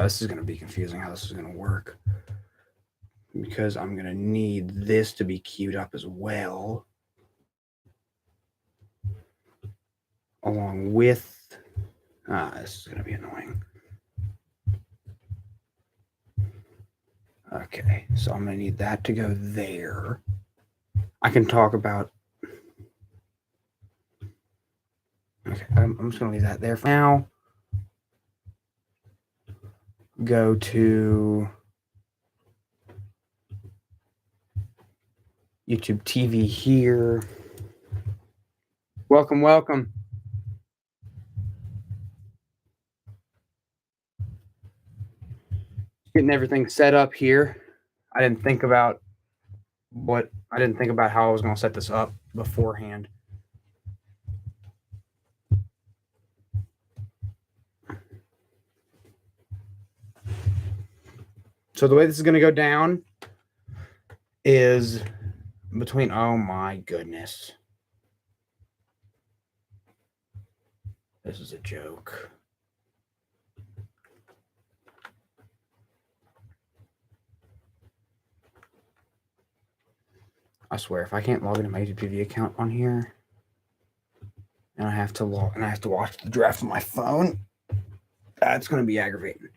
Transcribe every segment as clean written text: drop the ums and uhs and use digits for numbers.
This is going to be confusing how this is going to work, because I'm going to need this to be queued up as well, along with, this is going to be annoying. Okay, so I'm going to need that to go there. I can talk about, okay, I'm just going to leave that there for now. Go to YouTube TV here. Welcome, welcome. Getting everything set up here. I didn't think about how I was going to set this up beforehand. So the way this is going to go down is between, oh my goodness. This is a joke. I swear, if I can't log into my YouTube TV account on here, and I have to watch the draft on my phone, that's going to be aggravating.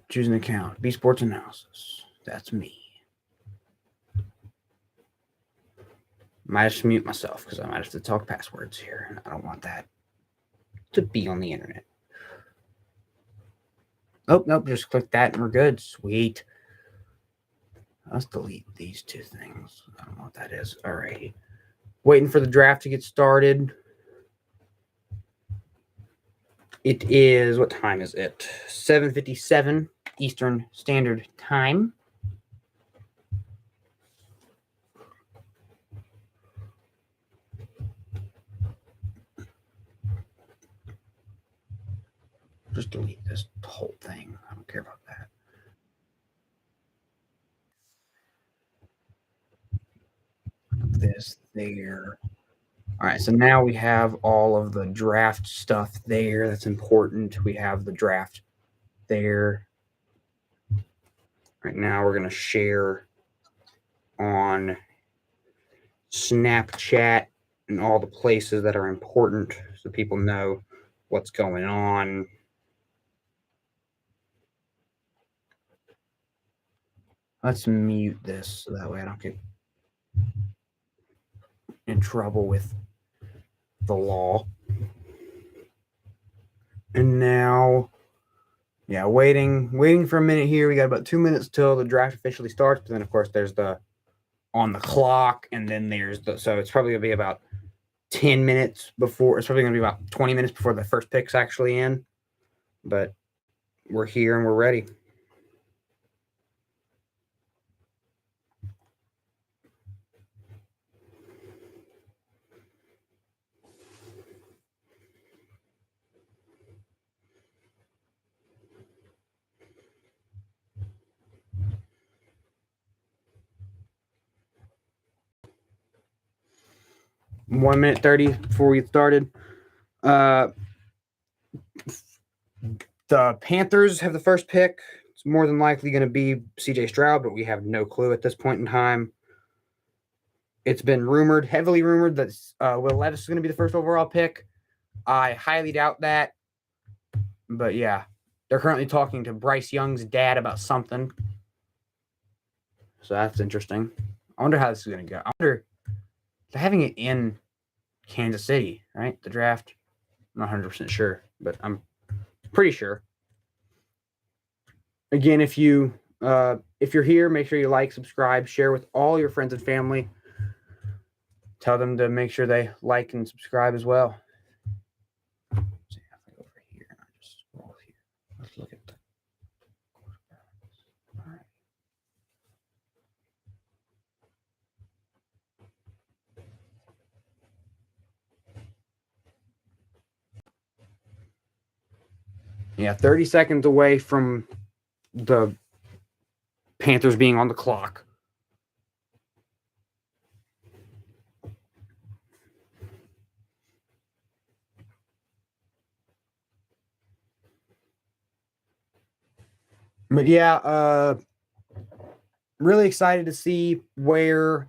Choose an account. B Sports Analysis. That's me. Might have to mute myself because I might have to talk passwords here, and I don't want that to be on the internet. Oh, nope, just click that and we're good. Sweet. Let's delete these two things. I don't know what that is. All right. Waiting for the draft to get started. It is, what time is it? 7:57 Eastern Standard Time. Just delete this whole thing. I don't care about that. This there. All right, so now we have all of the draft stuff there. That's important. We have the draft there. Right now we're going to share on Snapchat and all the places that are important so people know what's going on. Let's mute this so that way I don't get in trouble with the law. And now, yeah, waiting for a minute here. We got about 2 minutes till the draft officially starts. But then, of course, there's the on the clock, and then there's the, so it's probably going to be about 10 minutes before, it's probably going to be about 20 minutes before the first pick's actually in. But we're here and we're ready. One minute 30 before we get started. The Panthers have the first pick. It's more than likely going to be CJ Stroud, but we have no clue at this point in time. It's been rumored, heavily rumored, that Will Levis is going to be the first overall pick. I highly doubt that. But yeah, they're currently talking to Bryce Young's dad about something. So that's interesting. I wonder how this is going to go. I wonder, they're having it in Kansas City, right? The draft. I'm not 100% sure, but I'm pretty sure. Again, if you're here, make sure you like, subscribe, share with all your friends and family. Tell them to make sure they like and subscribe as well. Let's see if I go over here and I just scroll here. Let's look at the quarterbacks. All right. Yeah, 30 seconds away from the Panthers being on the clock. But yeah, really excited to see where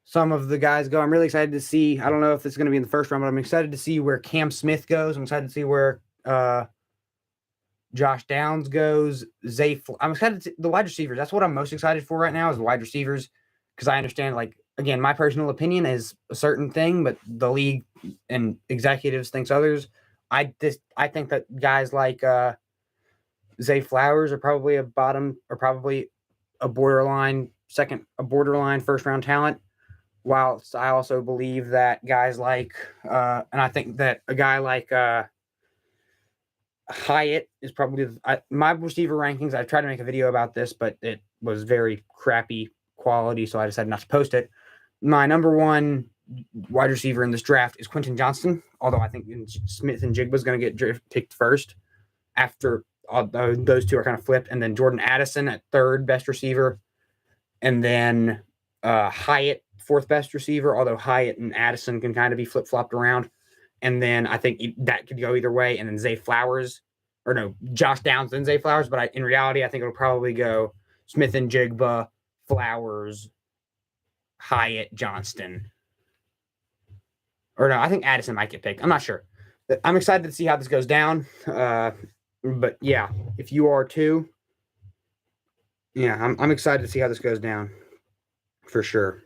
some of the guys go. I'm really excited to see. I don't know if it's going to be in the first round, but I'm excited to see where Cam Smith goes. I'm excited to see where Josh Downs goes. I'm excited to the wide receivers. That's what I'm most excited for right now is the wide receivers, because I understand, like, again, my personal opinion is a certain thing, but the league and executives thinks others. I think that guys like Zay Flowers are probably a bottom, or probably a borderline first round talent. Whilst I also believe that guys like, and I think that a guy like Hyatt is probably my receiver rankings. I tried to make a video about this, but it was very crappy quality, so I decided not to post it. My number one wide receiver in this draft is Quentin Johnston, although I think Smith-Njigba is going to get picked first after those two are kind of flipped, and then Jordan Addison at third best receiver, and then Hyatt fourth best receiver, although Hyatt and Addison can kind of be flip-flopped around. And then I think that could go either way. And then Zay Flowers, or no, Josh Downs, then Zay Flowers. But in reality, I think it'll probably go Smith-Njigba, Flowers, Hyatt, Johnston. Or no, I think Addison might get picked. I'm not sure. I'm excited to see how this goes down. But yeah, if you are too, yeah, I'm excited to see how this goes down for sure.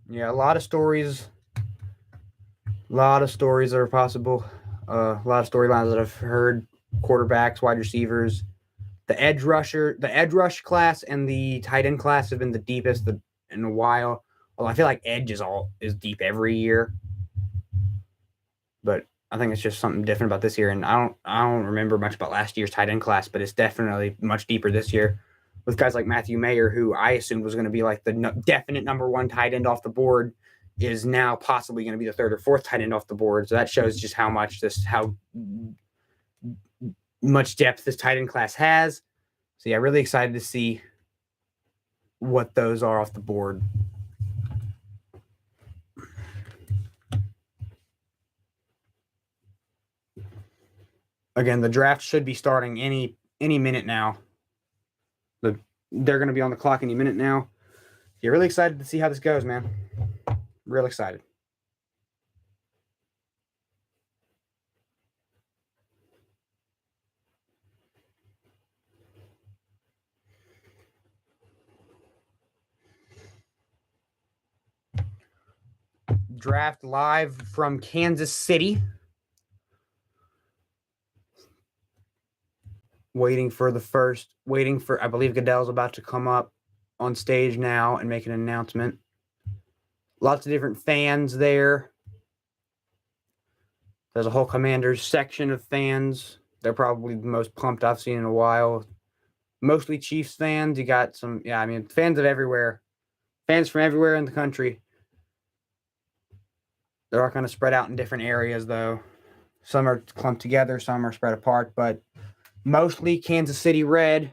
Yeah, a lot of stories that are possible. A lot of storylines that I've heard: quarterbacks, wide receivers, the edge rush class, and the tight end class have been the deepest in a while. Well, I feel like edge is deep every year, but I think it's just something different about this year. And I don't remember much about last year's tight end class, but it's definitely much deeper this year with guys like Matthew Mayer, who I assumed was going to be like the definite number one tight end off the board, is now possibly going to be the third or fourth tight end off the board. So that shows just how much depth this tight end class has. So yeah, really excited to see what those are off the board. Again, the draft should be starting any minute now. They're going to be on the clock any minute now. You're really excited to see how this goes, man. Real excited. Draft live from Kansas City. Waiting for, I believe Goodell's about to come up on stage now and make an announcement. Lots of different fans there. There's a whole Commanders section of fans. They're probably the most pumped I've seen in a while. Mostly Chiefs fans. You got some, fans of everywhere. Fans from everywhere in the country. They're all kind of spread out in different areas, though. Some are clumped together, some are spread apart, but mostly Kansas City red,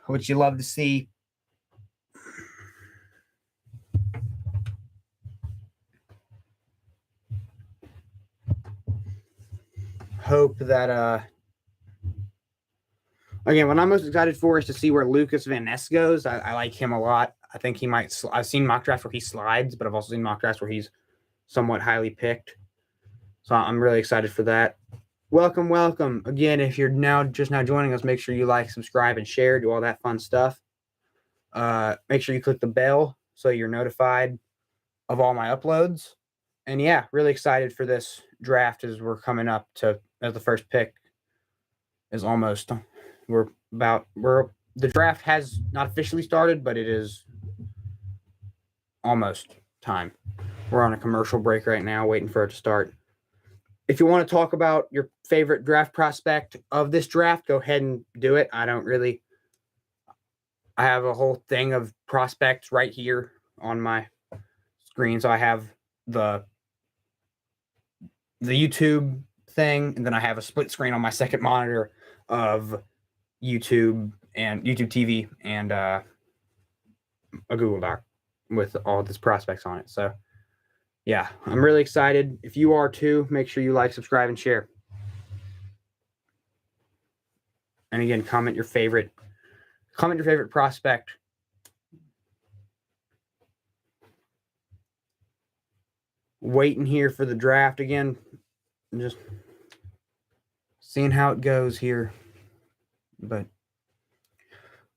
which you love to see. Hope that again, what I'm most excited for is to see where Lucas Van Ness goes. I like him a lot. I think he might. I've seen mock drafts where he slides, but I've also seen mock drafts where he's somewhat highly picked. So I'm really excited for that. Welcome. Again, if you're just now joining us, make sure you like, subscribe, and share. Do all that fun stuff. Make sure you click the bell so you're notified of all my uploads. And yeah, really excited for this draft as we're coming up as the first pick is almost. The draft has not officially started, but it is almost time. We're on a commercial break right now, waiting for it to start. If you want to talk about your favorite draft prospect of this draft, go ahead and do it. I have a whole thing of prospects right here on my screen. So I have the YouTube thing, and then I have a split screen on my second monitor of YouTube TV and a Google Doc. with all this prospects on it. So yeah, I'm really excited. If you are too, make sure you like, subscribe, and share. And again, comment your favorite prospect. Waiting here for the draft again. Just seeing how it goes here. But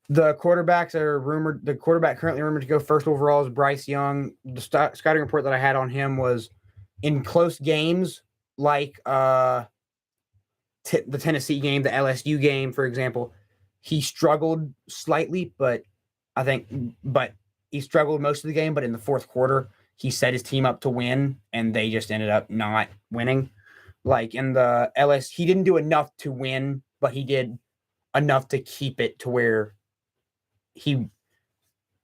the quarterbacks are rumored. The quarterback currently rumored to go first overall is Bryce Young. The scouting report that I had on him was in close games, like the Tennessee game, the LSU game, for example. He struggled slightly, but he struggled most of the game. But in the fourth quarter, he set his team up to win, and they just ended up not winning. Like in the LS, he didn't do enough to win, but he did enough to keep it to where he,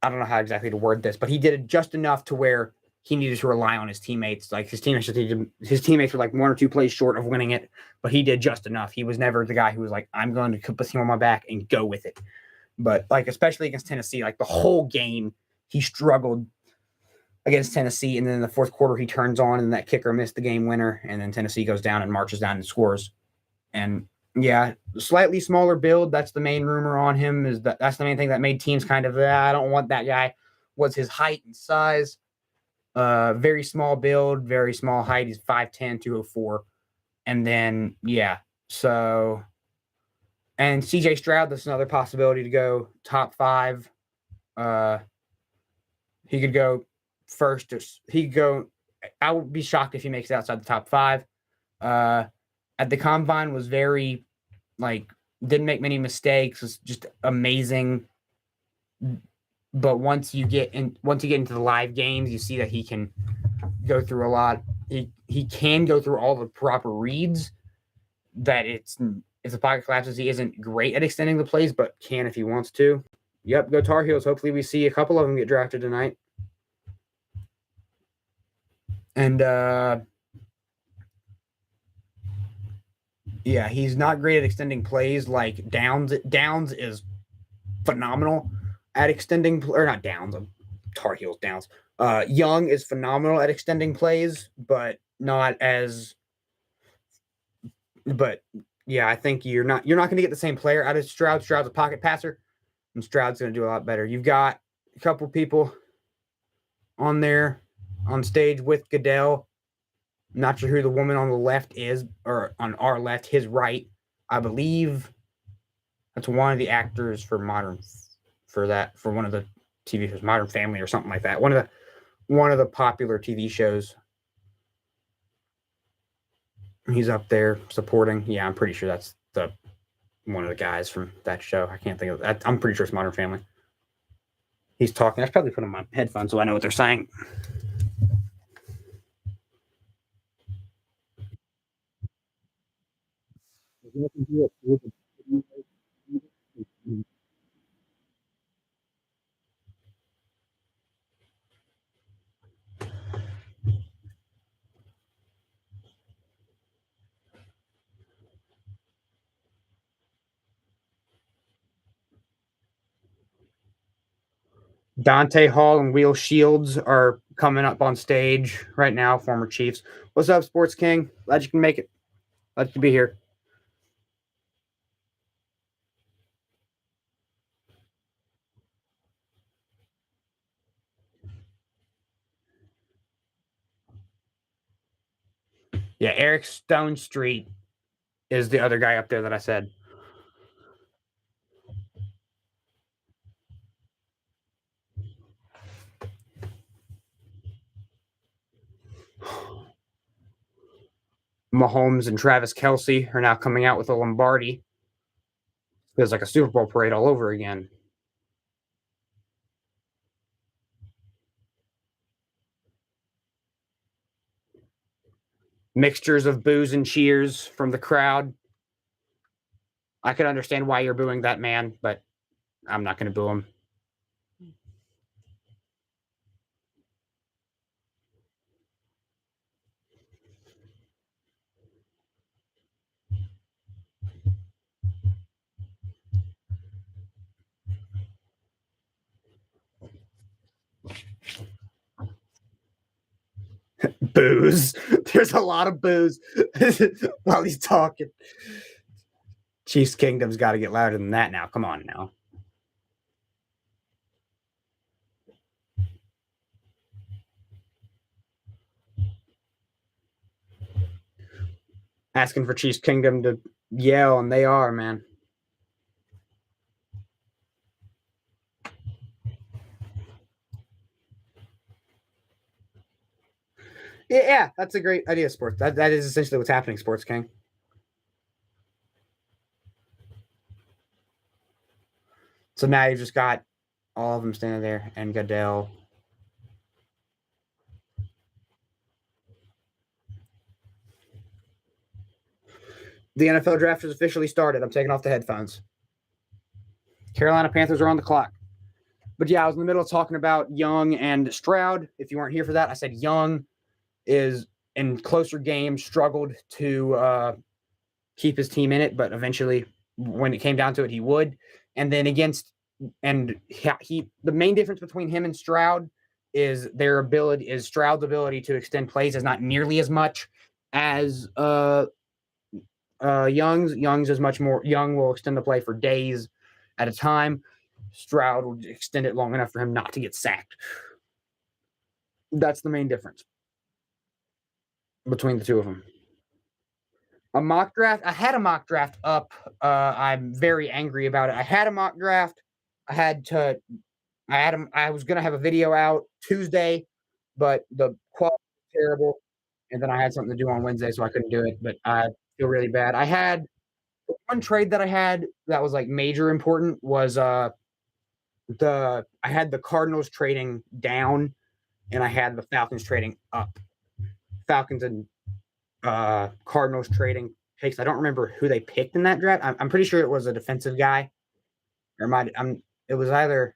I don't know how exactly to word this, but he did it just enough to where he needed to rely on his teammates. Like his teammates were like one or two plays short of winning it, but he did just enough. He was never the guy who was like, I'm going to put the team on my back and go with it. But like, especially against Tennessee, like the whole game, he struggled against Tennessee. And then in the fourth quarter, he turns on and that kicker missed the game winner. And then Tennessee goes down and marches down and scores. And yeah, slightly smaller build. That's the main rumor on him. That's the main thing that made teams kind of, I don't want that guy. Was his height and size. Very small build, very small height. He's 5'10", 204. And then, yeah. So, and CJ Stroud, that's another possibility to go top 5. He could go first. He could go, I would be shocked if he makes it outside the top 5. At the combine was very, didn't make many mistakes. Was just amazing. But once you get into the live games, you see that he can go through a lot. He can go through all the proper reads. That if the pocket collapses, he isn't great at extending the plays, but can if he wants to. Yep, go Tar Heels. Hopefully we see a couple of them get drafted tonight. And yeah, he's not great at extending plays. Like Downs is phenomenal at extending, or not Downs, Tar Heels Downs. Young is phenomenal at extending plays, but not as. But yeah, I think you're not going to get the same player out of Stroud. Stroud's a pocket passer, and Stroud's going to do a lot better. You've got a couple people on there on stage with Goodell. I'm not sure who the woman on the left is, or on our left, his right. I believe that's one of the actors for one of the TV shows, Modern Family or something like that. One of the popular TV shows. He's up there supporting. Yeah, I'm pretty sure that's one of the guys from that show. I can't think of that. I'm pretty sure it's Modern Family. He's talking. I should probably put on my headphones so I know what they're saying. Dante Hall and Will Shields are coming up on stage right now, former Chiefs. What's up, Sports King? Glad you can make it. Glad to be here. Yeah, Eric Stone Street is the other guy up there that I said. Mahomes and Travis Kelce are now coming out with a Lombardi. Feels like a Super Bowl parade all over again. Mixtures of boos and cheers from the crowd. I could understand why you're booing that man, but I'm not going to boo him. booze. There's a lot of booze while he's talking. Chiefs Kingdom's got to get louder than that now. Come on now. Asking for Chiefs Kingdom to yell, and they are, man. Yeah, that's a great idea, Sports. That is essentially what's happening, Sports King. So now you've just got all of them standing there, and Goodell. The NFL draft has officially started. I'm taking off the headphones. Carolina Panthers are on the clock. But yeah, I was in the middle of talking about Young and Stroud. If you weren't here for that, I said Young is in closer games struggled to keep his team in it, but eventually, when it came down to it, he would. And then the main difference between him and Stroud is Stroud's ability to extend plays is not nearly as much as Young's. Young's is much more. Young will extend the play for days at a time. Stroud will extend it long enough for him not to get sacked. That's the main difference between the two of them. A mock draft. I had a mock draft up. I'm very angry about it. I had a mock draft. I was gonna have a video out Tuesday, but the quality was terrible. And then I had something to do on Wednesday, so I couldn't do it. But I feel really bad. I had one trade that I had that was like major important was I had the Cardinals trading down, and I had the Falcons trading up. Falcons and Cardinals trading picks. I don't remember who they picked in that draft. I'm pretty sure it was a defensive guy, or it was either.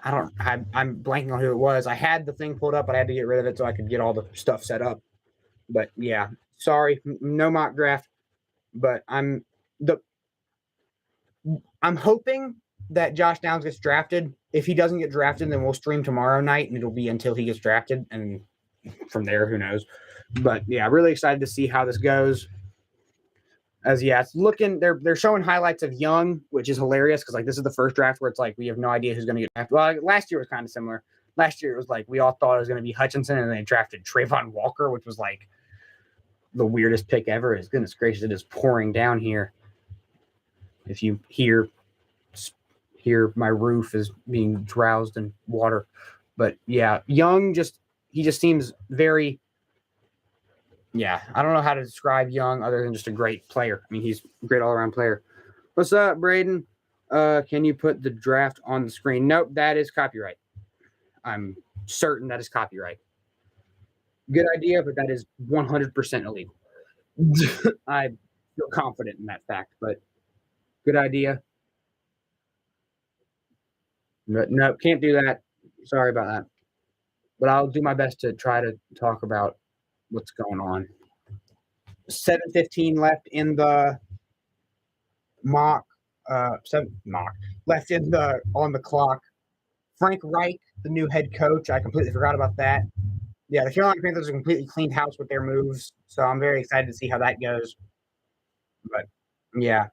I'm blanking on who it was. I had the thing pulled up, but I had to get rid of it so I could get all the stuff set up. But yeah, sorry, no mock draft. But I'm hoping that Josh Downs gets drafted. If he doesn't get drafted, then we'll stream tomorrow night, and it'll be until he gets drafted, and from there, who knows? But yeah, really excited to see how this goes. It's looking they're showing highlights of Young, which is hilarious because like this is the first draft where it's like we have no idea who's going to get drafted. Well, last year was kind of similar. Last year it was like we all thought it was going to be Hutchinson, and they drafted Trayvon Walker, which was like the weirdest pick ever. His goodness gracious, it is pouring down here. If you hear my roof is being drowsed in water, but yeah, Young he just seems very. Yeah, I don't know how to describe Young other than just a great player. I mean, he's a great all-around player. What's up, Braden? Can you put the draft on the screen? Nope, that is copyright. I'm certain that is copyright. Good idea, but that is 100% illegal. I feel confident in that fact, but good idea. No, can't do that. Sorry about that. But I'll do my best to try to talk about what's going on. 7:15 left in the mock. Left on the clock. Frank Reich, the new head coach. I completely forgot about that. Yeah, the Carolina Panthers have completely cleaned house with their moves, so I'm very excited to see how that goes. But yeah,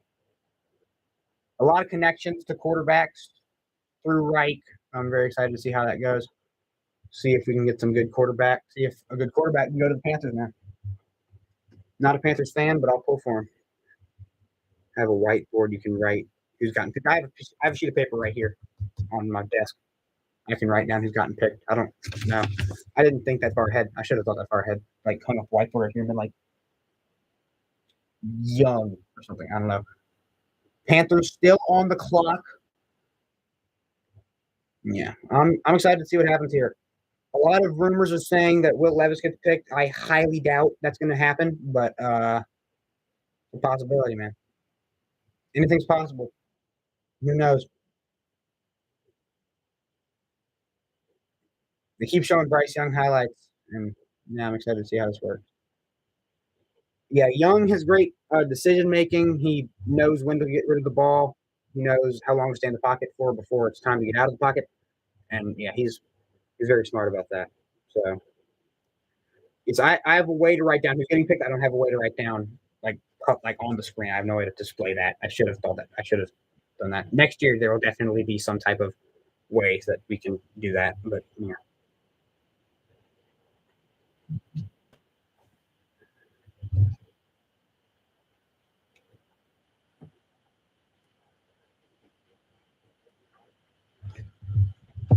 a lot of connections to quarterbacks through Reich. I'm very excited to see how that goes. See if we can get some good quarterback. See if a good quarterback can go to the Panthers now. Not a Panthers fan, but I'll pull for him. I have a whiteboard you can write who's gotten picked. I have a sheet of paper right here on my desk. I can write down who's gotten picked. I don't know. I didn't think that far ahead. I should have thought that far ahead. Like hung up whiteboard right here and been like Young or something. I don't know. Panthers still on the clock. Yeah, I'm excited to see what happens here. A lot of rumors are saying that Will Levis gets picked. I highly doubt that's going to happen, but it's a possibility, man. Anything's possible. Who knows? They keep showing Bryce Young highlights, and now I'm excited to see how this works. Yeah, Young has great decision making. He knows when to get rid of the ball. He knows how long to stay in the pocket for before it's time to get out of the pocket. And yeah, he's very smart about that. So I have a way to write down who's getting picked. I don't have a way to write down like on the screen. I have no way to display that. I should have thought that. I should have done that. Next year there will definitely be some type of ways that we can do that. But yeah.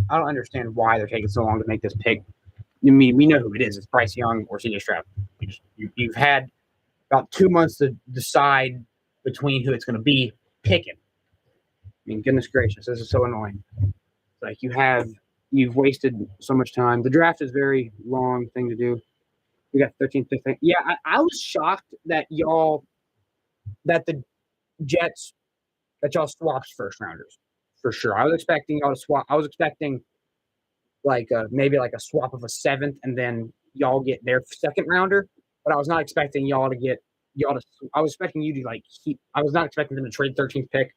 I don't understand why they're taking so long to make this pick. I mean, we know who it is. It's Bryce Young or CJ Stroud. You've had about 2 months to decide between who it's going to be picking. I mean, goodness gracious, this is so annoying. Like you've wasted so much time. The draft is a very long thing to do. We got 13th, 15th. Yeah, I was shocked that the Jets, that y'all swapped first rounders for sure. I was expecting y'all to swap. I was expecting maybe like a swap of a seventh, and then y'all get their second rounder. But I was not expecting y'all to get y'all to. I was expecting you to keep. I was not expecting them to trade 13th pick,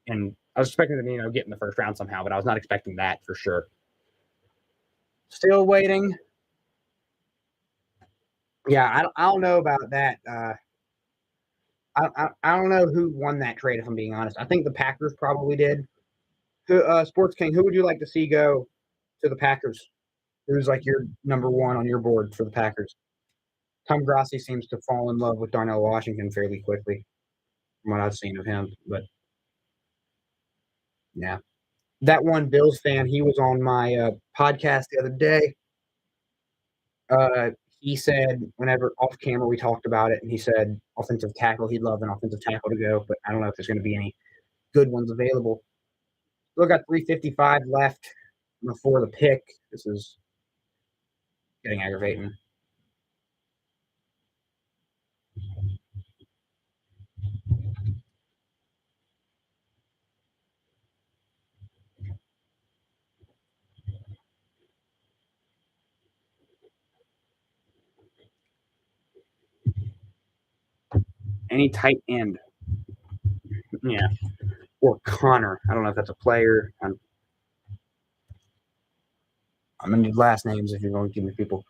and I was expecting them get in the first round somehow. But I was not expecting that for sure. Still waiting. Yeah, I don't know about that. I don't know who won that trade. If I'm being honest, I think the Packers probably did. Who, Sports King, who would you like to see go to the Packers? Who's like your number one on your board for the Packers? Tom Grassi seems to fall in love with Darnell Washington fairly quickly, from what I've seen of him. But yeah, that one Bills fan, he was on my podcast the other day. Uh, he said whenever off camera we talked about it, and he said offensive tackle, he'd love an offensive tackle to go, but I don't know if there's going to be any good ones available. Still got 3:55 left before the pick. This is getting aggravating. Any tight end. Yeah. Or Connor. I don't know if that's a player. I'm going to need last names if you're going to give me people.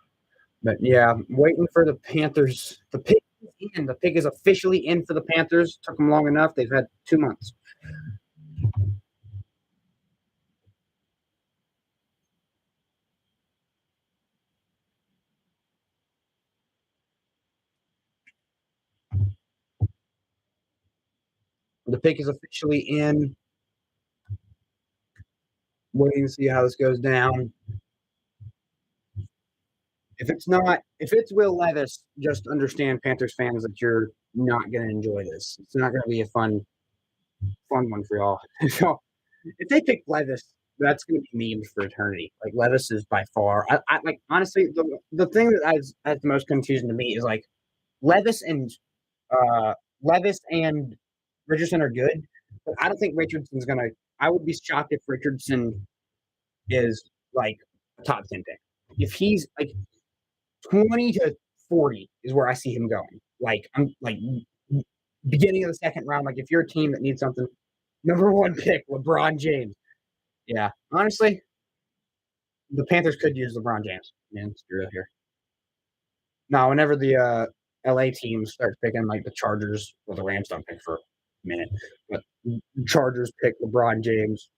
But yeah, I'm waiting for the Panthers. The pick is in. The pick is officially in for the Panthers. Took them long enough. They've had 2 months. The pick is officially in. Waiting to see how this goes down. If it's Will Levis, just understand, Panthers fans, that you're not going to enjoy this. It's not going to be a fun one for y'all. So if they pick Levis, that's going to be memes for eternity. Like Levis is by far, I like honestly the thing that's the most confusing to me is like Levis and uh, Levis and Richardson are good, but I don't think Richardson's gonna. I would be shocked if Richardson is like a top 10 pick. If he's like 20 to 40 is where I see him going. Like I'm like beginning of the second round. Like if you're a team that needs something, number one pick, LeBron James. Yeah, honestly, the Panthers could use LeBron James. Man, it's real here. Now, whenever the LA team starts picking, like the Chargers or the Rams don't pick for a minute, but Chargers pick LeBron James,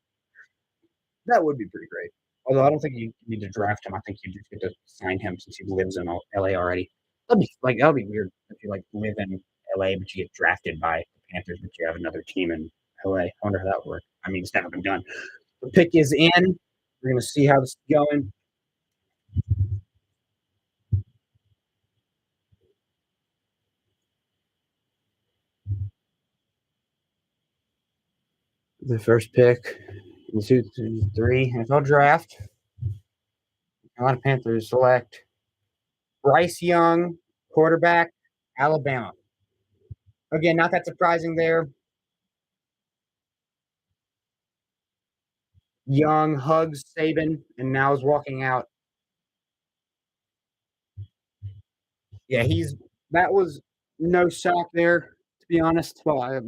that would be pretty great. Although I don't think you need to draft him. I think you just get to sign him since he lives in LA already. That'd be weird if you like live in LA but you get drafted by the Panthers, but you have another team in LA. I wonder how that would work. I mean, it's never been done. The pick is in. We're gonna see how this is going. The first pick in 2-3 NFL draft. Carolina Panthers select Bryce Young, quarterback, Alabama. Again, not that surprising there. Young hugs Saban and now is walking out. Yeah, that was no shock there, to be honest. Well, I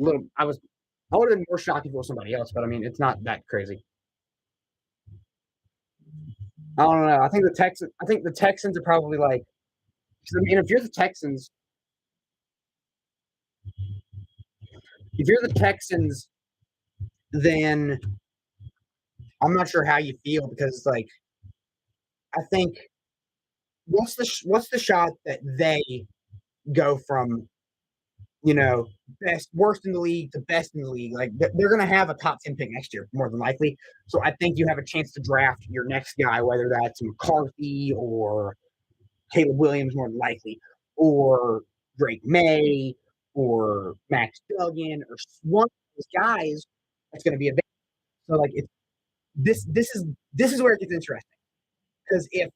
would have been more shocked if it was somebody else, but I mean, it's not that crazy. I don't know. I think the Texans are probably like. I mean, if you're the Texans, then I'm not sure how you feel because like I think what's the shot that they go from best worst in the league to best in the league. Like they're going to have a top 10 pick next year, more than likely. So I think you have a chance to draft your next guy, whether that's McCarthy or Caleb Williams, more than likely, or Drake May or Max Duggan or one of those guys that's going to be available. So like this is where it gets interesting because if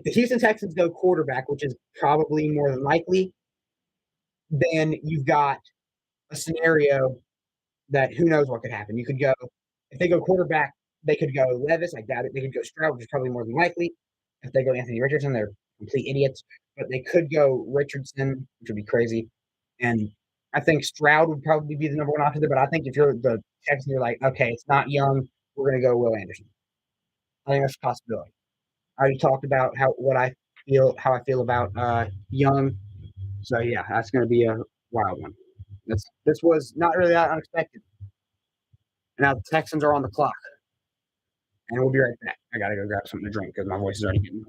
the Houston Texans go quarterback, which is probably more than likely, then you've got a scenario that who knows what could happen. You could go if they go quarterback, they could go Levis. I doubt it. They could go Stroud, which is probably more than likely. If they go Anthony Richardson, they're complete idiots. But they could go Richardson, which would be crazy. And I think Stroud would probably be the number one option there. But I think if you're the Texans, you're like, okay, it's not Young. We're going to go Will Anderson. I think that's a possibility. I already talked about how I feel about Young. So yeah, that's going to be a wild one. This was not really that unexpected. Now the Texans are on the clock, and we'll be right back. I gotta go grab something to drink because my voice is already getting.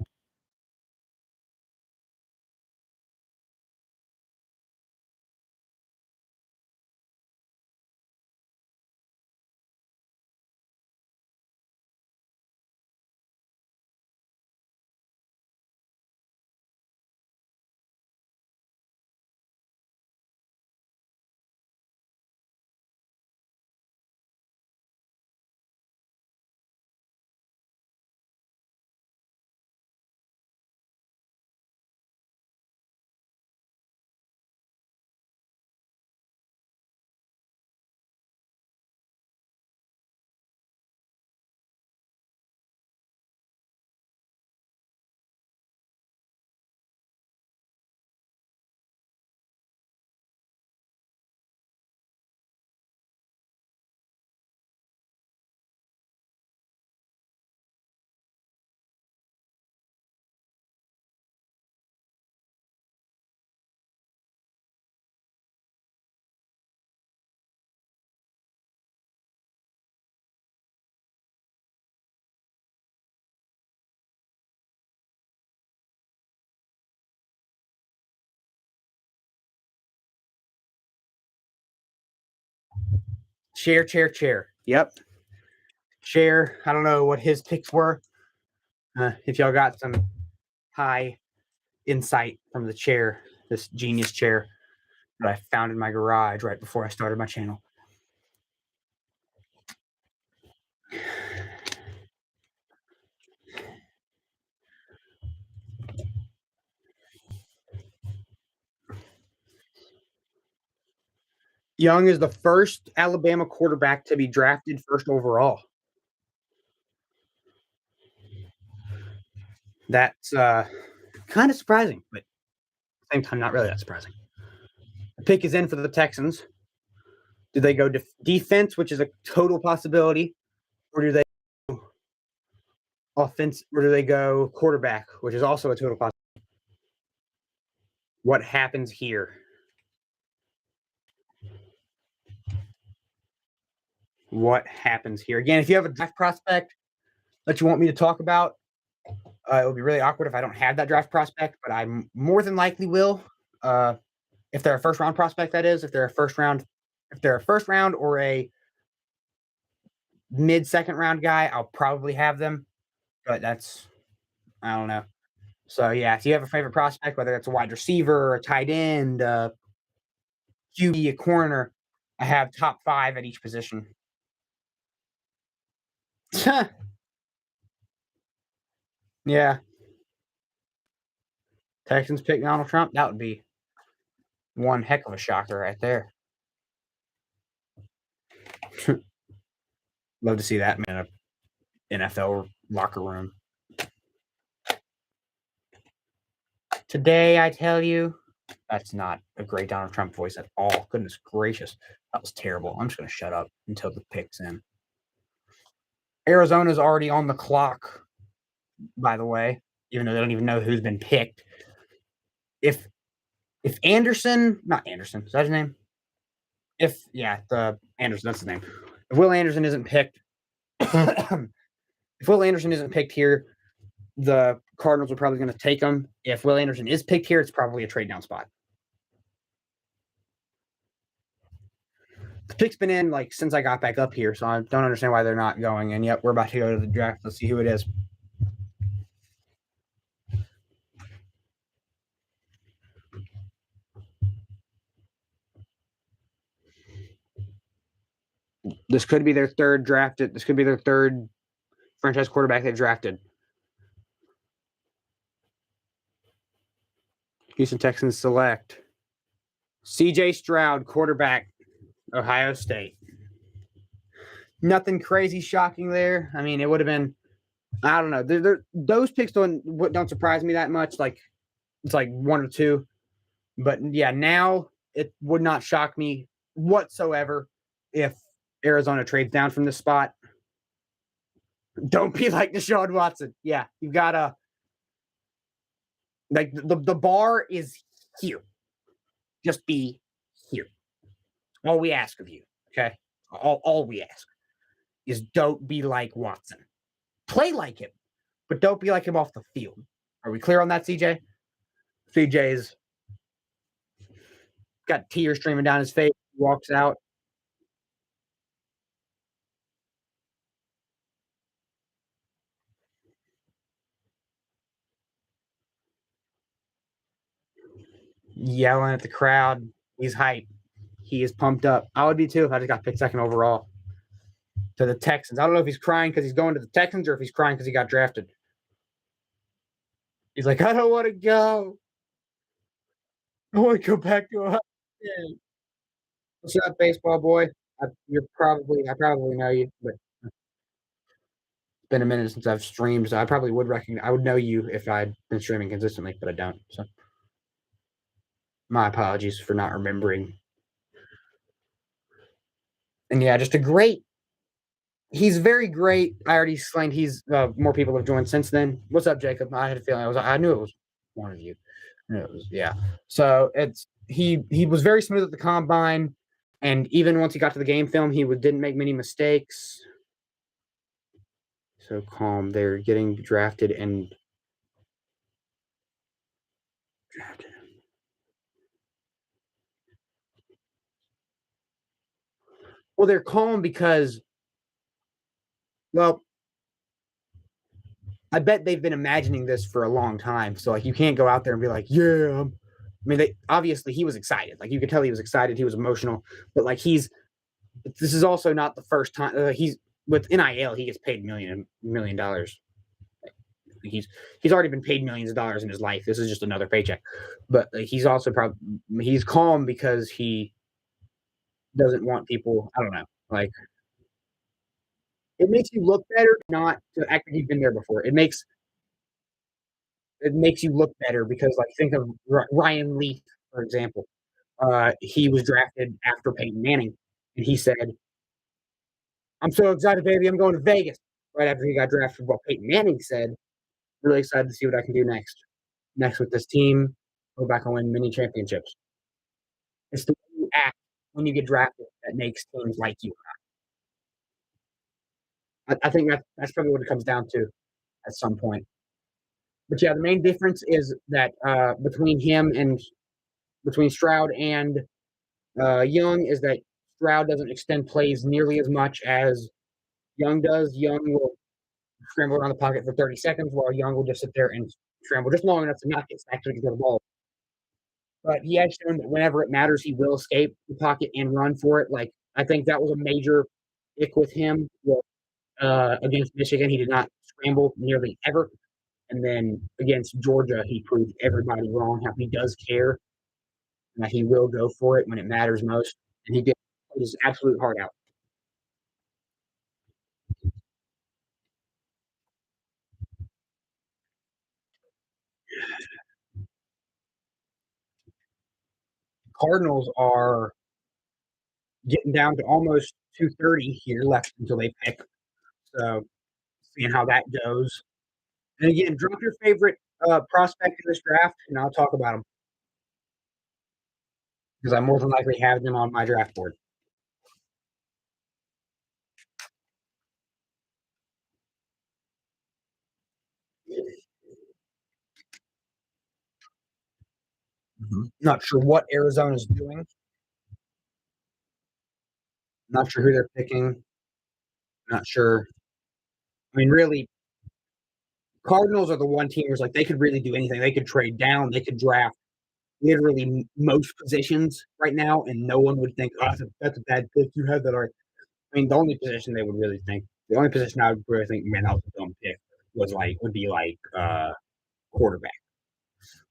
Chair. Yep. Chair. I don't know what his picks were. If y'all got some high insight from the chair, this genius chair that I found in my garage right before I started my channel. Young is the first Alabama quarterback to be drafted first overall. That's kind of surprising, but at the same time, not really that surprising. The pick is in for the Texans. Do they go defense, which is a total possibility, or do they go offense, or do they go quarterback, which is also a total possibility? What happens here? What happens here? Again, if you have a draft prospect that you want me to talk about, it would be really awkward if I don't have that draft prospect, but I more than likely will. If they're a first round prospect, that is, if they're a first round or a mid second round guy, I'll probably have them. But I don't know. So yeah, if you have a favorite prospect, whether it's a wide receiver, a tight end, QB, a corner, I have top 5 at each position. Yeah. Texans pick Donald Trump. That would be one heck of a shocker right there. Love to see that in an NFL locker room. Today, I tell you, that's not a great Donald Trump voice at all. Goodness gracious. That was terrible. I'm just going to shut up until the pick's in. Arizona's already on the clock. by the way, even though they don't even know who's been picked. If if Anderson, not Anderson, is that his name? If yeah, the Anderson, that's his name. If Will Anderson isn't picked, if Will Anderson isn't picked here, the Cardinals are probably going to take him. If Will Anderson is picked here, it's probably a trade down spot. The pick's been in like since I got back up here, so I don't understand why they're not going. And yep, we're about to go to the draft. Let's see who it is. This could be their third drafted. This could be their third franchise quarterback they drafted. Houston Texans select CJ Stroud, quarterback, Ohio State. Nothing crazy shocking there. I mean, it would have been, I don't know. Those picks don't surprise me that much. Like it's like one or two, but yeah, now it would not shock me whatsoever if Arizona trades down from this spot. Don't be like Deshaun Watson. Yeah, you gotta like the bar is here. Just be here. All we ask of you, okay? All we ask is don't be like Watson. Play like him, but don't be like him off the field. Are we clear on that, CJ? CJ's got tears streaming down his face. He walks out. Yelling at the crowd. He's hyped. He is pumped up. I would be too if I just got picked second overall to the Texans. I don't know if he's crying because he's going to the Texans or if he's crying because he got drafted. He's like, I don't want to go. I want to go back to Ohio State. What's up, baseball boy? I probably know you, but it's been a minute since I've streamed, so I probably would recognize. I would know you if I'd been streaming consistently, but I don't. So, my apologies for not remembering. And yeah, just a great. He's very great. I already explained. He's more people have joined since then. What's up, Jacob? I had a feeling I knew it was one of you. I knew it was yeah. So it's he was very smooth at the combine, and even once he got to the game film, he didn't make many mistakes. So calm. They're getting drafted and drafted. Well, they're calm because, well, I bet they've been imagining this for a long time. So like, you can't go out there and be like, yeah. I mean, they obviously he was excited. Like you could tell he was excited. He was emotional. But like this is also not the first time he's with NIL. He gets paid million dollars. He's already been paid millions of dollars in his life. This is just another paycheck. But he's also probably he's calm because he doesn't want people. I don't know. Like it makes you look better, not to act like you've been there before. It makes you look better because, like, think of Ryan Leaf, for example. He was drafted after Peyton Manning, and he said, "I'm so excited, baby! I'm going to Vegas." Right after he got drafted, what Peyton Manning said, "Really excited to see what I can do next. Next with this team, go back and win many championships." It's the way you act when you get drafted that makes teams like you. I think that's probably what it comes down to at some point. But yeah, the main difference is that between Stroud and Young is that Stroud doesn't extend plays nearly as much as Young does. Young will scramble around the pocket for 30 seconds, while Young will just sit there and scramble just long enough to not get sacked so he can get the ball. But he has shown that whenever it matters, he will escape the pocket and run for it. Like I think that was a major ick with him against Michigan. He did not scramble nearly ever. And then against Georgia, he proved everybody wrong. How he does care and that he will go for it when it matters most. And he did his absolute heart out. Cardinals are getting down to almost 230 here left until they pick. So seeing how that goes. And again, drop your favorite prospect in this draft, and I'll talk about them because I more than likely have them on my draft board. Not sure what Arizona's doing. Not sure who they're picking. Not sure. I mean, really, Cardinals are the one team where it's like they could really do anything. They could trade down. They could draft literally most positions right now, and no one would think, "Oh, that's a bad pick. You had that already." I mean, the only position they would really think, the only position I would really think, man, that was a dumb pick, would be like quarterback.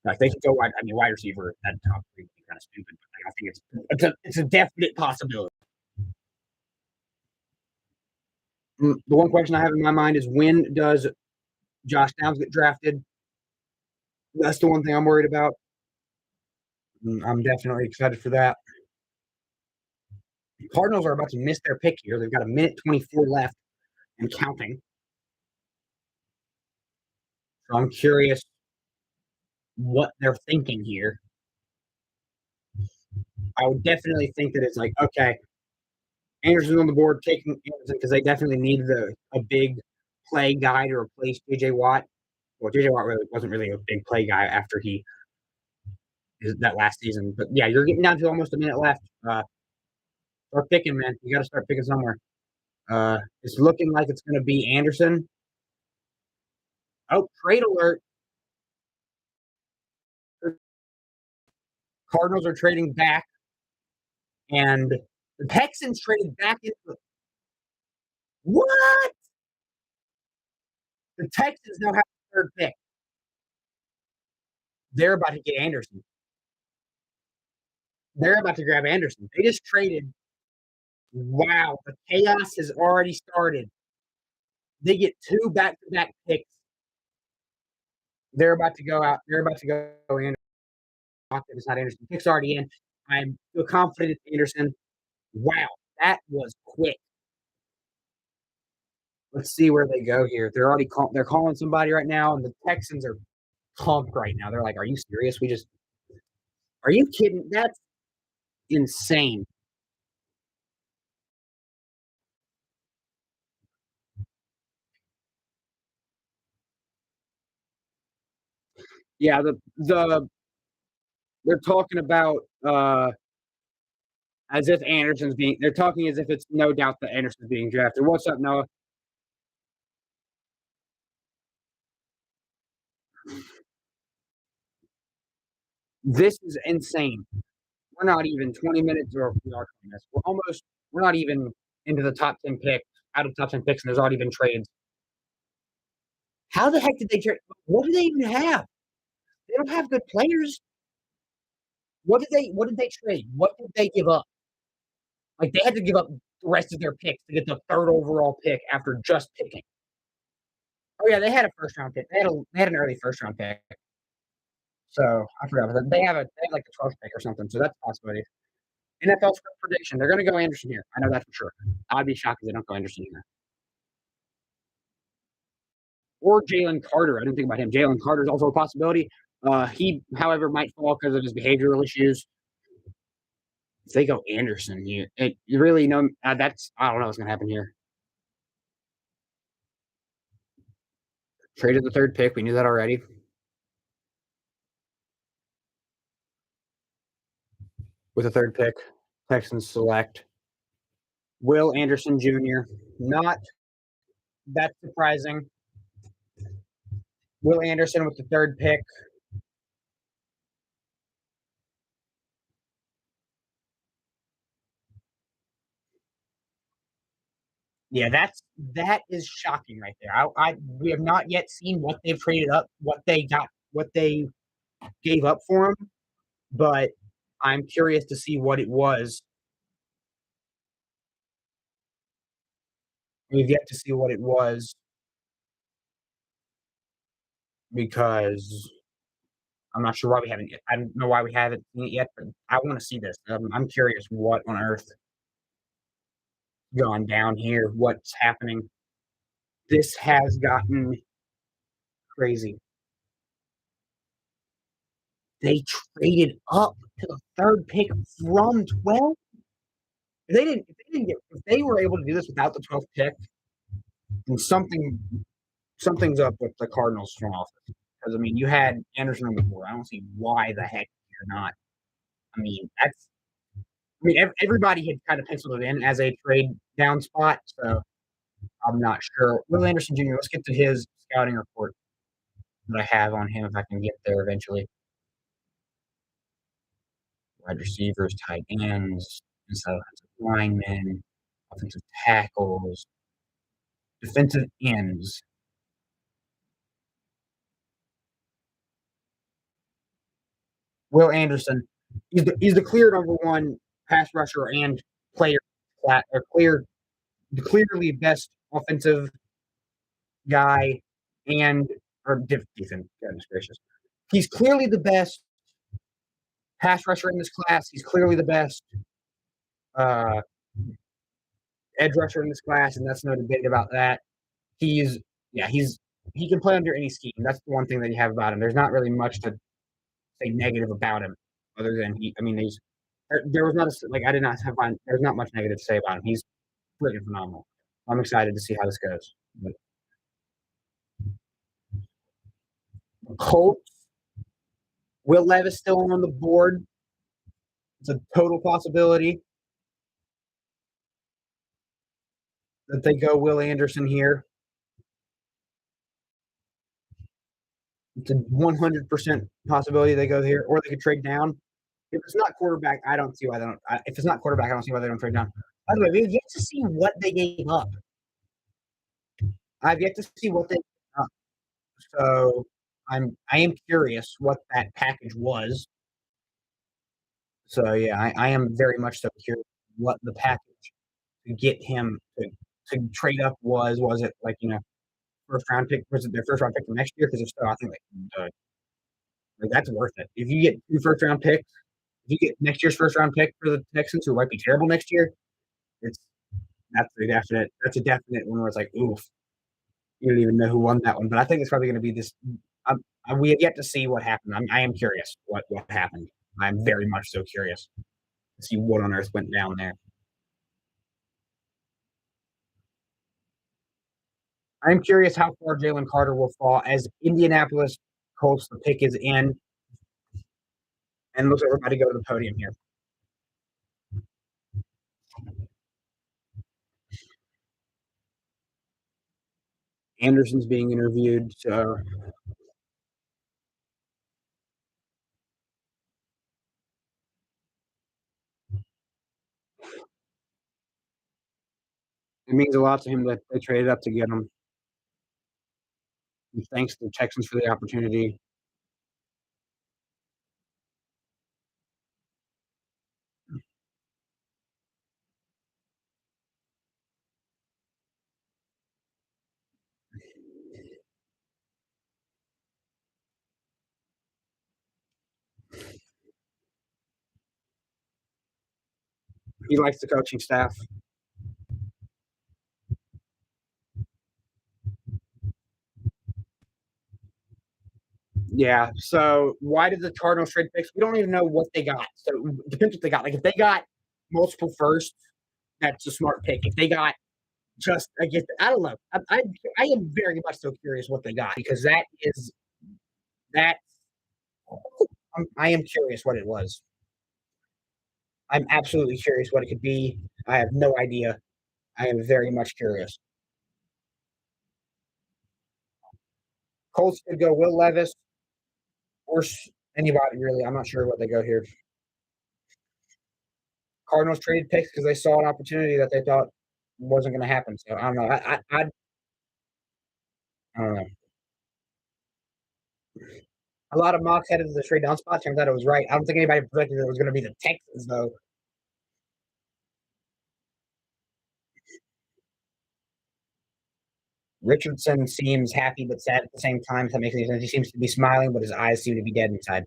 Like they could go wide. I mean, wide receiver at the top would be kind of stupid, but I think it's a definite possibility. The one question I have in my mind is when does Josh Downs get drafted? That's the one thing I'm worried about. I'm definitely excited for that. The Cardinals are about to miss their pick here. They've got a minute 24 left and counting. So I'm curious what they're thinking here. I would definitely think that it's like, okay, Anderson's on the board, taking Anderson because they definitely needed a big play guy to replace JJ Watt. Well, JJ Watt really wasn't really a big play guy after he that last season. But yeah, you're getting down to almost a minute left. Start picking, man. You got to start picking somewhere. It's looking like it's going to be Anderson. Oh, trade alert. Cardinals are trading back, and the Texans traded back into what? The Texans now have the third pick. They're about to get Anderson. They're about to grab Anderson. They just traded. Wow, the chaos has already started. They get two back-to-back picks. They're about to go out. They're about to go in. It's not Anderson. Pick's already in. I feel confident it's Anderson. Wow, that was quick. Let's see where they go here. They're calling somebody right now, and the Texans are pumped right now. They're like, "Are you serious? Are you kidding? That's insane." Yeah, they're talking about as if Anderson's being. They're talking as if it's no doubt that Anderson's being drafted. What's up, Noah? This is insane. We're not even 20 minutes, or we are 20 minutes. We're not even into the top 10 picks, out of the top 10 picks, and there's already been trades. How the heck did they trade? What do they even have? They don't have good players. What did they trade? What did they give up? Like they had to give up the rest of their picks to get the third overall pick after just picking. Oh yeah, they had a first round pick. They had an early first round pick. So I forgot about that. They have like the 12th pick or something. So that's a possibility. NFL prediction. They're gonna go Anderson here. I know that for sure. I'd be shocked if they don't go Anderson here. Or Jalen Carter. I didn't think about him. Jalen Carter is also a possibility. He, however, might fall because of his behavioral issues. If they go Anderson here, you really know that's I don't know what's gonna happen here. Traded the third pick. We knew that already. With a third pick, Texans select Will Anderson Jr. Not that surprising. Will Anderson with the third pick. Yeah, that is shocking right there. We have not yet seen what they've traded up, what they got, what they gave up for him, but I'm curious to see what it was. We've yet to see what it was because I'm not sure why we haven't yet. I don't know why we haven't seen it yet, but I want to see this. I'm curious what on earth gone down here. What's happening? This has gotten crazy. They traded up to the third pick from 12. If they were able to do this without the 12th pick, then something's up with the Cardinals front office. Because I mean, you had Anderson on the board. I don't see why the heck you're not. I mean, that's. I mean, everybody had kind of penciled it in as a trade down spot, so I'm not sure. Will Anderson Jr. Let's get to his scouting report that I have on him if I can get there eventually. Wide receivers, tight ends, offensive linemen, offensive tackles, defensive ends. Will Anderson, he's the clear number one pass rusher and player, the clearly best offensive guy and or defense. Goodness gracious, he's clearly the best pass rusher in this class. He's clearly the best uh, edge rusher in this class, and that's no debate about that. He's yeah, he can play under any scheme. That's the one thing that you have about him. There's not really much to say negative about him, other than he. I mean, there was not like I did not have there's not much negative to say about him. He's freaking phenomenal. I'm excited to see how this goes. But Colts, Will Levis still on the board. It's a total possibility that they go Will Anderson here. It's a 100% possibility they go here, or they could trade down. If it's not quarterback, I don't see why they don't. If it's not quarterback, I don't see why they don't trade down. By the way, we've yet to see what they gave up. I've yet to see what they gave up. So I am curious what that package was. So yeah, I am very much so curious what the package to get him to trade up was. Was it like first round pick? Was it their first round pick for next year? Because if so, I think like that's worth it. If you get two first round picks, if you get next year's first round pick for the Texans, who might be terrible next year, it's that's a definite one where it's like, oof, you don't even know who won that one. But I think it's probably going to be this. We have yet to see what happened. I am curious what happened. I'm very much so curious to see what on earth went down there. I'm curious how far Jalen Carter will fall as Indianapolis Colts. The pick is in, and looks like we're about to go to the podium here. Anderson's being interviewed. So it means a lot to him that they traded up to get him. And thanks to the Texans for the opportunity. He likes the coaching staff. Yeah. So why did the Cardinals trade picks? We don't even know what they got. So it depends what they got. Like if they got multiple firsts, that's a smart pick. If they got just I guess I don't know. I am very much so curious what they got because that I am curious what it was. I'm absolutely curious what it could be. I have no idea. I am very much curious. Colts could go Will Levis or anybody really. I'm not sure what they go here. Cardinals traded picks because they saw an opportunity that they thought wasn't going to happen. So I don't know. I don't know. A lot of mocks headed to the trade down spot. Turns out it was right. I don't think anybody predicted it was going to be the Texans though. Richardson seems happy but sad at the same time. If that makes any sense. He seems to be smiling, but his eyes seem to be dead inside.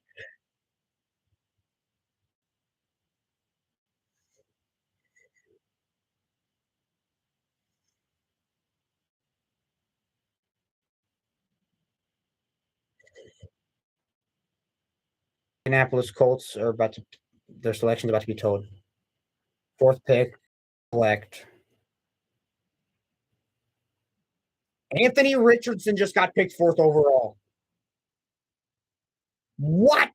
Indianapolis Colts are about to their selection's about to be told. Fourth pick, select. Anthony Richardson just got picked fourth overall. What?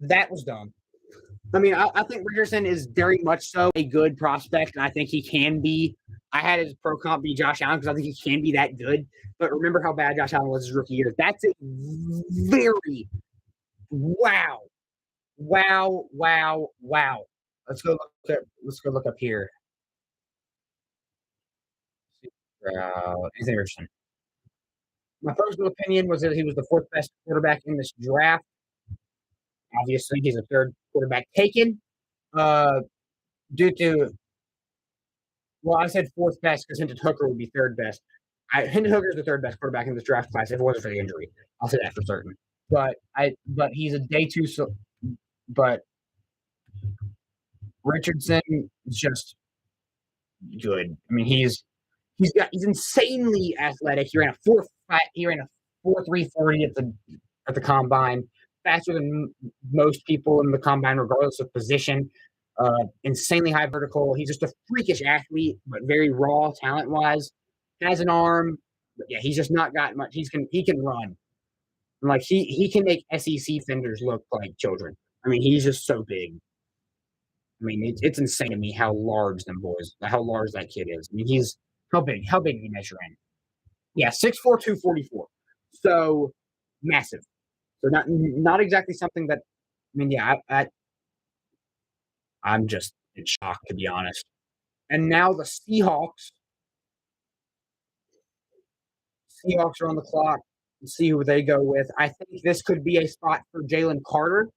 That was dumb. I mean, I think Richardson is very much so a good prospect, and I think he can be. I had his pro comp be Josh Allen because I think he can be that good. But remember how bad Josh Allen was his rookie year. That's a very wow. Let's go look up here. Anthony Richardson. My personal opinion was that he was the fourth best quarterback in this draft. Obviously, he's a third quarterback taken. Uh, due to well, I said fourth best because Hendon Hooker would be third best. Hendon Hooker is the third best quarterback in this draft class if it wasn't for the injury. I'll say that for certain. But he's a day two. So, but Richardson is just good. I mean, he's insanely athletic. He ran a 4.340 at the combine, faster than most people in the combine, regardless of position. Insanely high vertical. He's just a freakish athlete, but very raw talent wise. Has an arm, but yeah, he's just not got much. He can run. Like he can make SEC fenders look like children. I mean, he's just so big. I mean, it's insane to me how large that kid is. I mean, he's how big he measure in? Yeah, 6'4", 244. So massive. So not exactly something that. I mean, yeah, I'm just in shock to be honest. And now the Seahawks are on the clock. Let's see who they go with. I think this could be a spot for Jalen Carter.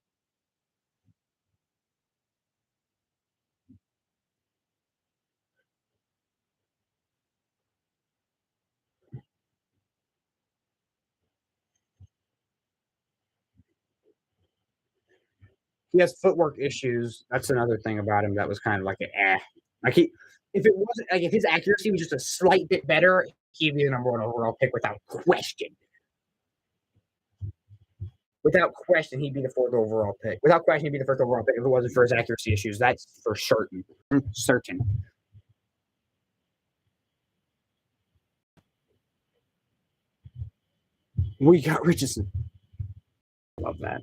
He has footwork issues. That's another thing about him that was kind of like Like if it wasn't like if his accuracy was just a slight bit better, he'd be the number one overall pick without question. Without question, he'd be the fourth overall pick. Without question, he'd be the first overall pick if it wasn't for his accuracy issues. That's for certain. Certain. We got Richardson. Love that.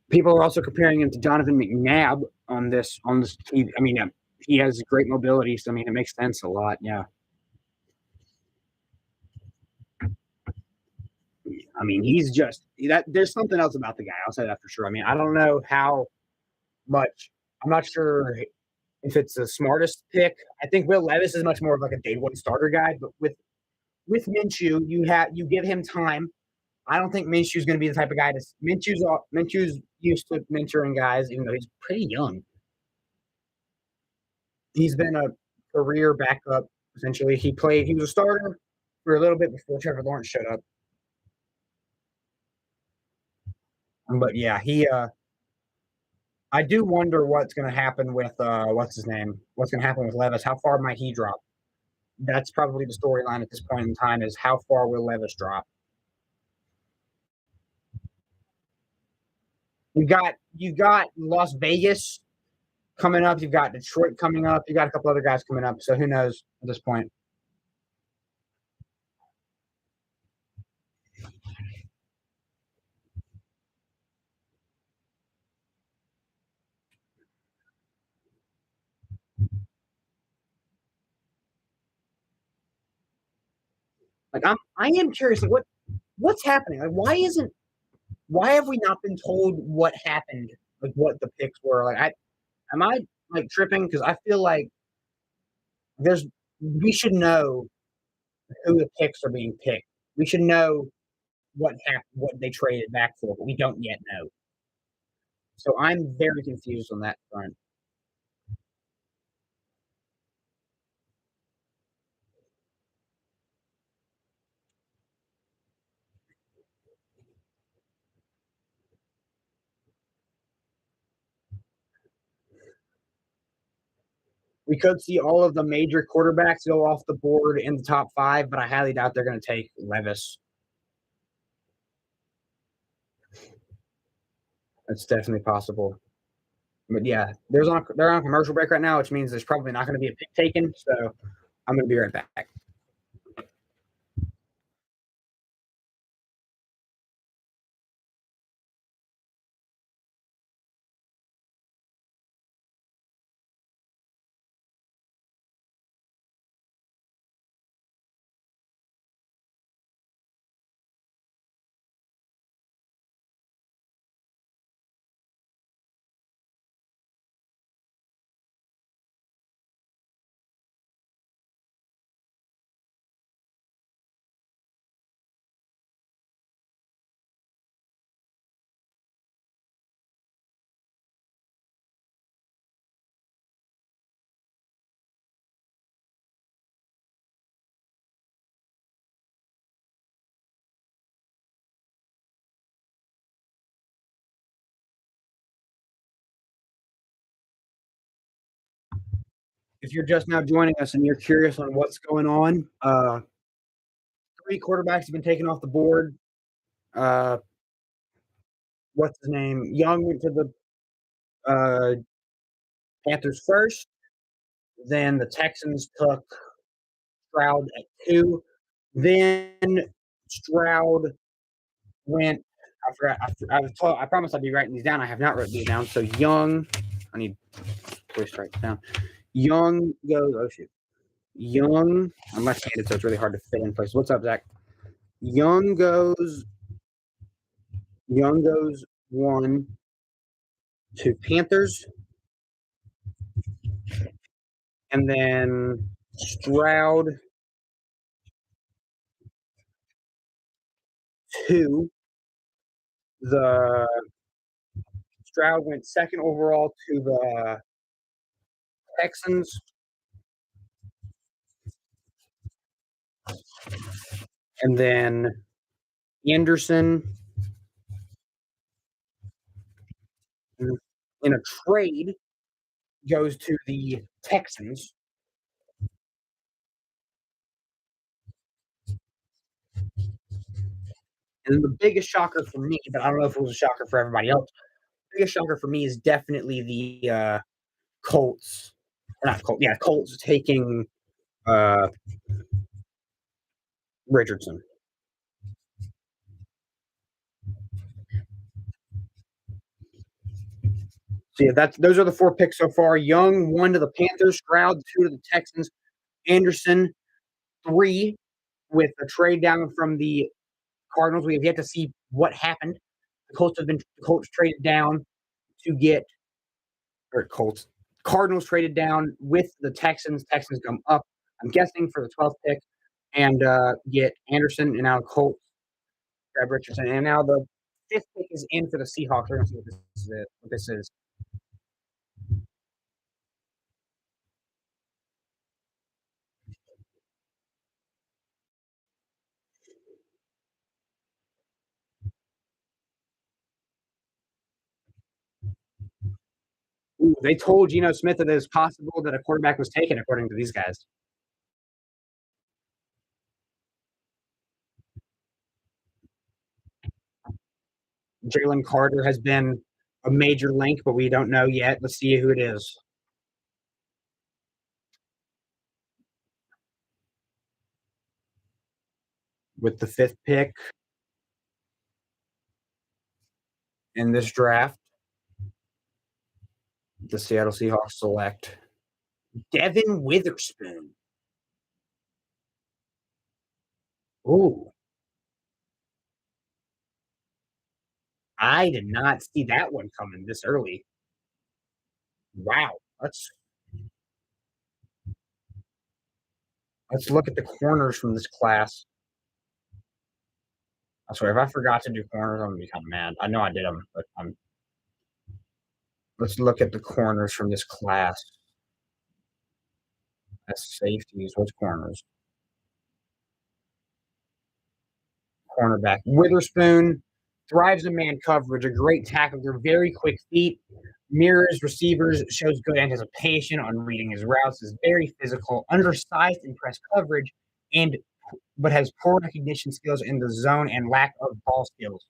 People are also comparing him to Donovan McNabb on this. TV. I mean, he has great mobility, so I mean, it makes sense a lot. Yeah. I mean, he's just that. There's something else about the guy. I'll say that for sure. I mean, I don't know how much. I'm not sure if it's the smartest pick. I think Will Levis is much more of like a day one starter guy, but with Minshew, you give him time. I don't think Minshew's going to be the type of guy to Minshew's used to mentoring guys, even though he's pretty young. He's been a career backup essentially. He was a starter for a little bit before Trevor Lawrence showed up. But yeah, he I do wonder what's going to happen with what's his name? What's going to happen with Levis? How far might he drop? That's probably the storyline at this point in time is how far will Levis drop? You got Las Vegas coming up. You've got Detroit coming up. You got a couple other guys coming up. So who knows at this point? Like I am curious. Like what's happening? Like why have we not been told what happened? Like what the picks were? Am I like tripping? Because I feel like there's we should know who the picks are being picked. We should know what happened, what they traded back for, but we don't yet know. So I'm very confused on that front. We could see all of the major quarterbacks go off the board in the top 5, but I highly doubt they're gonna take Levis. It's definitely possible. But yeah, they're on a commercial break right now, which means there's probably not gonna be a pick taken, so I'm gonna be right back. If you're just now joining us and you're curious on what's going on, 3 quarterbacks have been taken off the board. Uh, what's his name? Young went to the Panthers first. Then the Texans took Stroud at 2. Then Stroud went. I forgot. I promised I'd be writing these down. I have not written these down. So Young. I need to write this down. Young goes. Oh shoot. Young. I'm left-handed, so it's really hard to fit in place. What's up, Zach? Young goes. Young goes 1 to Panthers, and then Stroud 2. The Stroud went second overall to the Texans, and then Anderson in a trade goes to the Texans. And the biggest shocker for me, but I don't know if it was a shocker for everybody else. The biggest shocker for me is definitely the Colts. Or not Colts. Yeah, Colts taking uh, Richardson. So yeah, those are the 4 picks so far. Young 1 to the Panthers, Stroud 2 to the Texans, Anderson 3 with a trade down from the Cardinals. We have yet to see what happened. The Colts traded down to get or Colts. Cardinals traded down with the Texans. Texans come up, I'm guessing, for the 12th pick and get Anderson, and now Colts grab Richardson. And now the 5th pick is in for the Seahawks. We're going to see what this is. Ooh, they told Geno Smith that it is possible that a quarterback was taken, according to these guys. Jalen Carter has been a major link, but we don't know yet. Let's see who it is. With the 5th pick in this draft, the Seattle Seahawks select Devin Witherspoon. Ooh, I did not see that one coming this early. Wow. Let's look at the corners from this class. I swear, if I forgot to do corners, I'm gonna be kind of mad. I know I did them, but let's look at the corners from this class. That's safeties. What's corners? Cornerback Witherspoon thrives in man coverage, a great tackler, very quick feet, mirrors receivers, shows good anticipation on reading his routes, is very physical, undersized in press coverage, and but has poor recognition skills in the zone and lack of ball skills.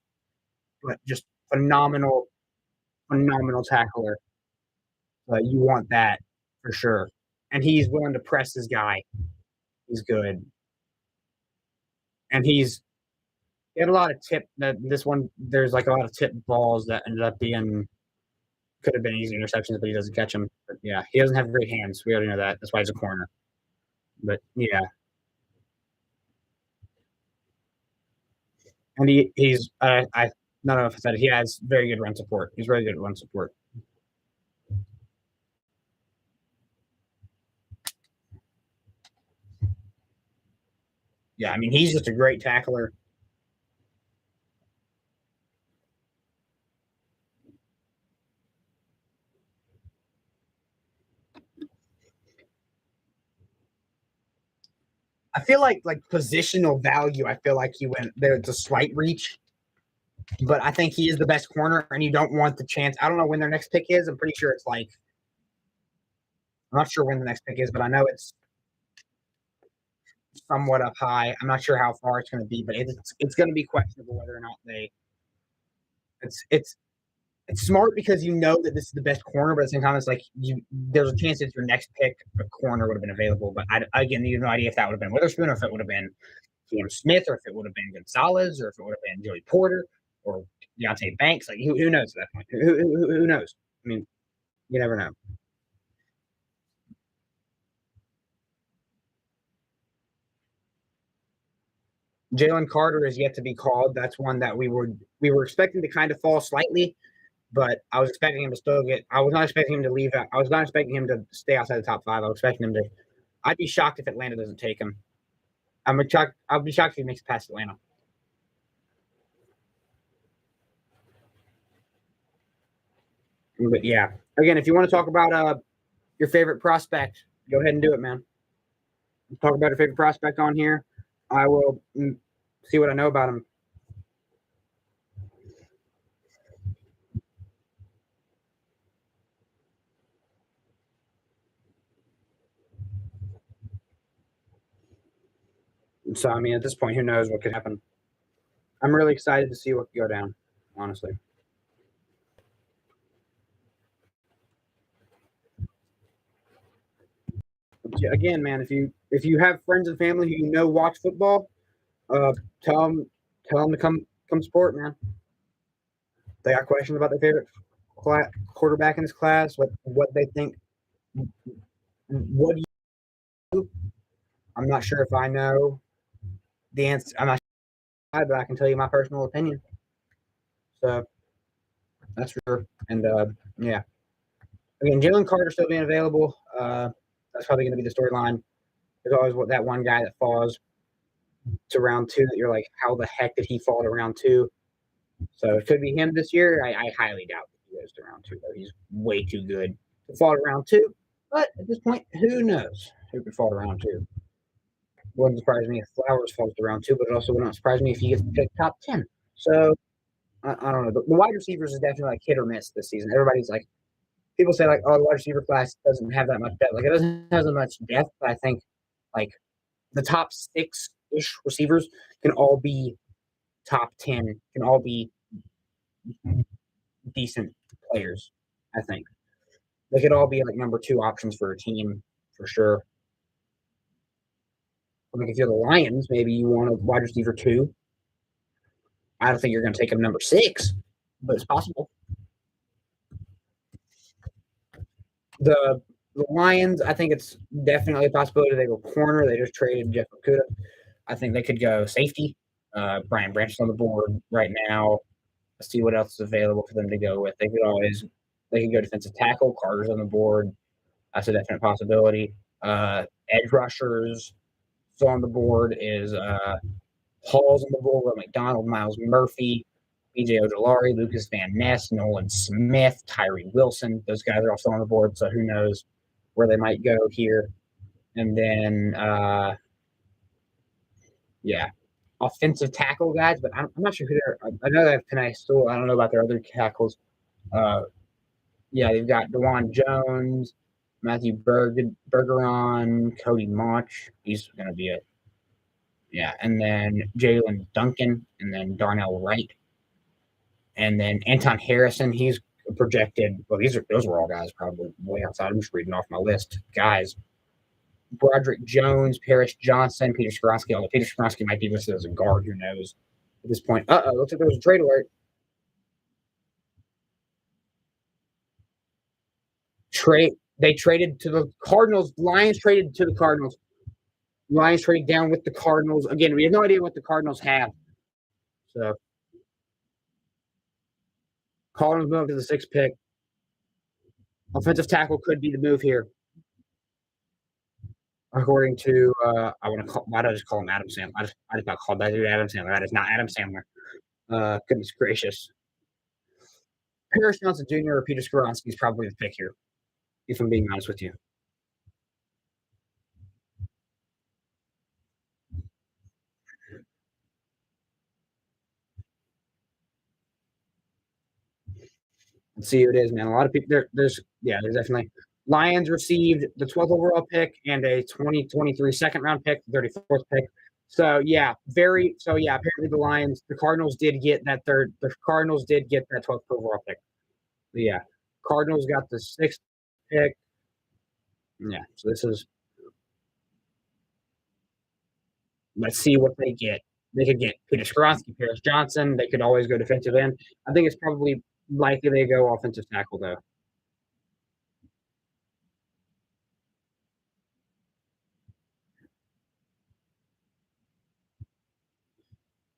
But just phenomenal, phenomenal tackler. You want that for sure. And he's willing to press his guy. He's good. And he had a lot of tip that this one there's like a lot of tip balls that ended up being could have been easy interceptions, but he doesn't catch them. But yeah, he doesn't have great hands. We already know that. That's why he's a corner. But yeah, and he's I don't know if I said it, he has very good run support. He's very good at run support. Yeah, I mean he's just a great tackler. I feel like positional value. I feel like he went there's a slight reach, but I think he is the best corner, and you don't want the chance. I don't know when their next pick is. I'm pretty sure it's like I'm not sure when the next pick is, but I know it's somewhat up high. I'm not sure how far it's going to be, but it's going to be questionable whether or not they. It's it's smart because you know that this is the best corner, but at the same time, it's like there's a chance that your next pick, a corner would have been available. But again, you have no idea if that would have been Witherspoon, or if it would have been Cam Smith, or if it would have been Gonzalez, or if it would have been Joey Porter, or Deontay Banks. Like who knows at that point? Who knows? I mean, you never know. Jalen Carter is yet to be called. That's one that we were expecting to kind of fall slightly, but I was expecting him to still get. I was not expecting him to leave. I was not expecting him to stay outside the top five. I was expecting him to. I'd be shocked if Atlanta doesn't take him. Shocked. I'll be shocked if he makes it past Atlanta. But yeah, again, if you want to talk about your favorite prospect, go ahead and do it, man. Talk about your favorite prospect on here. I will see what I know about him. So I mean, at this point, who knows what could happen? I'm really excited to see what could go down. Honestly. Yeah, again, man, if you have friends and family who you know watch football, uh, tell them to come support, man. They got questions about their favorite quarterback in this class, what they think. What do you? I'm not sure if I know the answer. I'm not sure, but I can tell you my personal opinion. So that's for sure. And yeah, again, Jalen Carter still being available. That's probably going to be the storyline. There's always that one guy that falls to round two that you're like, how the heck did he fall to round two? So it could be him this year. I highly doubt that he goes to round two, though. He's way too good to fall to round two. But at this point, who knows who could fall to round two? Wouldn't surprise me if Flowers falls to round two, but it also would not surprise me if he gets picked top 10. So I don't know. The wide receivers is definitely like hit or miss this season. Everybody's like, people say like, oh, the wide receiver class doesn't have that much depth. Like it doesn't have as much depth, but I think like the top six ish receivers can all be top 10, can all be decent players. I think they could all be like number two options for a team for sure. Like if you're the Lions, maybe you want a wide receiver two. I don't think you're going to take him number six, but it's possible. The Lions, I think it's definitely a possibility they go corner. They just traded Jeff Okuda. I think they could go safety. Brian Branch is on the board right now. Let's see what else is available for them to go with. They could go defensive tackle. Carter's on the board. That's a definite possibility. Edge rushers still on the board is Hall's on the board with McDonald, Miles Murphy, BJ Ojolari, Lucas Van Ness, Nolan Smith, Tyree Wilson. Those guys are also on the board, so who knows where they might go here. And then, yeah, offensive tackle guys, but I'm not sure who they're. I know they have Penei Sewell. I don't know about their other tackles. Yeah, they've got Dewan Jones, Matthew Bergeron, Cody Mauch. He's going to be a and then Jalen Duncan, and then Darnell Wright, and then Anton Harrison. He's projected. Well, those were all guys probably way outside. I'm just reading off my list, guys. Broderick Jones, Paris Johnson, Peter Skoronsky. Although Peter Skoronsky might be listed as a guard, who knows at this point. Looks like there was a trade alert. They traded to the Cardinals. Lions traded to the Cardinals. Lions traded down with the Cardinals. Again, we have no idea what the Cardinals have. So Cardinals move to the 6th pick. Offensive tackle could be the move here. According to why did I just call him Adam Sandler? I just about called that dude Adam Sandler. That is not Adam Sandler. Goodness gracious. Paris Johnson Jr. or Peter Skoronsky is probably the pick here, if I'm being honest with you. Let's see who it is, man. A lot of people there's definitely Lions received the 12th overall pick and a 2023 second round pick, the 34th pick. Apparently the Cardinals did get that 12th overall pick. But yeah, Cardinals got the 6th pick. Yeah, so this is. Let's see what they get. They could get Peter Skoronsky, Paris Johnson. They could always go defensive end. I think it's probably likely they go offensive tackle though.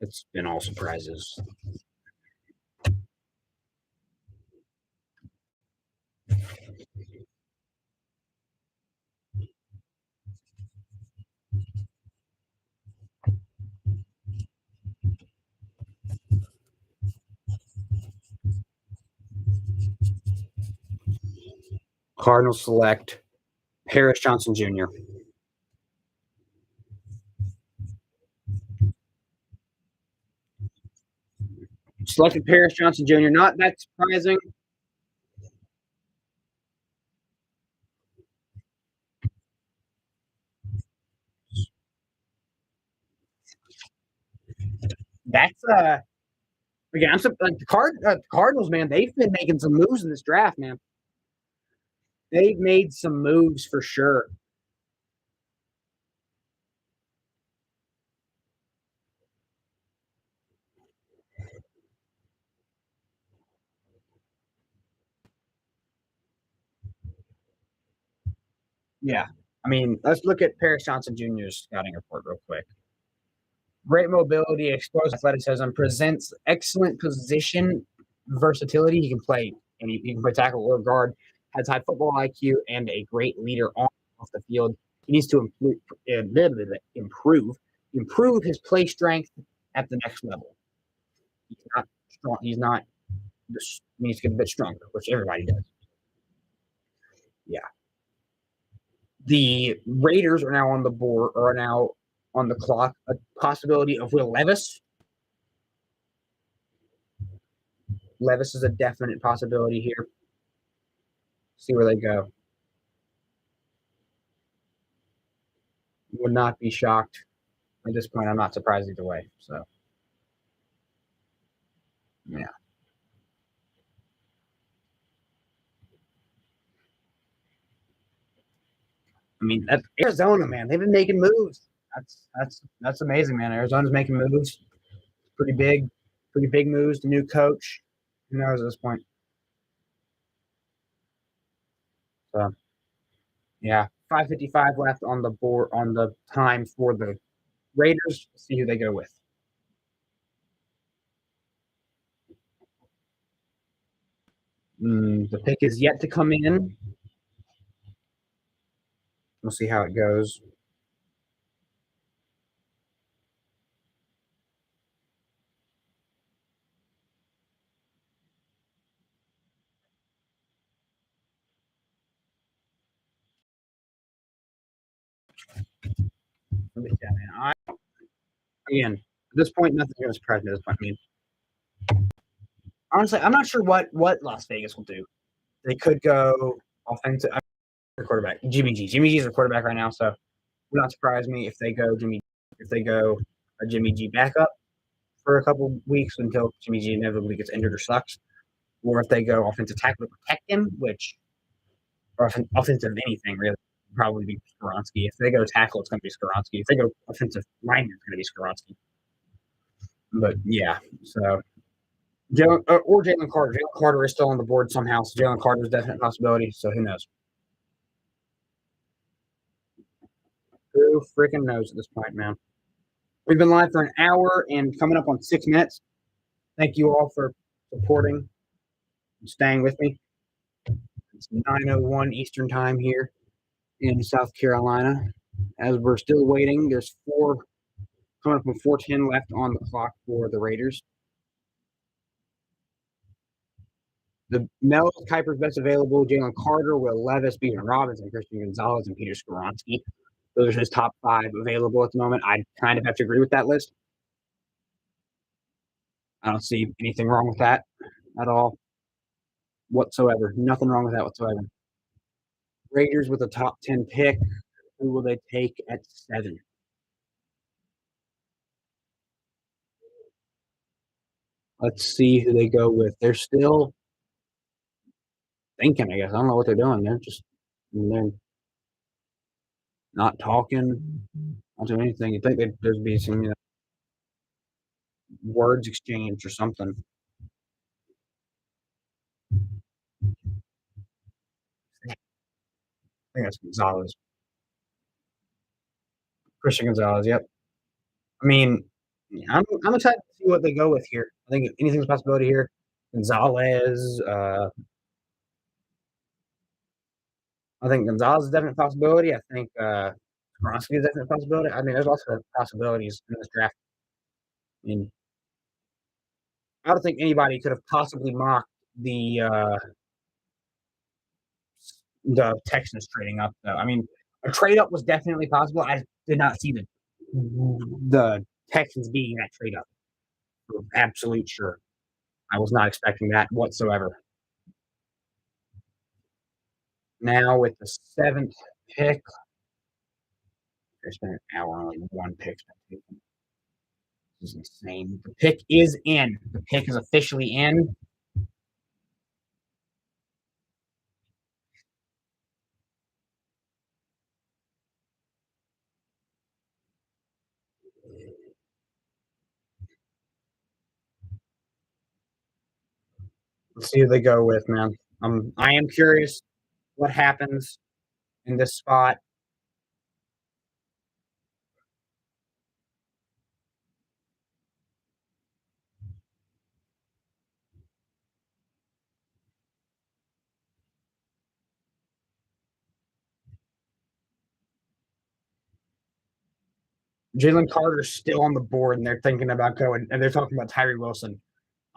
It's been all surprises. Cardinals select Paris Johnson Jr. Selected Paris Johnson Jr. Not that surprising. That's again. The Cardinals, man. They've been making some moves in this draft, man. They've made some moves for sure. Yeah. I mean, let's look at Paris Johnson Jr.'s scouting report real quick. Great mobility, explosive athleticism, presents excellent position versatility. He can play he can play tackle or guard. Has high football IQ and a great leader on off the field. He needs to improve his play strength at the next level. He's not strong. He's not. He needs to get a bit stronger, which everybody does. Yeah. The Raiders are now on the board, are now on the clock. A possibility of Will Levis. Levis is a definite possibility here. See where they go. Would not be shocked at this point. I'm not surprised either way. So, yeah. I mean, that's Arizona, man. They've been making moves. That's amazing, man. Arizona's making moves. Pretty big moves. The new coach. Who knows at this point? So, yeah, 5:55 left on the board on the time for the Raiders. See who they go with. The pick is yet to come in. We'll see how it goes. Yeah, man. Again, this point, nothing's going to surprise me at this point. I mean, honestly, I'm not sure what Las Vegas will do. They could go offensive quarterback. Jimmy G. Jimmy G is a quarterback right now, so it would not surprise me if they go a Jimmy G backup for a couple weeks until Jimmy G inevitably gets injured or sucks, or if they go offensive tackle to protect him, which or offensive anything really probably be Skoronski. If they go tackle, it's going to be Skoronski. If they go offensive lineman, it's going to be Skoronski. But yeah, so or Jalen Carter. Jalen Carter is still on the board somehow. So Jalen Carter is a definite possibility. So who knows? Who freaking knows at this point, man? We've been live for an hour and coming up on 6 minutes. Thank you all for supporting and staying with me. It's 9:01 Eastern time here in South Carolina. As we're still waiting, there's coming up on 4:10 left on the clock for the Raiders. The Mel Kiper's best available: Jalen Carter, Will Levis, Bijan Robinson, Christian Gonzalez, and Peter Skoronski. Those are his top 5 available at the moment. I kind of have to agree with that list. I don't see anything wrong with that at all whatsoever. Nothing wrong with that whatsoever. Raiders with a top 10 pick. Who will they take at 7? Let's see who they go with. They're still thinking, I guess. I don't know what they're doing. They're not talking, not doing anything. You think there'd be some words exchanged or something. I think that's Gonzalez. Christian Gonzalez, yep. I mean, I'm excited to see what they go with here. I think anything's a possibility here. Gonzalez, I think Gonzalez is a definite possibility. I think Skoronski is a definite possibility. I mean, there's also possibilities in this draft. I mean, I don't think anybody could have possibly mocked the Texans trading up, though. I mean, a trade up was definitely possible. I did not see the Texans being that trade up. For absolute sure. I was not expecting that whatsoever. Now with the 7th pick, I spent an hour on like one pick. This is insane. The pick is in. The pick is officially in. Let's see who they go with, man. I am curious what happens in this spot. Jalen Carter's still on the board, and they're thinking about going, and they're talking about Tyree Wilson.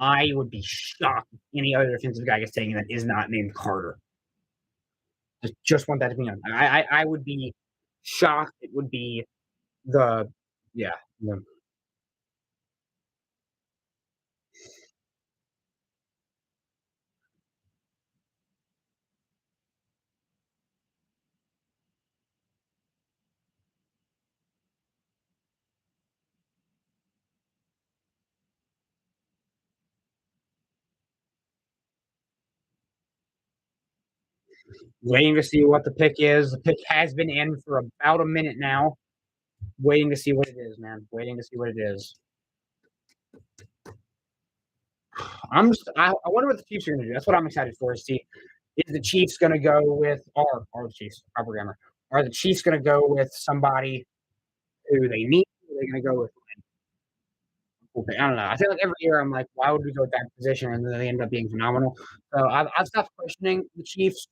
I would be shocked if any other defensive guy gets taken that is not named Carter. Just want that to be known. I would be shocked. It would be the yeah. The, waiting to see what the pick is. The pick has been in for about a minute now. Waiting to see what it is, man. Waiting to see what it is. I wonder what the Chiefs are going to do. That's what I'm excited for. To see is the Chiefs going to go with are the Chiefs proper grammar? Are the Chiefs going to go with somebody who they need? Or are they going to go with? Okay, I don't know. I feel like every year I'm like, why would we go with that position? And then they end up being phenomenal. So I've stopped questioning the Chiefs'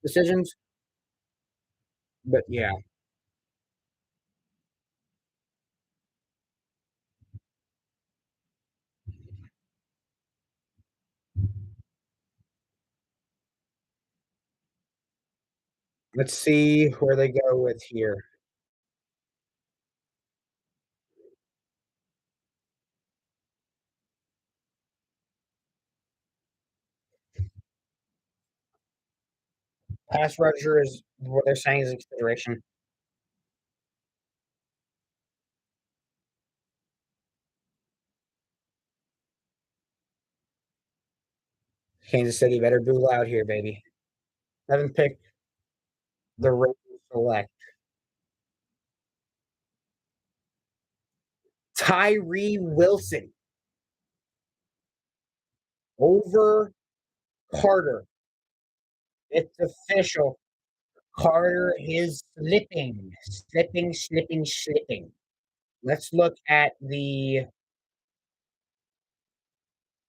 decisions. But yeah, let's see where they go with here. pass rusher is what they're saying is a consideration. Kansas City better boo loud here, baby. 7th pick, the Raiders select Tyree Wilson over Carter. It's official. Carter is slipping. Let's look at the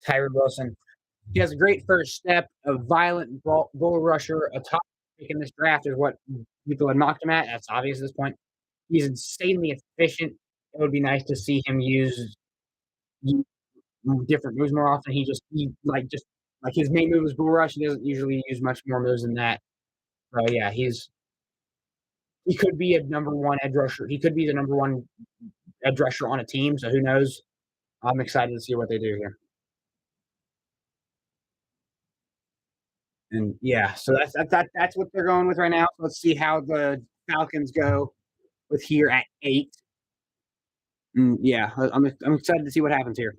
Tyree Wilson. He has a great first step, a violent bull rusher, a top pick in this draft is what people have knocked him at. That's obvious at this point. He's insanely efficient. It would be nice to see him use different moves more often. Just like his main move is bull rush. He doesn't usually use much more moves than that. So yeah, he could be a number one edge rusher. He could be the number one edge rusher on a team. So who knows? I'm excited to see what they do here. And yeah, so that's what they're going with right now. So let's see how the Falcons go with here at 8. Yeah, I'm excited to see what happens here.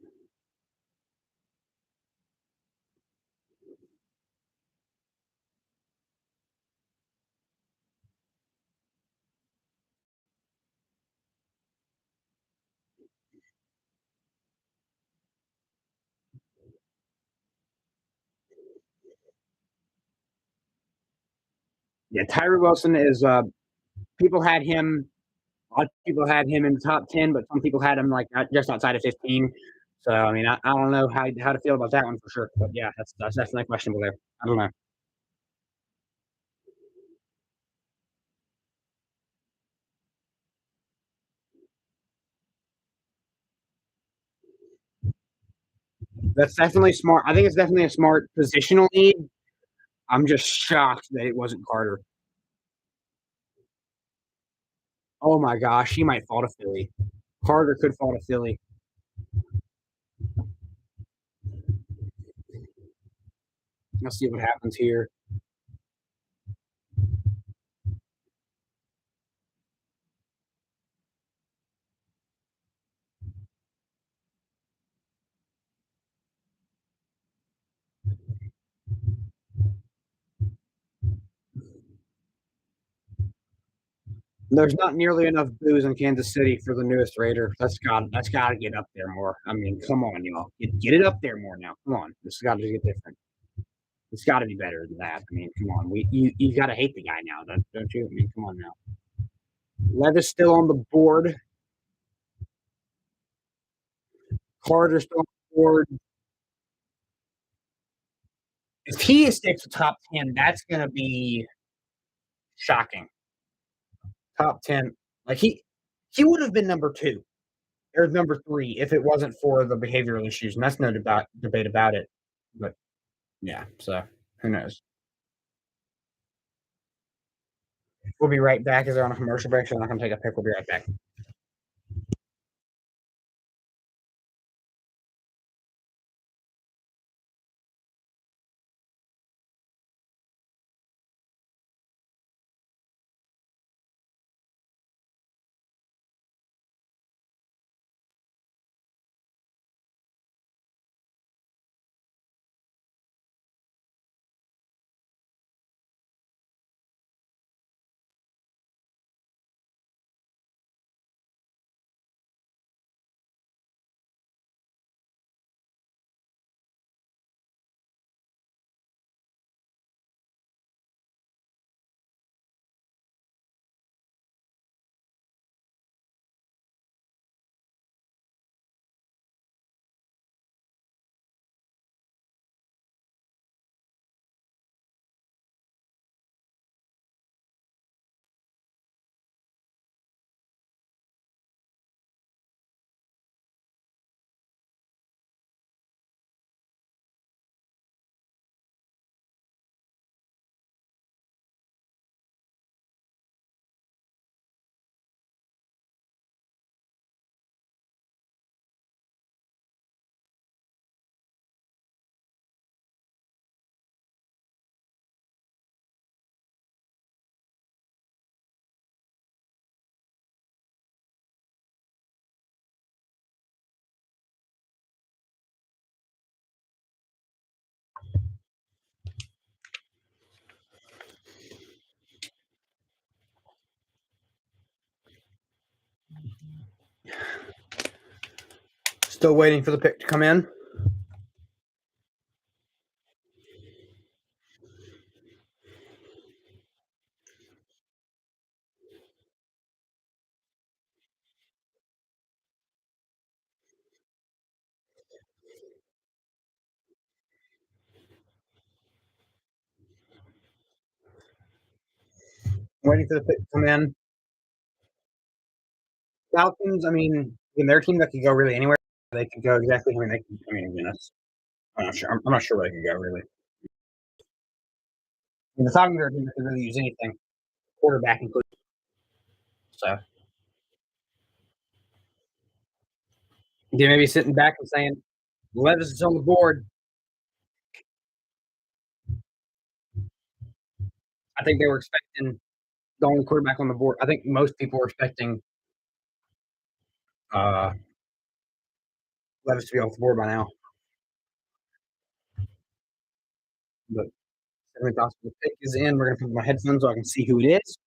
Yeah, Tyree Wilson is people had him. A lot of people had him in the top 10, but some people had him like just outside of 15. So I mean, I don't know how to feel about that one for sure. But yeah, that's definitely questionable there. I don't know. That's definitely smart. I think it's definitely a smart positional need. I'm just shocked that it wasn't Carter. Oh my gosh, he might fall to Philly. Carter could fall to Philly. Let's see what happens here. There's not nearly enough booze in Kansas City for the newest Raider. That's got to get up there more. I mean, come on, y'all, get it up there more now. Come on, this has got to get different. It's got to be better than that. I mean, come on, you got to hate the guy now, don't you? I mean, come on now. Levis still on the board. Carter still on the board. If he sticks to top 10, that's gonna be shocking. Top 10, like he would have been number 2 or number 3 if it wasn't for the behavioral issues, and that's no debate about it. But yeah, so who knows? We'll be right back as they're on a commercial break, so I'm not gonna take a pick. We'll be right back. Still waiting for the pick to come in. Waiting for the pick to come in. Falcons, I mean, in their team that could go really anywhere. They could go exactly. I mean, they can. I mean, you know, I'm not sure. I'm not sure where they could go really. I mean, the Falcons are a team that could really use anything, quarterback included. So they may be sitting back and saying, "Levis is on the board." I think they were expecting the only quarterback on the board. I think most people were expecting uh, Levis to be off the board by now. But certainly possible. The pick is in. We're gonna put my headphones so I can see who it is.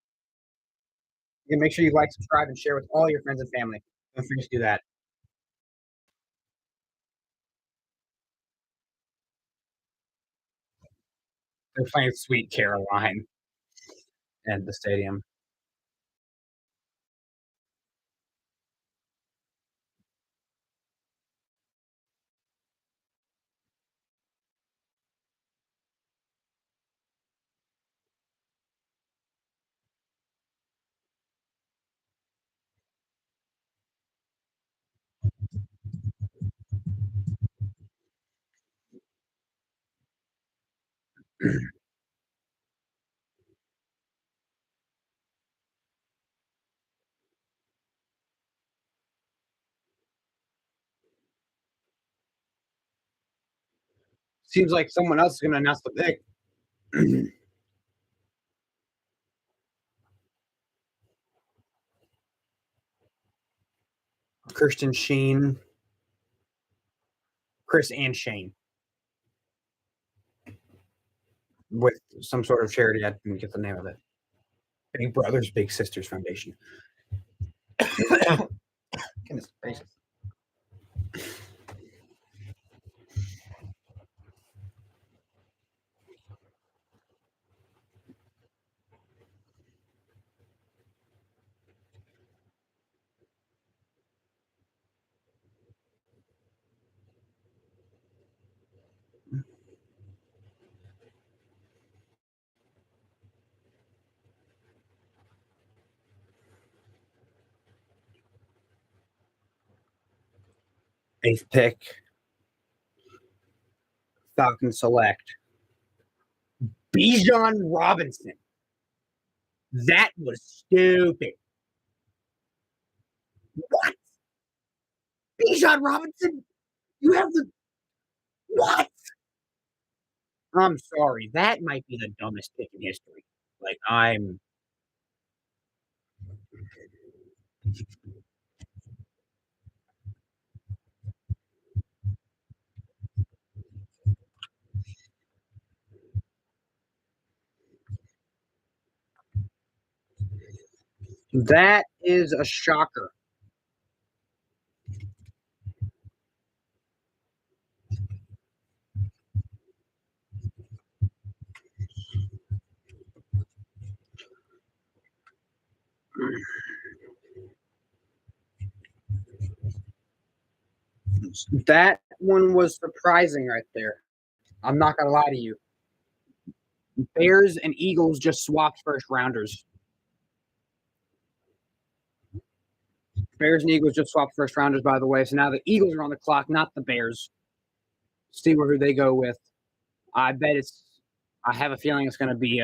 You can make sure you like, subscribe, and share with all your friends and family. Don't forget to do that. They're playing Sweet Caroline at the stadium. Seems like someone else is going to announce the pick. Christian Sheen, Chris and Shane, with some sort of charity. I didn't get the name of it. Big Brothers Big Sisters Foundation. Goodness gracious. Eighth pick, Falcon select Bijan Robinson. That was stupid. What? Bijan Robinson? You have the what? I'm sorry. That might be the dumbest pick in history. Like I'm that is a shocker. That one was surprising right there. I'm not gonna lie to you. Bears and Eagles just swapped first rounders. Bears and Eagles just swapped first rounders, by the way. So now the Eagles are on the clock, not the Bears. See who they go with. I bet it's. I have a feeling it's going to be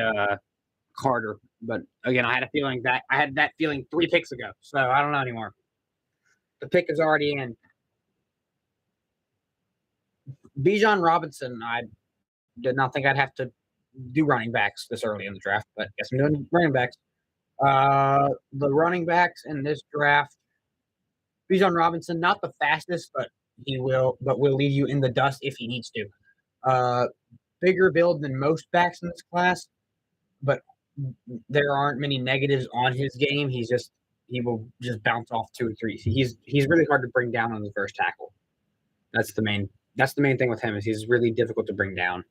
Carter, but again, I had that feeling 3 picks ago. So I don't know anymore. The pick is already in. Bijan Robinson. I did not think I'd have to do running backs this early in the draft, but guess I'm doing running backs. The running backs in this draft, Bijan Robinson, not the fastest, but will leave you in the dust if he needs to. Bigger build than most backs in this class, but there aren't many negatives on his game. He's just he will just bounce off 2 or 3. He's really hard to bring down on the first tackle. That's the main thing with him is he's really difficult to bring down.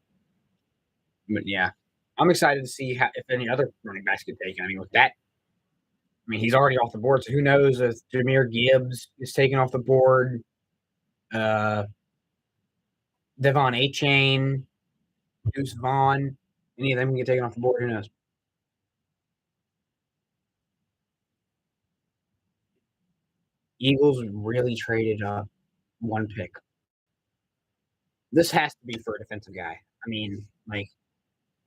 But yeah, I'm excited to see if any other running backs get taken. I mean, with that, I mean he's already off the board, so who knows if Jahmyr Gibbs is taken off the board, uh, Devon Achane, Deuce Vaughn, any of them can get taken off the board. Who knows? Eagles really traded up one pick. This has to be for a defensive guy. I mean, like,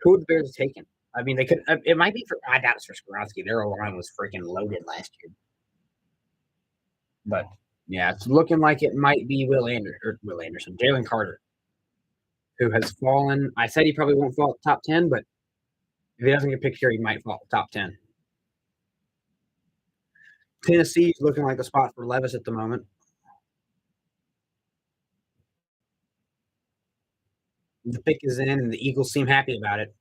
who would the Bears have taken? I mean, they could. It might be for. I doubt it's for Skoronski. Their line was freaking loaded last year. But yeah, it's looking like it might be Will Anderson, Jalen Carter, who has fallen. I said he probably won't fall top 10, but if he doesn't get picked here, he might fall top 10. Tennessee's looking like the spot for Levis at the moment. The pick is in, and the Eagles seem happy about it.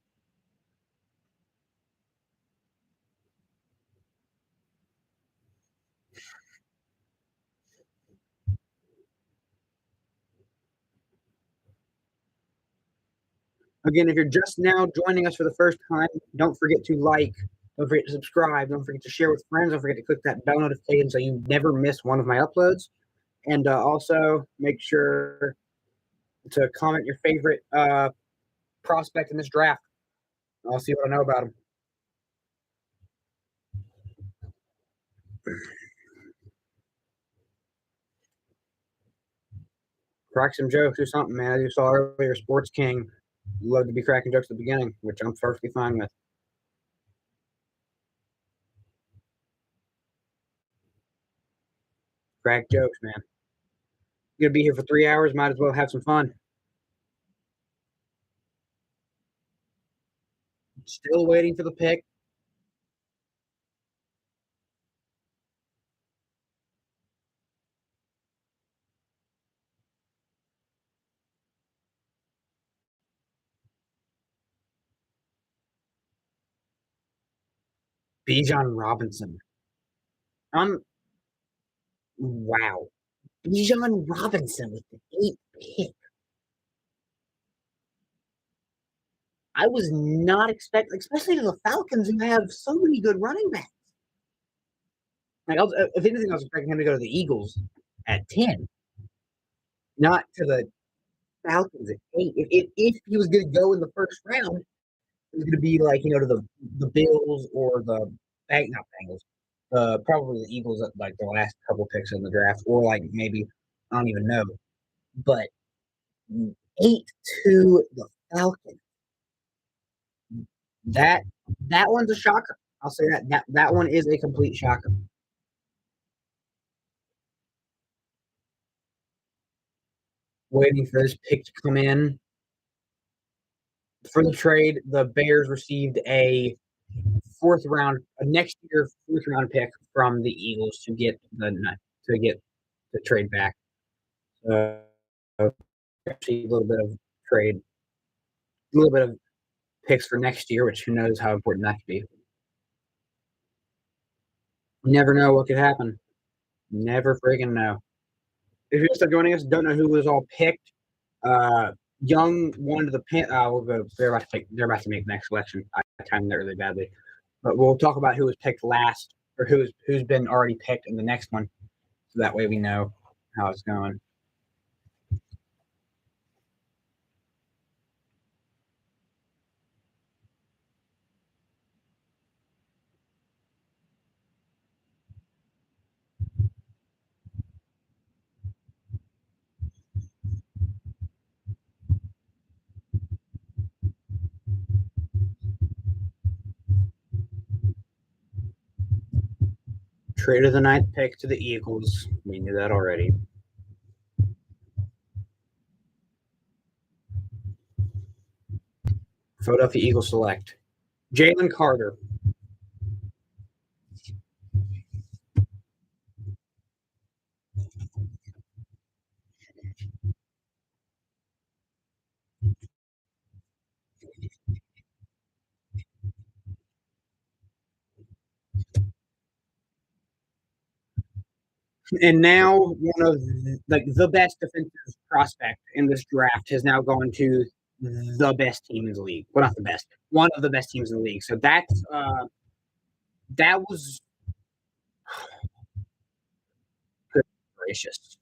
Again, if you're just now joining us for the first time, don't forget to like, don't forget to subscribe, don't forget to share with friends, don't forget to click that bell notification so you never miss one of my uploads. And also make sure to comment your favorite prospect in this draft. I'll see what I know about him. Crack some jokes or something, man. As you saw earlier, Sports King loved to be cracking jokes at the beginning, which I'm perfectly fine with. Crack jokes, man. You're gonna be here for 3 hours, might as well have some fun. Still waiting for the pick. Bijan Robinson. Wow. Bijan Robinson with the 8th pick. I was not expecting, especially to the Falcons, who have so many good running backs. Like, if anything, I was expecting him to go to the Eagles at 10, not to the Falcons at 8. If he was going to go in the first round, it was going to be like, to the Bills or not Bengals, probably the Eagles at like the last couple picks in the draft, or like maybe, I don't even know. But 8 to the Falcons. That that one's a shocker. I'll say that one is a complete shocker. Waiting for this pick to come in for the trade. The Bears received a next year 4th round pick from the Eagles to get the trade back. Actually, a little bit of trade, a little bit of picks for next year, which who knows how important that could be. Never know what could happen. Never friggin' know. If you're still joining us, don't know who was all picked. Young wanted the pin. We'll go. They're about to make the next selection. I timed that really badly, but we'll talk about who was picked last or who's been already picked in the next one, so that way we know how it's going. Traded the 9th pick to the Eagles. We knew that already. Philadelphia Eagles select Jalen Carter. And now one of the best defensive prospect in this draft has now gone to the best team in the league. Well, not the best, one of the best teams in the league. So that was good gracious.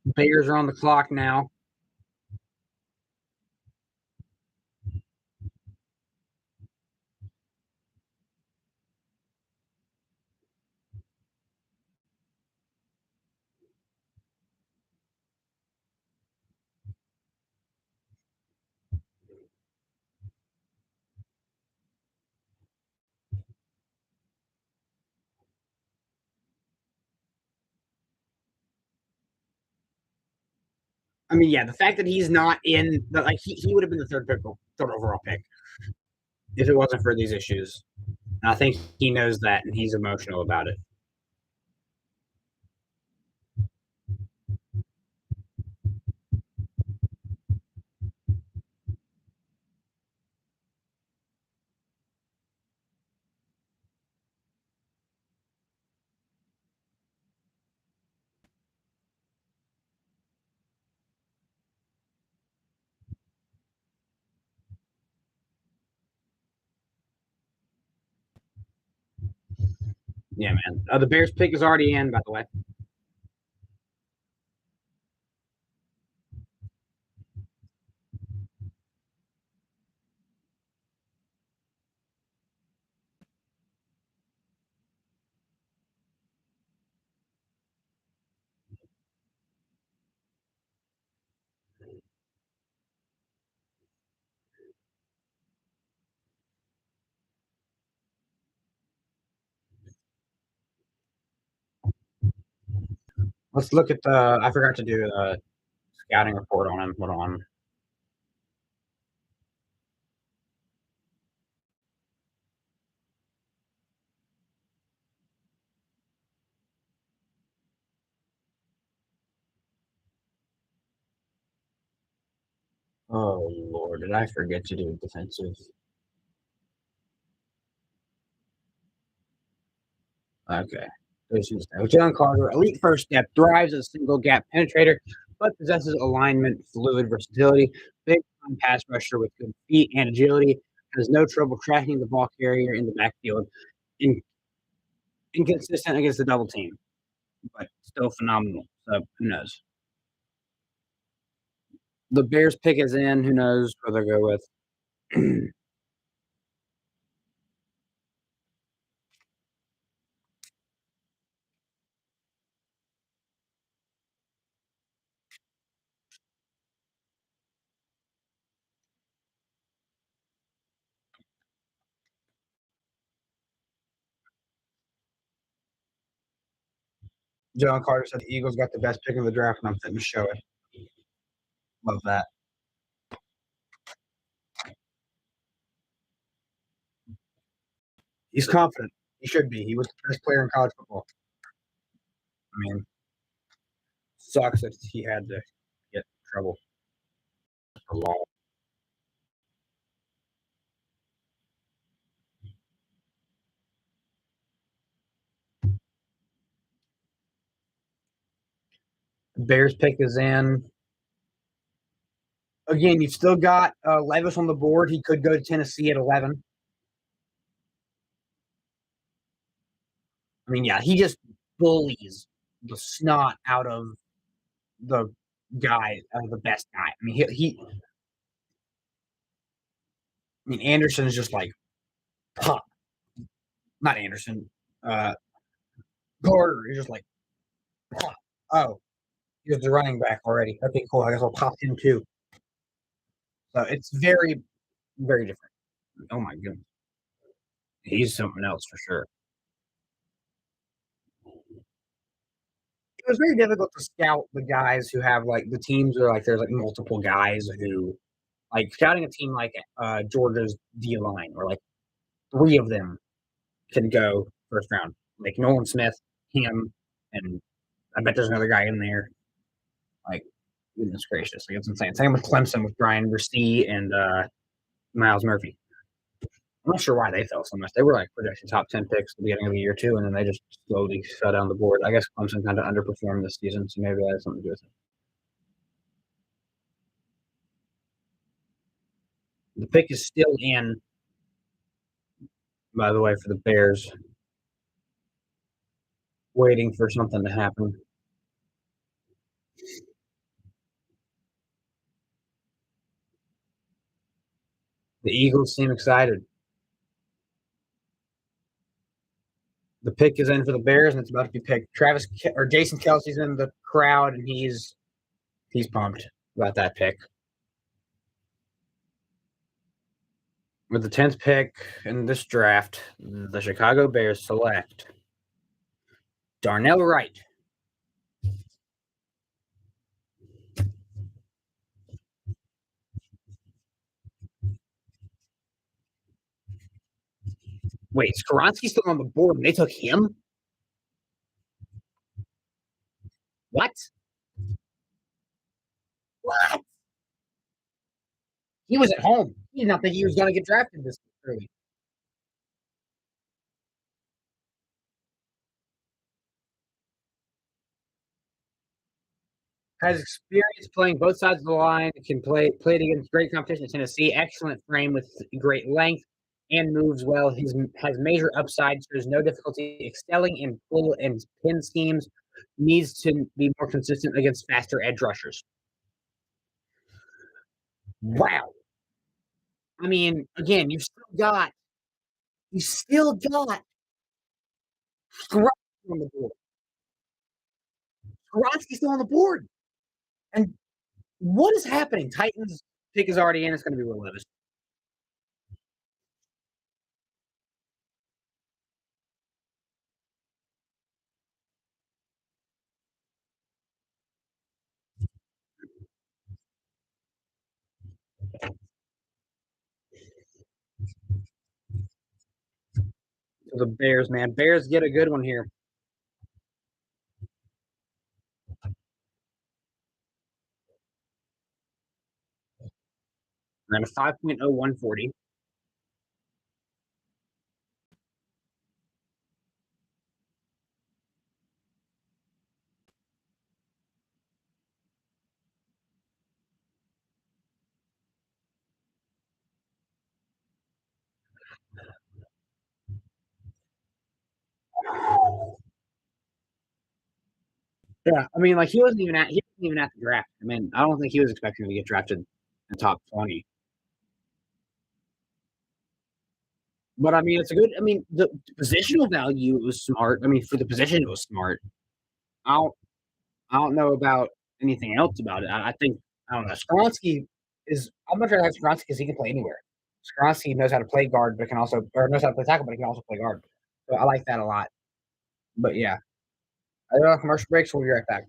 Bears are on the clock now. I mean, yeah, the fact that he's not in the he would have been the third overall pick if it wasn't for these issues. And I think he knows that, and he's emotional about it. Yeah, man. The Bears pick is already in, by the way. Let's look at the. I forgot to do a scouting report on him. Hold on. Oh Lord, did I forget to do defensive? Okay. Jalen Carter, elite first step, thrives as a single gap penetrator, but possesses alignment, fluid versatility, big time pass rusher with good feet and agility, has no trouble tracking the ball carrier in the backfield, in, inconsistent against the double team, but still phenomenal. So who knows? The Bears pick is in. Who knows where they'll go with? John Carter said the Eagles got the best pick of the draft, and I'm fitting to show it. Love that. He's confident. He should be. He was the best player in college football. I mean, sucks that he had to get in trouble for law. Bears pick is in. Again, you've still got Levis on the board. He could go to Tennessee at 11. I mean, yeah, he just bullies the snot out of the guy, the best guy. I mean, I mean, Anderson is just like pop. Not Anderson. Uh, Carter is just like pop. Oh, he's the running back already. Okay, cool. I guess I'll pop him too. So it's very, very different. Oh my goodness, he's something else for sure. It was very difficult to scout the guys who have like the teams are like there's like multiple guys who like scouting a team like Georgia's D line or like three of them can go first round. Like Nolan Smith, him, and I bet there's another guy in there. Like goodness gracious, like it's insane. Same with Clemson with Brian Versee and Miles Murphy. I'm not sure why they fell so much. They were like projected top 10 picks at the beginning of the year too, and then they just slowly fell down the board. I guess Clemson kind of underperformed this season, so maybe that has something to do with it. The pick is still in, by the way, for the Bears, waiting for something to happen. The Eagles seem excited. The pick is in for the Bears, and it's about to be picked. Jason Kelce's in the crowd, and he's pumped about that pick. With the 10th pick in this draft, the Chicago Bears select Darnell Wright. Wait, Skoronski's still on the board, and they took him? What? What? He was at home. He did not think he was going to get drafted this early. Has experience playing both sides of the line. Can played against great competition in Tennessee. Excellent frame with great length and moves well. He has major upside. So there's no difficulty excelling in pull and pin schemes. Needs to be more consistent against faster edge rushers. Wow. I mean, again, you still got Skoronski on the board. Skoronski's still on the board. And what is happening? Titans pick is already in. It's going to be Will Levis. So the Bears, man. Bears get a good one here. We're at a 5.0140. Yeah, I mean, like he wasn't even at the draft. I mean, I don't think he was expecting to get drafted in the top 20. But I mean, it's a good. I mean, the positional value was smart. I mean, for the position, it was smart. I don't. I don't know about anything else about it. I think I don't know. Skronsky is. I'm not sure that's Skronsky because he can play anywhere. Skronsky knows how to play guard, but can also or knows how to play tackle, but he can also play guard. So I like that a lot. But yeah, I don't know commercial breaks. We'll be right back.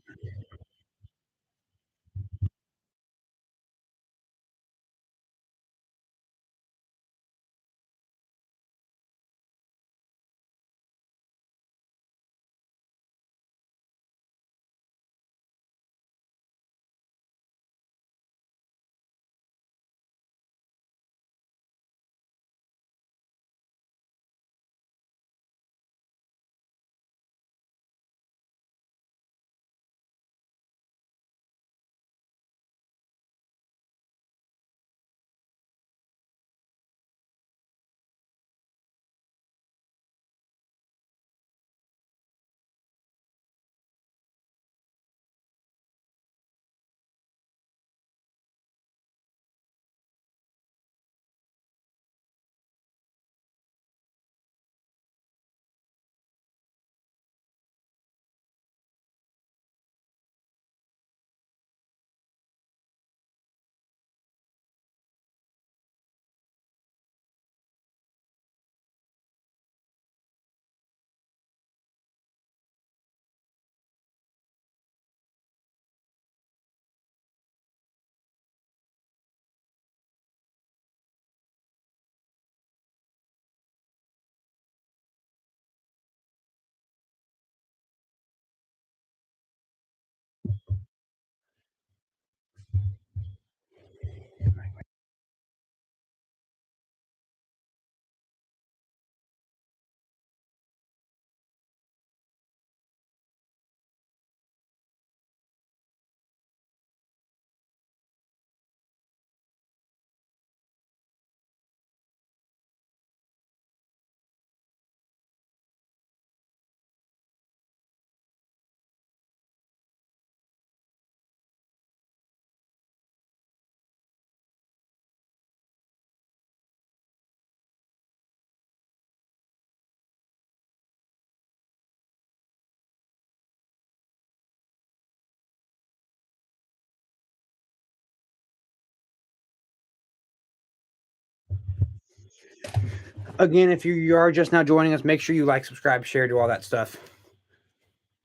Again, if you are just now joining us, make sure you like, subscribe, share, do all that stuff.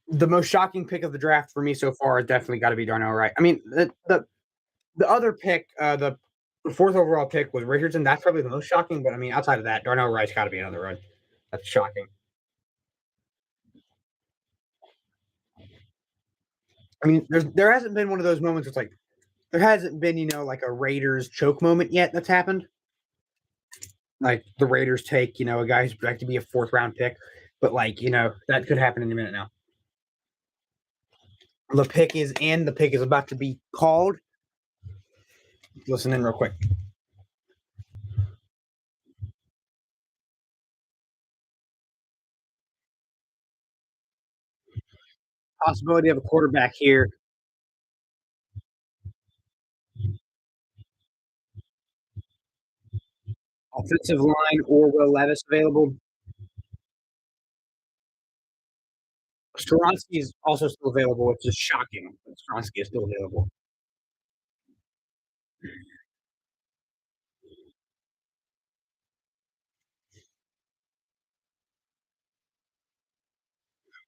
The most shocking pick of the draft for me so far has definitely got to be Darnell Wright. I mean, the other pick, the fourth overall pick was Richardson. That's probably the most shocking. But I mean, outside of that, Darnell Wright's got to be another run. That's shocking. I mean, there hasn't been one of those moments. It's like there hasn't been like a Raiders choke moment yet that's happened. Like the Raiders take a guy who's projected to be a fourth round pick, but that could happen in a minute now. The pick is in. The pick is about to be called. Listen in real quick. Possibility of a quarterback here. Offensive line or Will Levis available. Skoronski is also still available, which is shocking. But Skoronski is still available.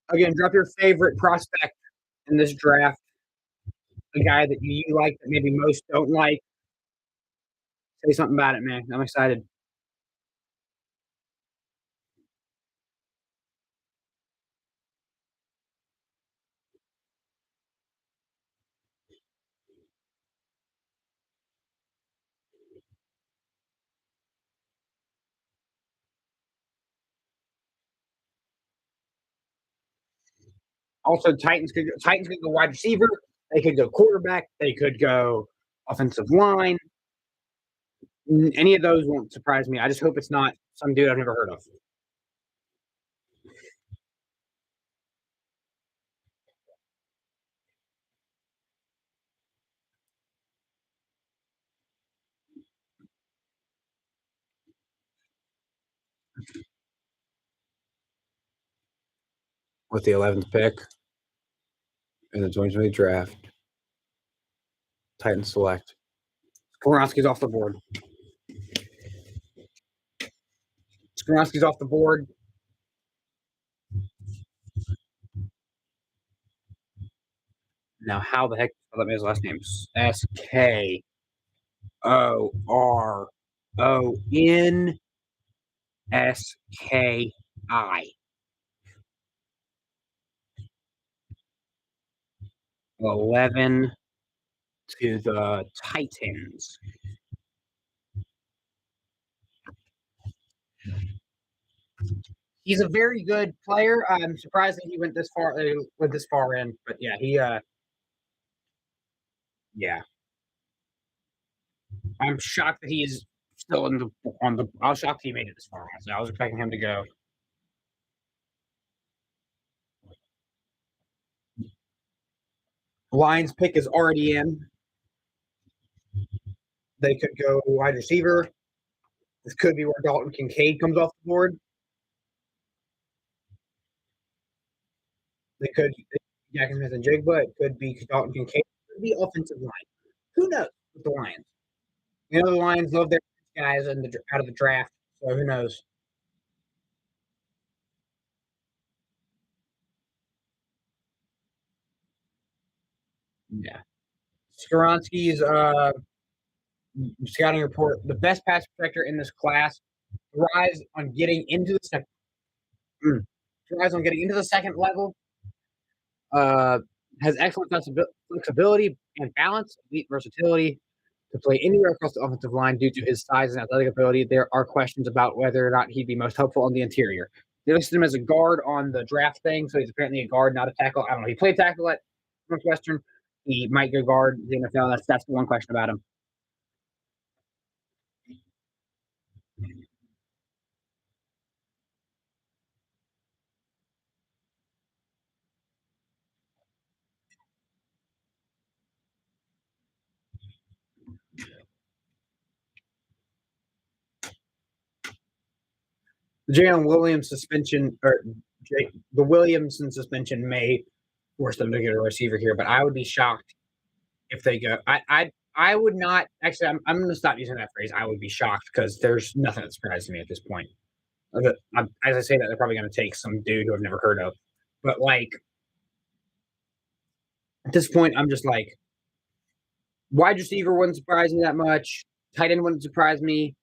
Again, drop your favorite prospect in this draft. A guy that you like that maybe most don't like. Say something about it, man. I'm excited. Also, Titans could go wide receiver. They could go quarterback. They could go offensive line. Any of those won't surprise me. I just hope it's not some dude I've never heard of. With the 11th pick in the 2020 draft, Titans select. Skoronski's off the board. Skoronski's off the board. Now, how the heck spell that his last name? Skoronski. 11 to the Titans. He's a very good player. I'm surprised that he went this far in, but yeah, yeah. I'm shocked that he's still I was shocked he made it this far. So I was expecting him to go. Lions pick is already in. They could go wide receiver. This could be where Dalton Kincaid comes off the board. They could Jackson Smith and Jigba. It could be Dalton Kincaid. It could be offensive line. Who knows with the Lions? The Lions love their guys out of the draft. So who knows? Yeah. Skoronski's scouting report: the best pass protector in this class. Thrives on getting into the second. Thrives on getting into the second level. Has excellent flexibility and balance, elite versatility to play anywhere across the offensive line due to his size and athletic ability. There are questions about whether or not he'd be most helpful on the interior. They listed him as a guard on the draft thing, so he's apparently a guard, not a tackle. I don't know. He played tackle at Northwestern. He might go guard the NFL. That's the one question about him. The Jalen Williams suspension the Williamson suspension may force them to get a receiver here, but I would be shocked if they go. I would not actually. I'm going to stop using that phrase. I would be shocked because there's nothing that surprises me at this point. As I say that, they're probably going to take some dude who I've never heard of. But like at this point, I'm just like wide receiver wouldn't surprise me that much. Tight end wouldn't surprise me.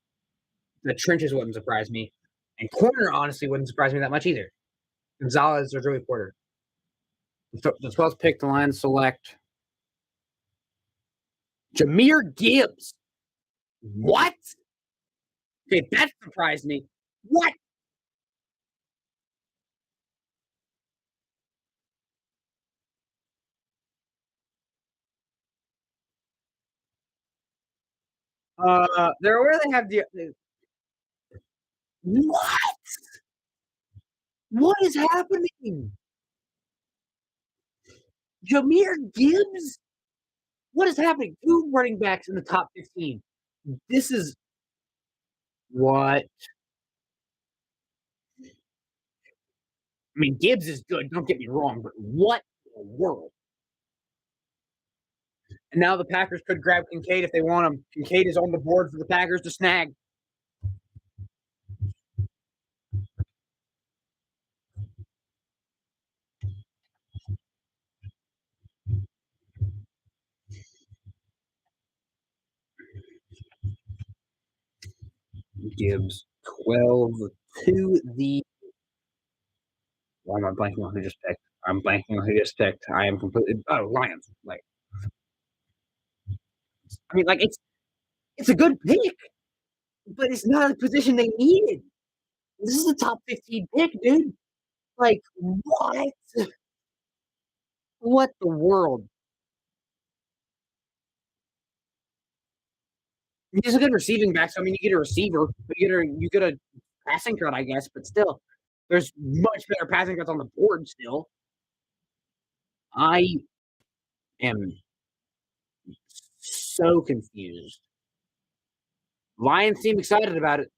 The trenches wouldn't surprise me, and corner honestly wouldn't surprise me that much either. Gonzalez or Joey Porter. The 12th pick, the Lions select Jahmyr Gibbs. What? Okay, that surprised me. What? They're where they have the what? What is happening? Jahmyr Gibbs? What is happening? Two running backs in the top 15. This is what? I mean, Gibbs is good. Don't get me wrong, but what in the world? And now the Packers could grab Kincaid if they want him. Kincaid is on the board for the Packers to snag. Gibbs 12 to the. Why am I blanking on who just picked? I'm blanking on who just picked. I am completely. Oh, Lions. Like, I mean, like it's a good pick, but it's not a position they needed. This is the top 15 pick, dude. Like, what? What the world? He's a good receiving back, so I mean, you get a receiver, but you get a passing threat, I guess. But still, there's much better passing threats on the board. Still, I am so confused. Lions seem excited about it.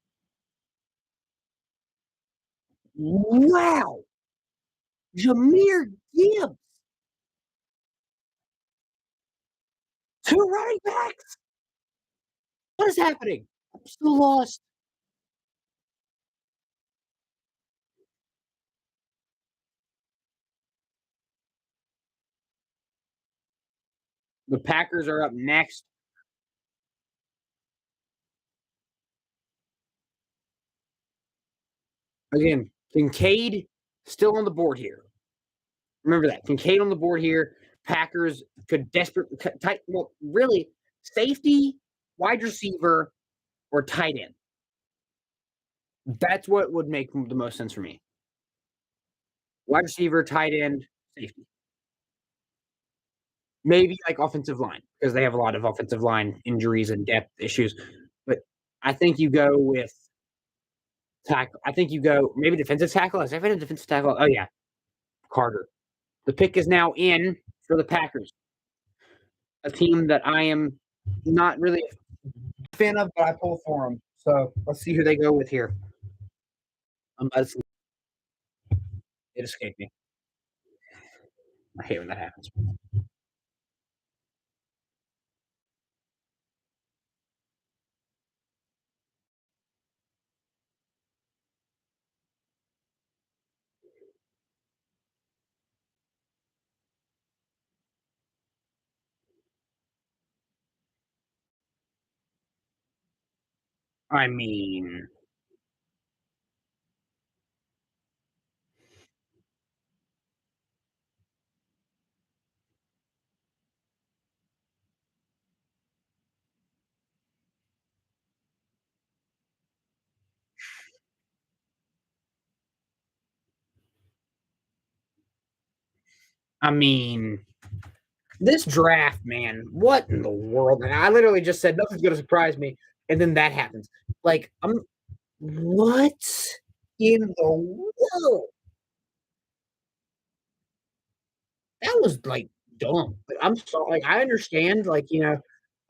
Wow, Jahmyr Gibbs, two running backs. What is happening? I'm still lost. The Packers are up next. Again, Kincaid still on the board here. Remember that. Kincaid on the board here. Packers could desperately well, really, safety, wide receiver, or tight end. That's what would make the most sense for me. Wide receiver, tight end, safety. Maybe like offensive line because they have a lot of offensive line injuries and depth issues. But I think you go with tackle. I think you go maybe defensive tackle. Is there a defensive tackle? Oh yeah, Carter. The pick is now in for the Packers, a team that I am not really a fan of, but I pull for them. So let's see who they go with here. It escaped me. I hate when that happens. I mean, I mean, this draft, man. What in the world? And I literally just said nothing's gonna surprise me, and then that happens. Like, I'm what in the world? That was like dumb. Like, I'm sorry. Like, I understand. Like,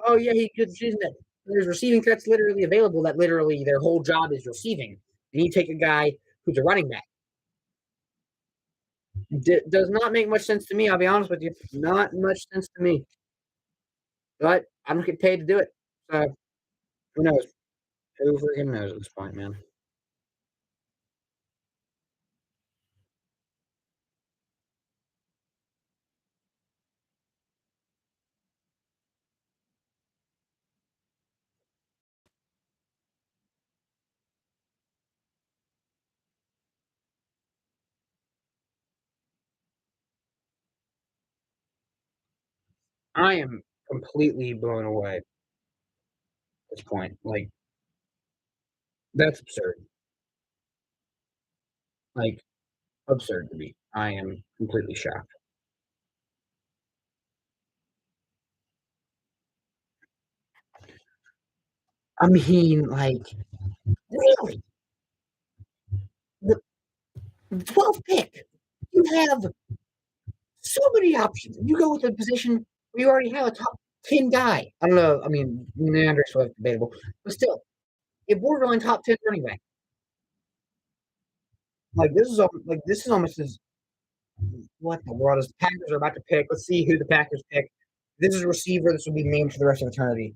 oh yeah, he could choose that. There's receiving threats literally available that literally their whole job is receiving, and you take a guy who's a running back. Does not make much sense to me. I'll be honest with you. Not much sense to me. but I don't get paid to do it. So who knows? Who freaking knows at this point, man? I am completely blown away at this point. Like, that's absurd. Like, absurd to me. I am completely shocked. I mean, like, really? The 12th pick, you have so many options. You go with a position where you already have a top 10 guy. I don't know. I mean, Neander's Swift debatable, but still, a borderline top 10 running back. Like this is almost as what the world is. Packers are about to pick. Let's see who the Packers pick. This is a receiver. This will be named for the rest of eternity.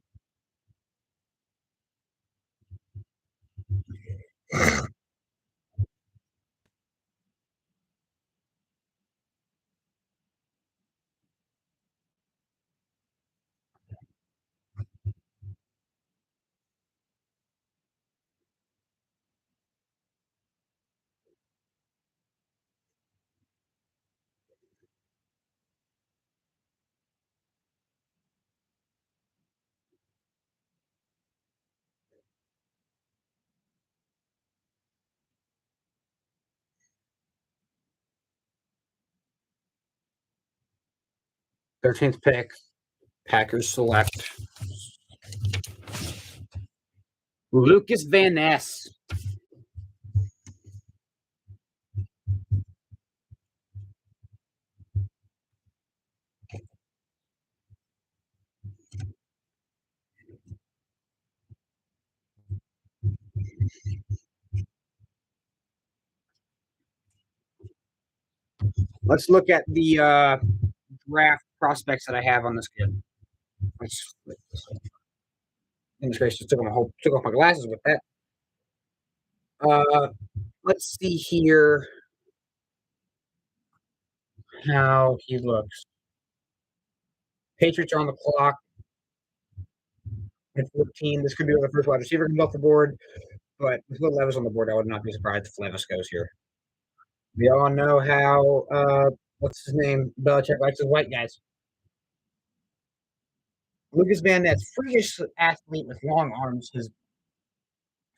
13th pick. Packers select Lucas Van Ness. Let's look at the draft prospects that I have on this kid. Let's, goodness gracious, took off my glasses with that. Uh, let's see here how he looks. Patriots are on the clock at 14. This could be where the first wide receiver comes off the board, but with Will Levis on the board, I would not be surprised if Levis goes here. We all know how what's his name? Belichick likes his white guys. Lucas Van Ness, freakish athlete with long arms. His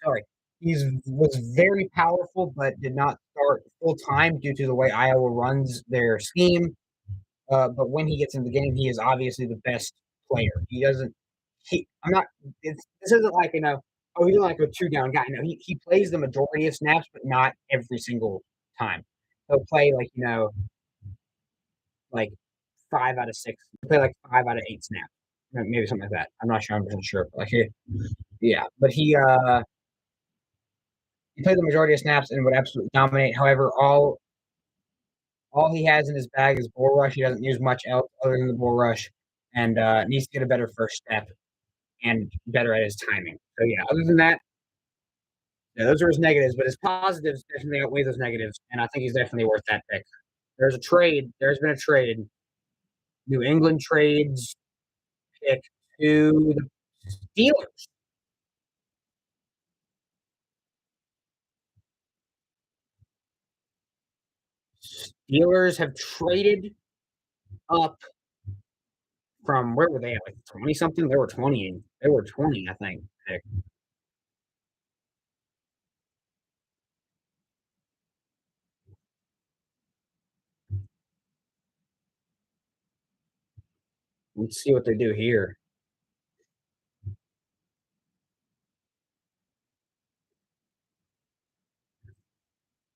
sorry, he's was very powerful, but did not start full time due to the way Iowa runs their scheme. But when he gets in the game, he is obviously the best player. He doesn't. I'm not. This isn't like Oh, he's like a two down guy. No, he plays the majority of snaps, but not every single time. He'll play like 5 out of 6. He'll play like 5 out of 8 snaps, maybe something like that. I'm not sure. I'm not sure. But yeah, but he played the majority of snaps and would absolutely dominate. However, all he has in his bag is bull rush. He doesn't use much else other than the bull rush, and needs to get a better first step and better at his timing. So yeah, other than that, yeah, those are his negatives, but his positives definitely outweigh those negatives, and I think he's definitely worth that pick. There's a trade. There's been a trade. New England trades pick to the Steelers. Steelers have traded up from where were they at? Like 20 something? They were 20. They were 20, I think. Pick. Let's see what they do here.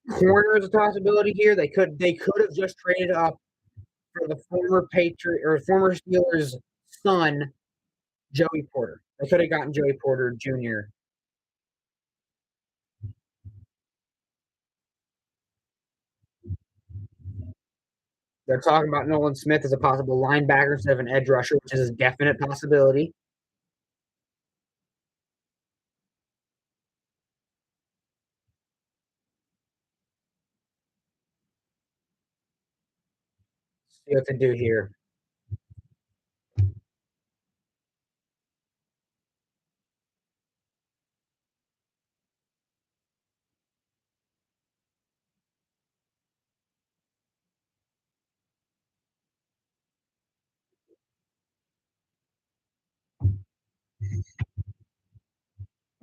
Corner is a possibility here. They could have just traded up for the former Patriot or former Steelers son, Joey Porter. They could have gotten Joey Porter Jr. They're talking about Nolan Smith as a possible linebacker instead of an edge rusher, which is a definite possibility. See what to do here.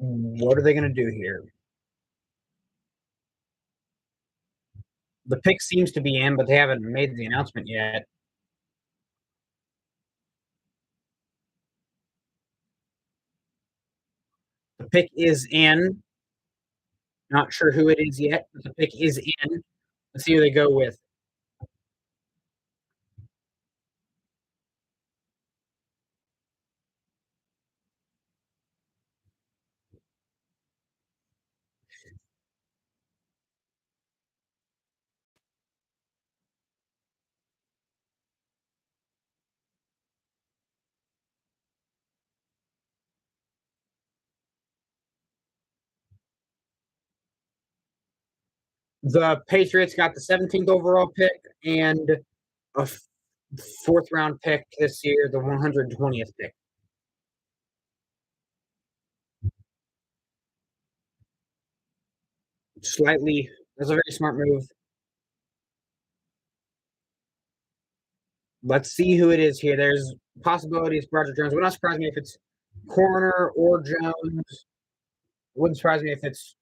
What are they going to do here? The pick seems to be in, but they haven't made the announcement yet. The pick is in. Not sure who it is yet, but the pick is in. Let's see who they go with. The Patriots got the 17th overall pick and a fourth round pick this year, the 120th pick. Slightly, that's a very smart move. Let's see who it is here. There's possibilities for Roger Jones. Would not surprise me if it's corner or Jones. Wouldn't surprise me if it's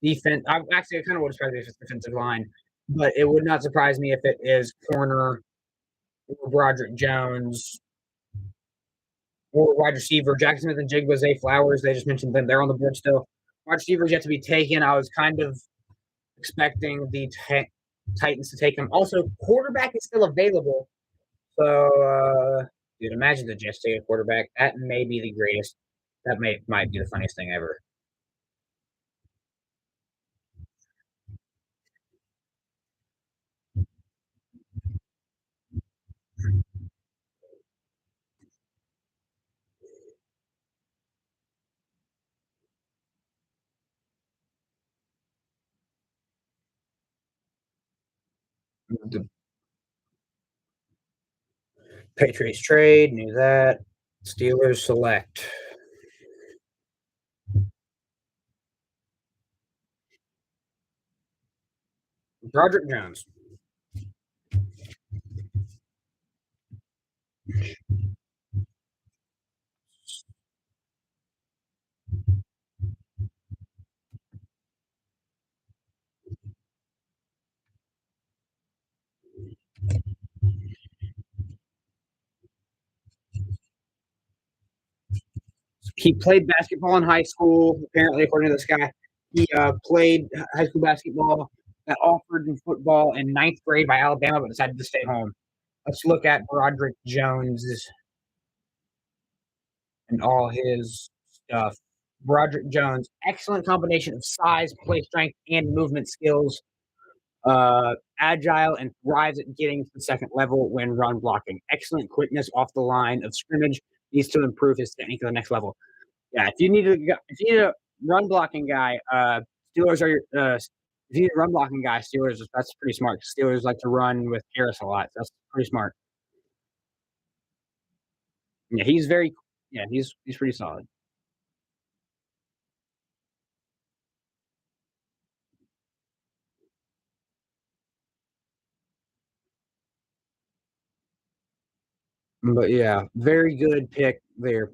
defense. Actually, it kind of would surprise me if it's defensive line, but it would not surprise me if it is corner or Broderick Jones or wide receiver. Jackson Smith and Jigba, Zay Flowers. They just mentioned them. They're on the board still. Wide receivers yet to be taken. I was kind of expecting the Titans to take him. Also, quarterback is still available. So, dude, imagine the Jets take a quarterback. That may be the greatest. That might be the funniest thing ever. The Patriots trade, knew that. Steelers select. Broderick Jones. He played basketball in high school. Apparently, according to this guy, he played high school basketball, got offered in football in ninth grade by Alabama, but decided to stay home. Let's look at Broderick Jones and all his stuff. Broderick Jones, excellent combination of size, play strength, and movement skills. Agile and thrives at getting to the second level when run blocking. Excellent quickness off the line of scrimmage. Needs to improve his technique to the next level. Yeah, if you need a run blocking guy, Steelers are your. If you need a run blocking guy, Steelers. That's pretty smart. Steelers like to run with Harris a lot. So that's pretty smart. Yeah, he's very. Yeah, he's pretty solid. But yeah, very good pick there.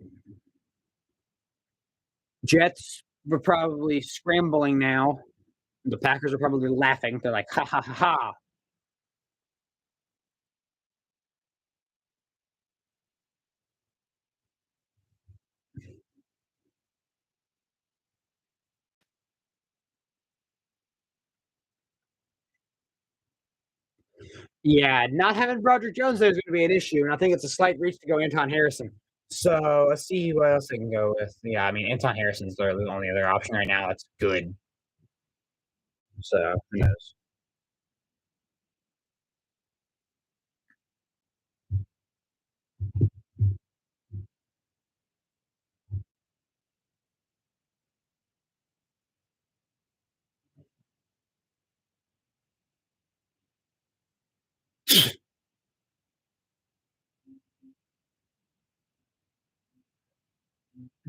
Jets were probably scrambling now. The Packers are probably laughing. They're like, ha ha ha ha. Yeah, not having Broderick Jones there is going to be an issue, and I think it's a slight reach to go Anton Harrison. So let's see who else I can go with. Yeah, I mean Anton Harrison's literally the only other option right now that's good. So who knows?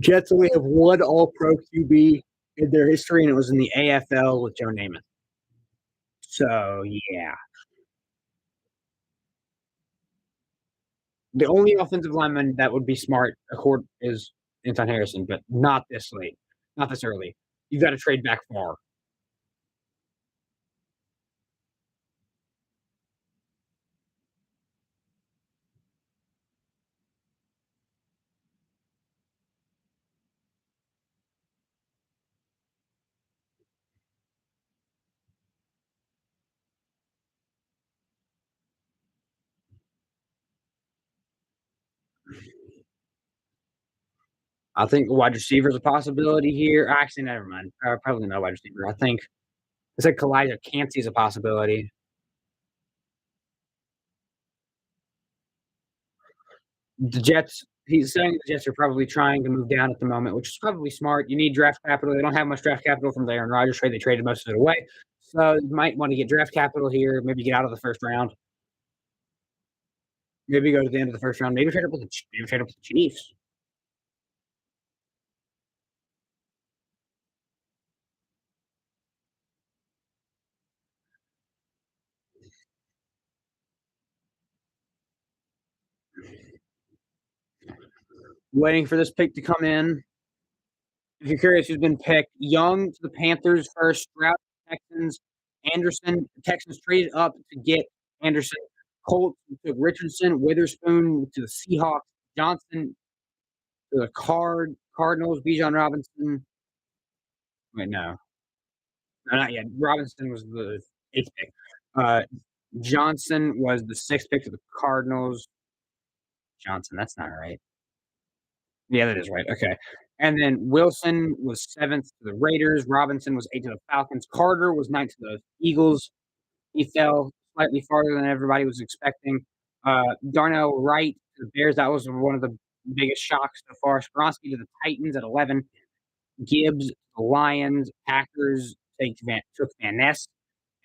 Jets only have one All-Pro QB in their history, and it was in the AFL with Joe Namath. So yeah, the only offensive lineman that would be smart is Anton Harrison, but not this late, not this early. You got to trade back far. I think wide receiver is a possibility here. Actually, never mind. Probably not wide receiver. I think it's like Kalijah Cansey is a possibility. The Jets, he's saying the Jets are probably trying to move down at the moment, which is probably smart. You need draft capital. They don't have much draft capital from the Aaron Rodgers trade. They traded most of it away. So you might want to get draft capital here, maybe get out of the first round, maybe go to the end of the first round, maybe trade up with the Chiefs. Waiting for this pick to come in. If you're curious who's been picked, Young to the Panthers first, Stroud to the Texans, Anderson. The Texans traded up to get Anderson. Colts took Richardson, Witherspoon to the Seahawks, Johnson to the Cardinals, Bijan Robinson. Wait, no, not yet. Robinson was the eighth pick. Uh, Johnson was the sixth pick to the Cardinals. Johnson, that's not right. Yeah, that is right. Okay. And then Wilson was seventh to the Raiders. Robinson was eighth to the Falcons. Carter was ninth to the Eagles. He fell slightly farther than everybody was expecting. Darnell Wright to the Bears. That was one of the biggest shocks so far. Skronsky to the Titans at 11. Gibbs, the Lions, Packers took Van Ness.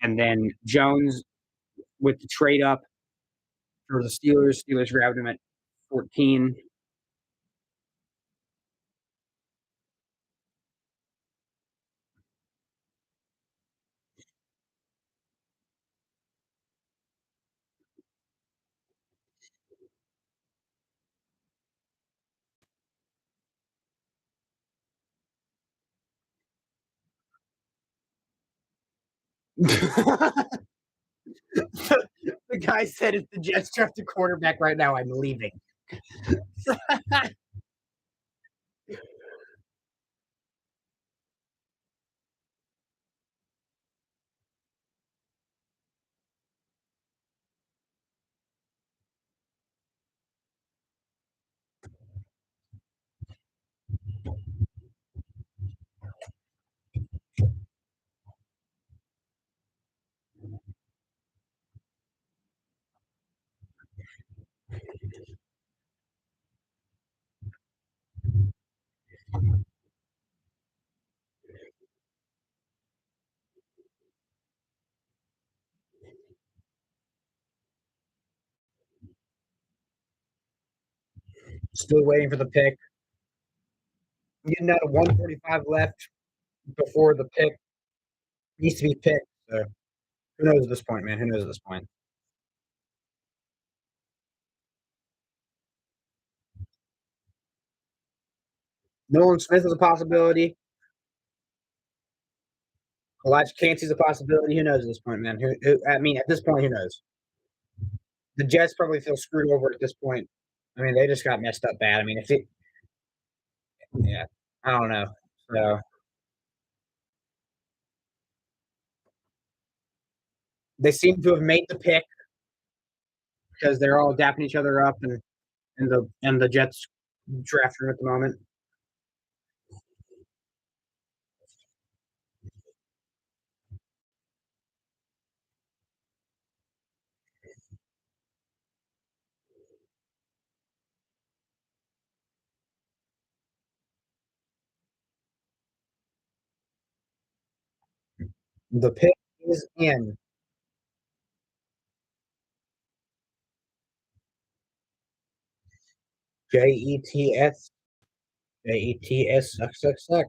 And then Jones with the trade up for the Steelers. Steelers grabbed him at 14. The guy said, if the Jets draft a quarterback right now, I'm leaving. Still waiting for the pick. Getting out of 145 left before the pick needs to be picked. So who knows at this point, man? Who knows at this point? Nolan Smith is a possibility. Elijah Cansey's a possibility. Who knows at this point, man? I mean, at this point, who knows? The Jets probably feel screwed over at this point. I mean, they just got messed up bad. I mean, yeah, I don't know. So they seem to have made the pick because they're all dapping each other up and the Jets draft room at the moment. The pick is in. Jets. Jets suck, suck, suck.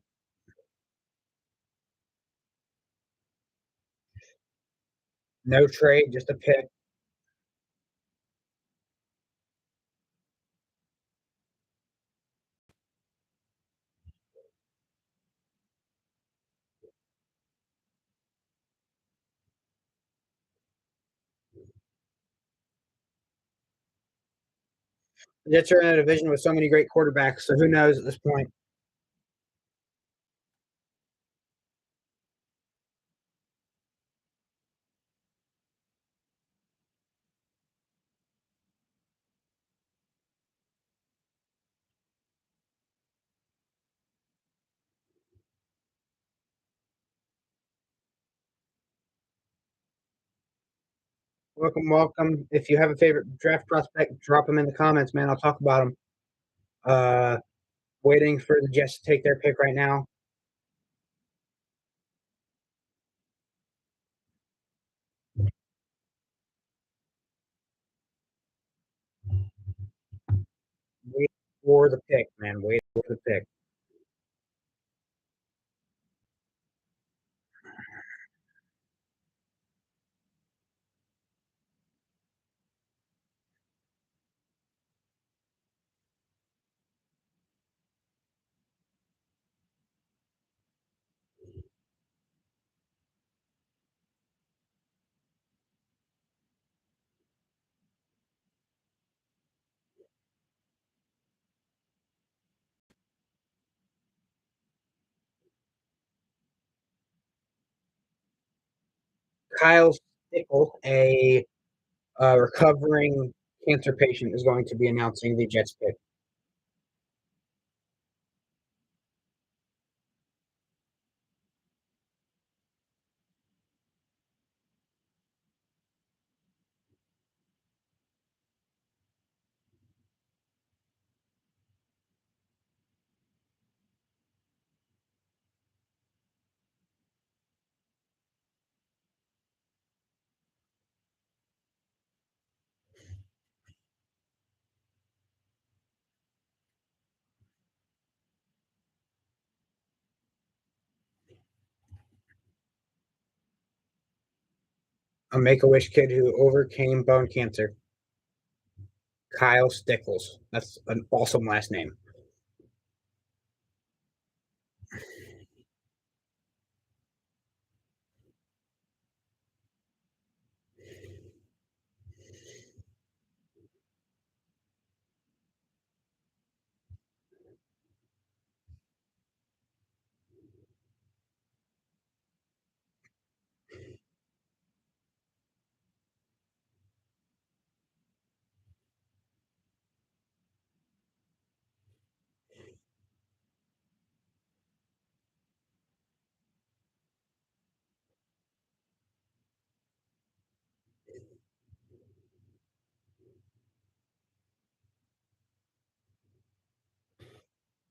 No trade, just a pick. The Jets are in a division with so many great quarterbacks, so who knows at this point? Welcome, welcome. If you have a favorite draft prospect, drop them in the comments, man. I'll talk about them. Uh, Waiting for the Jets to take their pick right now. Wait for the pick, man. Wait for the pick. Kyle Stickle, a recovering cancer patient, is going to be announcing the Jets pick. A Make a Wish kid who overcame bone cancer. Kyle Stickles. That's an awesome last name.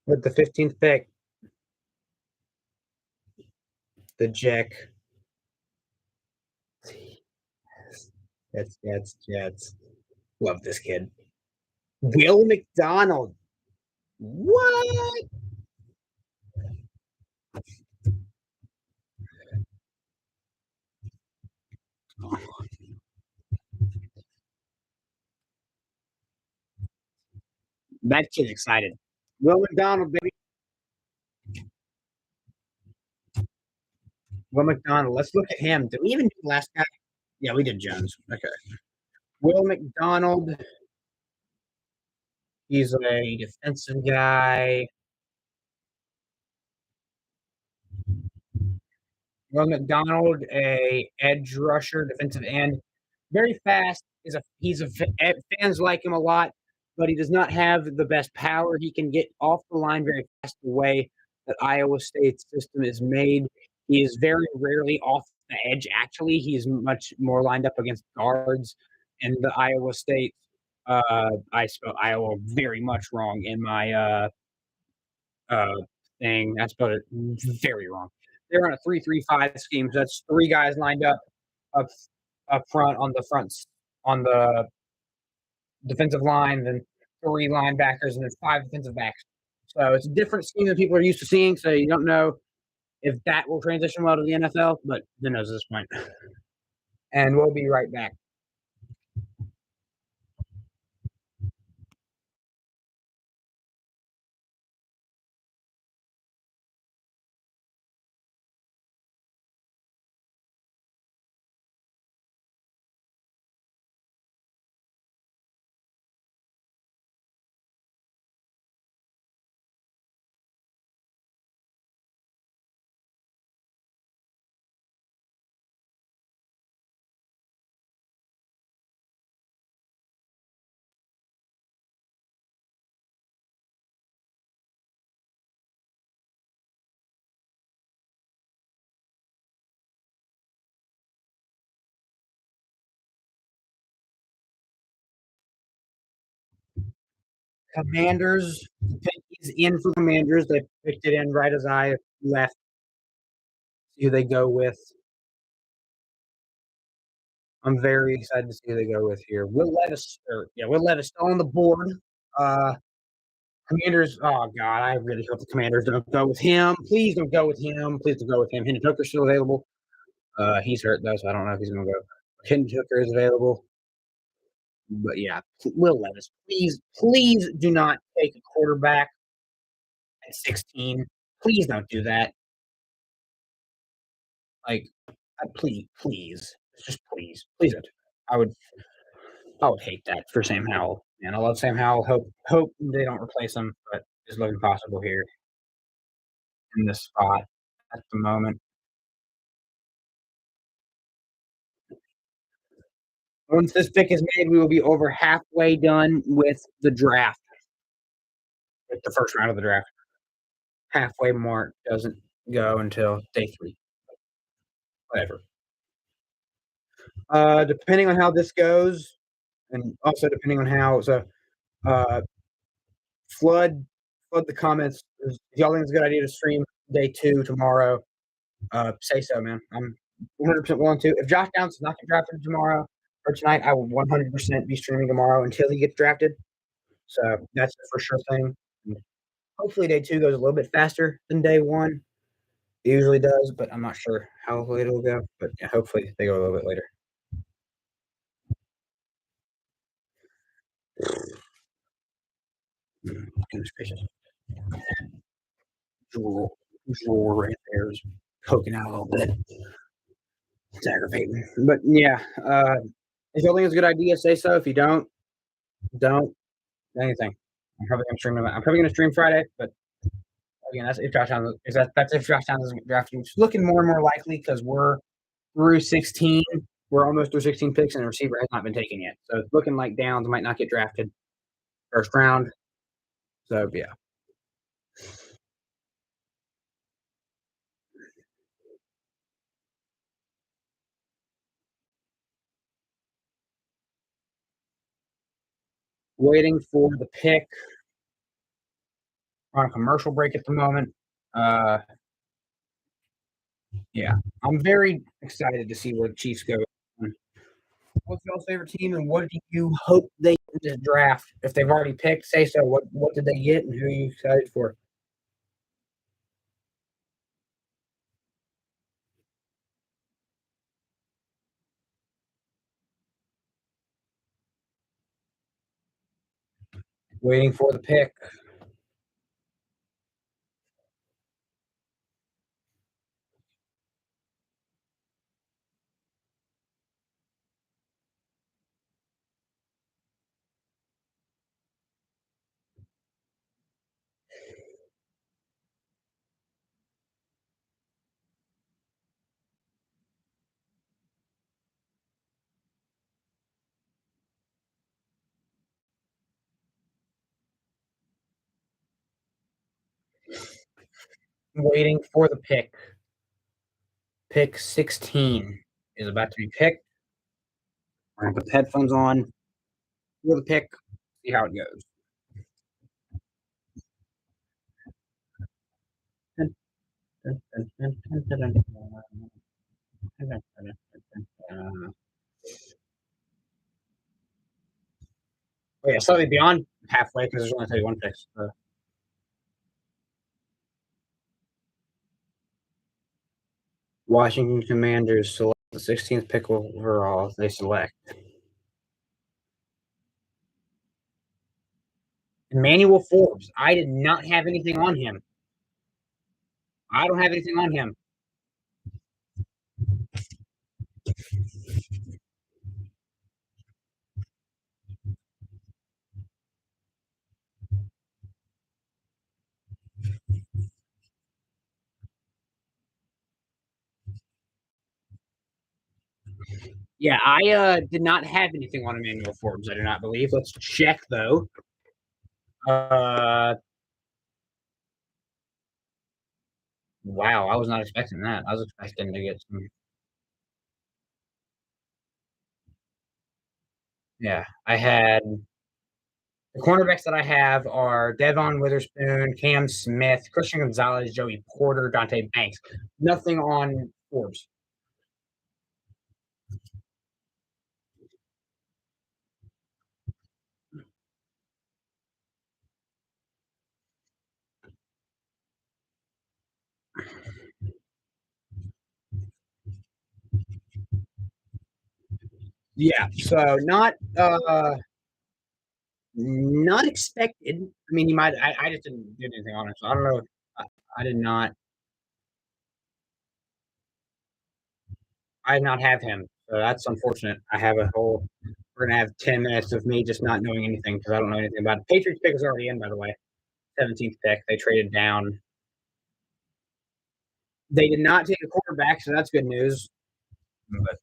With the 15th pick, the Jack. Jets. Love this kid. Will McDonald. What? That kid's excited. Will McDonald, baby. Will McDonald. Let's look at him. Did we even do the last guy? Yeah, we did Jones. Okay. Will McDonald. He's a defensive guy. Will McDonald, a edge rusher, defensive end, very fast. Fans like him a lot, but he does not have the best power. He can get off the line very fast. The way that Iowa State's system is made, he is very rarely off the edge. Actually, he's much more lined up against guards. And the Iowa State, I spelled Iowa very much wrong in my uh, thing. I spelled it very wrong. They're on a 3-3-5 scheme. So that's three guys lined up up front on the defensive line, then three linebackers, and then five defensive backs. So it's a different scheme than people are used to seeing. So you don't know if that will transition well to the NFL, but who knows at this point. And we'll be right back. Commanders, the pick is in for Commanders. They picked it in right as I left. See who they go with. I'm very excited to see who they go with here. Will Levis still on the board. Uh, Commanders. Oh God, I really hope the Commanders don't go with him. Please don't go with him. Please don't go with him. Hendon Hooker's still available. He's hurt though, so I don't know if he's going to go. Hendon Hooker is available. But yeah, Will Levis, please do not take a quarterback at 16. Please don't do that. Like, please, just please don't do that. I would hate that for Sam Howell. And I love Sam Howell. Hope they don't replace him, but it's looking possible here in this spot at the moment. Once this pick is made, we will be over halfway done with the draft, with the first round of the draft. Halfway mark doesn't go until day 3. Whatever. Depending on how this goes, and also depending on how uh, flood the comments. If y'all think it's a good idea to stream day 2 tomorrow, say so, man. I'm 100% willing to. If Josh Downs does not get drafted tomorrow or tonight, I will 100% be streaming tomorrow until he gets drafted. So that's a for sure thing. Hopefully, day 2 goes a little bit faster than day 1. It usually does, but I'm not sure how late it'll go. But yeah, hopefully they go a little bit later. Goodness gracious. Drawer right there is poking out a little bit. It's aggravating. But yeah, if you think it's a good idea, say so. If you don't anything. I'm probably gonna stream Friday, but again, that's if Josh Downs that's if Josh Downs isn't drafted. It's looking more and more likely because we're through 16. We're almost through 16 picks, and the receiver has not been taken yet. So it's looking like Downs might not get drafted first round. So yeah. Waiting for the pick. We're on a commercial break at the moment. Uh, yeah, I'm very excited to see where the Chiefs go. What's y'all's favorite team, and what do you hope they get in this draft? If they've already picked, say so. What did they get, and who are you excited for? Waiting for the pick. Waiting for the pick. Pick 16 is about to be picked. We're gonna put the headphones on for the pick. See how it goes. Oh yeah, slightly beyond halfway because there's only 31 picks. Washington Commanders select the 16th pick overall. They select Emmanuel Forbes. I did not have anything on him. I don't have anything on him. Yeah, I did not have anything on Emmanuel Forbes. I do not believe. Let's check though. Uh, wow, I was not expecting that. I was expecting to get some. Yeah, I had the cornerbacks that I have are Devon Witherspoon, Cam Smith, Christian Gonzalez, Joey Porter, Dante Banks. Nothing on Forbes. Yeah, so not expected. I mean, you might. I just didn't do anything on it, so I don't know. I did not. I did not have him, so that's unfortunate. I have a whole. We're gonna have 10 minutes of me just not knowing anything because I don't know anything about it. Patriots pick is already in, by the way. 17th pick. They traded down. They did not take a quarterback, so that's good news. But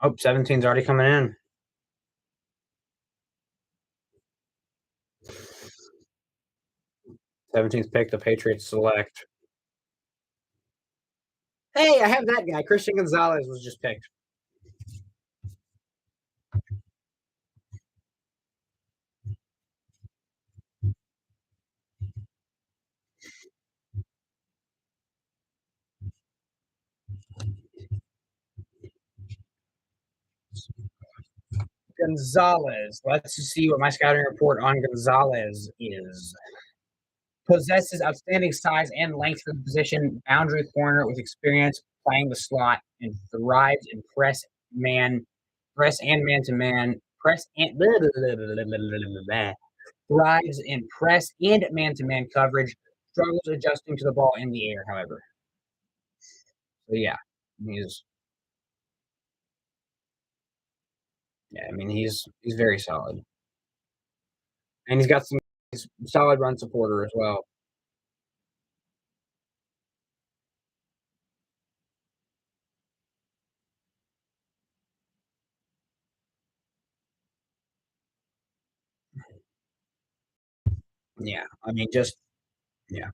oh, 17's already coming in. 17th pick. The Patriots select. Hey, I have that guy. Christian Gonzalez was just picked. Gonzalez. Let's see what my scouting report on Gonzalez is. Possesses outstanding size and length for the position, boundary corner with experience playing the slot, and thrives in press and man to man, press and thrives in press and man to man coverage. Struggles adjusting to the ball in the air, however. So yeah, he's yeah. I mean, he's very solid, and he's got some he's solid run supporter as well. Yeah, I mean, just yeah.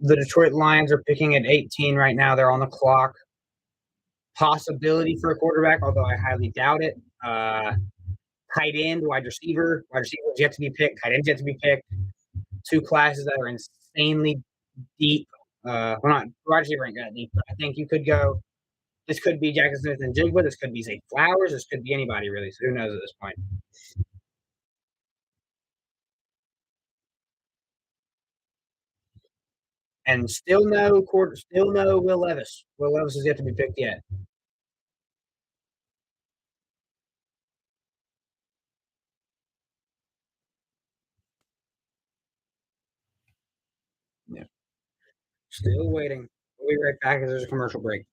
The Detroit Lions are picking at 18 right now. They're on the clock. Possibility for a quarterback, although I highly doubt it. Tight end, wide receiver. Wide receiver is yet to be picked. Tight end yet to be picked. Two classes that are insanely deep. Well, not wide receiver ain't that deep, but I think you could go. This could be Jackson Smith and Jigba. This could be Zay Flowers. This could be anybody really. So who knows at this point? And still no Will Levis. Will Levis is yet to be picked yet. Yeah. Still waiting. We'll be right back as there's a commercial break.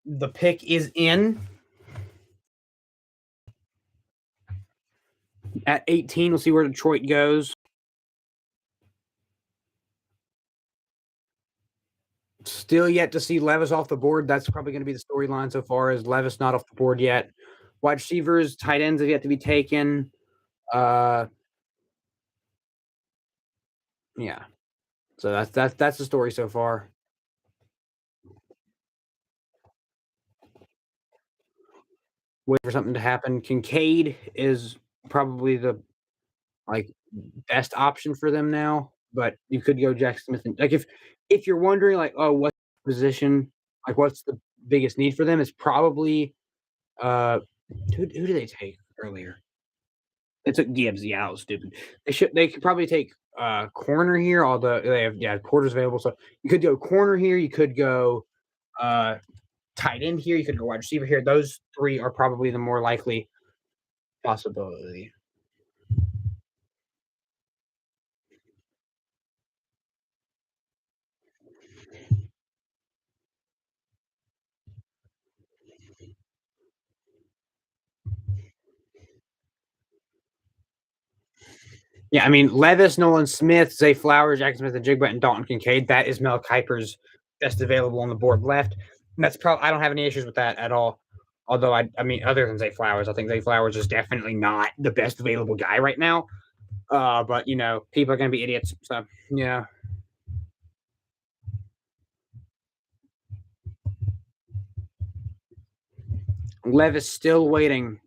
The pick is in at 18. We'll see where Detroit goes. Still yet to see Levis off the board. That's probably going to be the storyline so far. Is Levis not off the board yet? Wide receivers, tight ends have yet to be taken. Uh, yeah. So that's the story so far. Wait for something to happen. Kincaid is probably the like best option for them now, but you could go Jack Smith and like if you're wondering like, oh, what position, like what's the biggest need for them? It's probably uh who do they take earlier? They took Gibbs. Yeah, that was stupid. They could probably take corner here, although they have quarters available. So you could go corner here, you could go uh tight end here, you could go wide receiver here. Those three are probably the more likely possibility. Yeah, I mean Levis, Nolan Smith, Zay Flowers, Jackson Smith, and Jigba, and Dalton Kincaid. That is Mel Kiper's best available on the board left. And that's probably I don't have any issues with that at all. Although I mean, other than Zay Flowers, I think Zay Flowers is definitely not the best available guy right now. But you know, people are gonna be idiots. So yeah. Levis still waiting.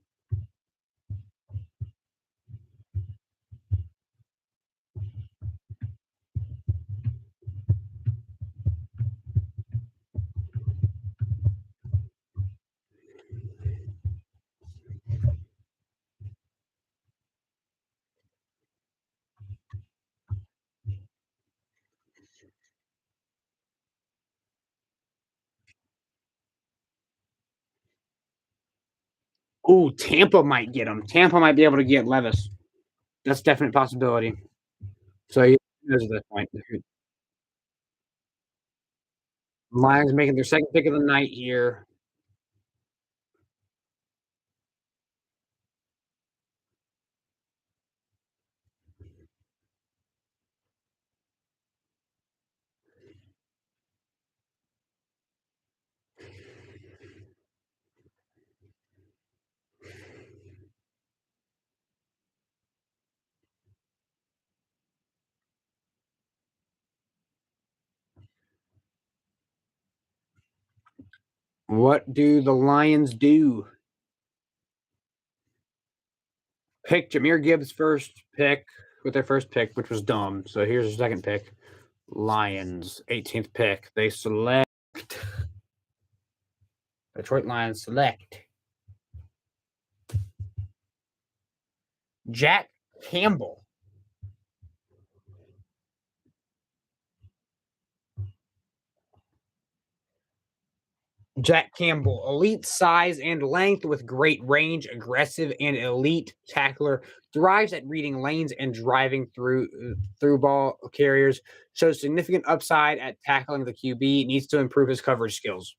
Ooh, Tampa might get him. Tampa might be able to get Levis. That's a definite possibility. So yeah, at this point. Lions making their second pick of the night here. What do the Lions do? Pick Jahmyr Gibbs first pick with their first pick, which was dumb. So here's the second pick. Lions, 18th pick. They select Detroit Lions select Jack Campbell. Jack Campbell, elite size and length with great range, aggressive and elite tackler, thrives at reading lanes and driving through ball carriers. Shows significant upside at tackling the QB. Needs to improve his coverage skills.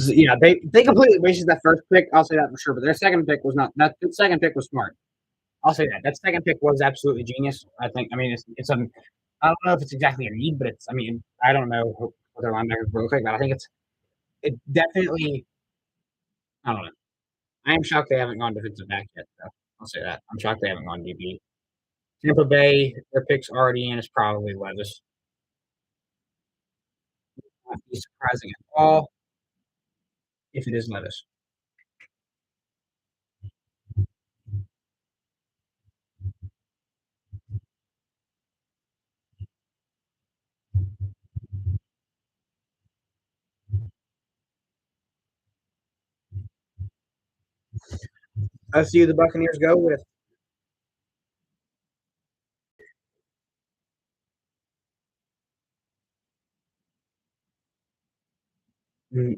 Yeah, they completely wasted that first pick. I'll say that for sure. But their second pick was not. That the second pick was smart. I'll say that that second pick was absolutely genius. I think. I mean, it's a. I don't know if it's exactly a need, but it's. I mean, I don't know what their linebackers look like, but I think it definitely. I don't know. I am shocked they haven't gone defensive back yet, though. I'll say that. I'm shocked they haven't gone DB. Tampa Bay, their pick's already in. It's probably Levis. Not be surprising at all if it is Levis. Let's see who the Buccaneers go with. Mm,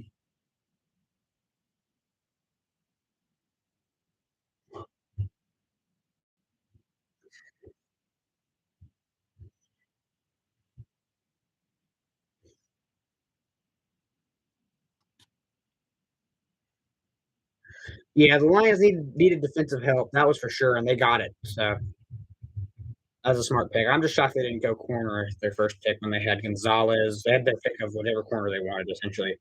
yeah, the Lions needed defensive help. That was for sure, and they got it. So that was a smart pick. I'm just shocked they didn't go corner their first pick when they had Gonzalez. They had their pick of whatever corner they wanted, essentially.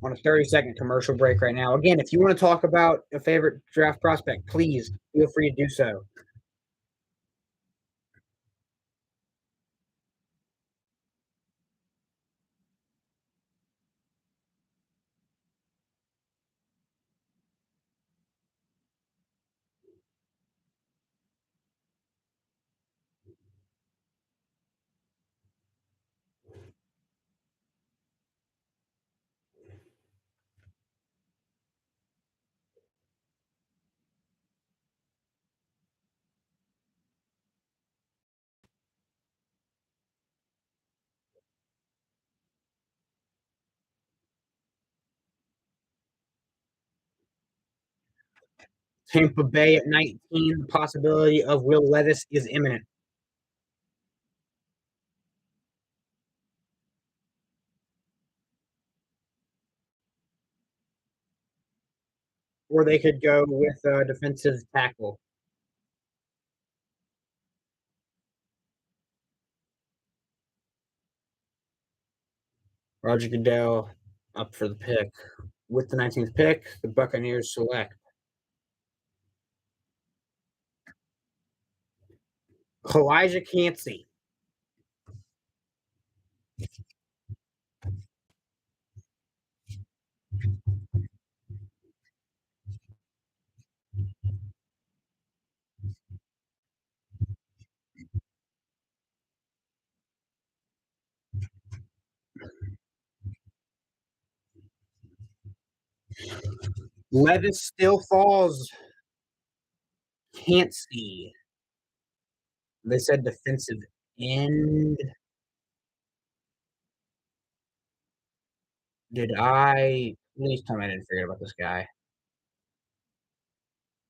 On a 30-second commercial break right now. Again, if you want to talk about a favorite draft prospect, please feel free to do so. Tampa Bay at 19, the possibility of Will Levis is imminent. Or they could go with a defensive tackle. Roger Goodell up for the pick. With the 19th pick, the Buccaneers select Elijah Cansey. Levis still falls. Cansey. They said defensive end. Did I? Please tell me I didn't forget about this guy.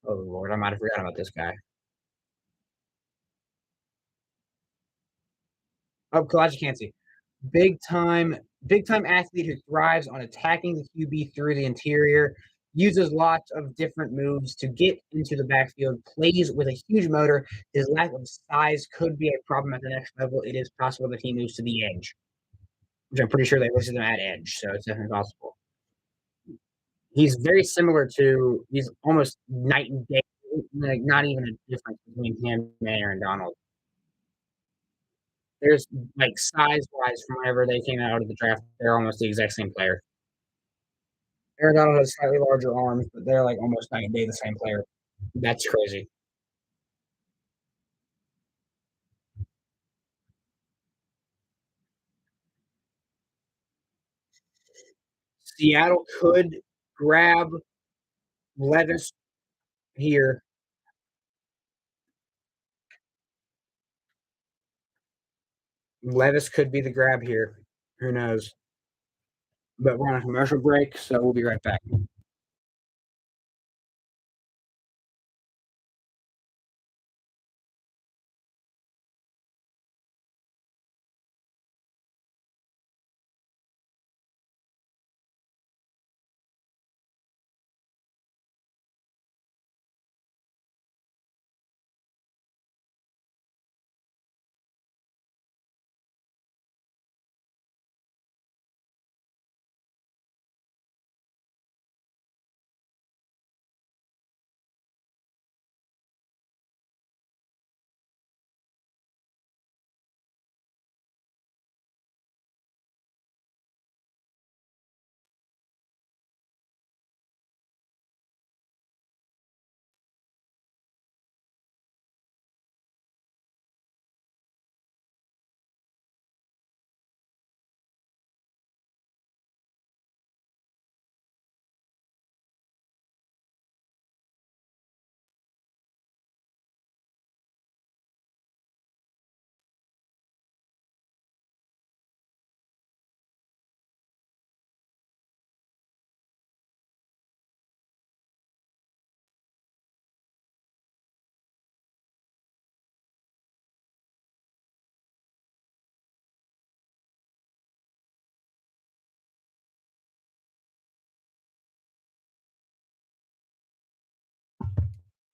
Oh Lord, I might have forgotten about this guy. Oh, Kalijah Cansey. Big time athlete who thrives on attacking the QB through the interior, uses lots of different moves to get into the backfield, plays with a huge motor. His lack of size could be a problem at the next level. It is possible that he moves to the edge, which I'm pretty sure they listed him at edge, so it's definitely possible. He's very similar to he's almost night and day, like not even a difference between him and Aaron Donald. There's like size wise from whenever they came out of the draft, they're almost the exact same player. Aaron Donald has slightly larger arms, but they're like almost night and day the same player. That's crazy. Seattle could grab Levis here. Levis could be the grab here. Who knows? But we're on a commercial break, so we'll be right back.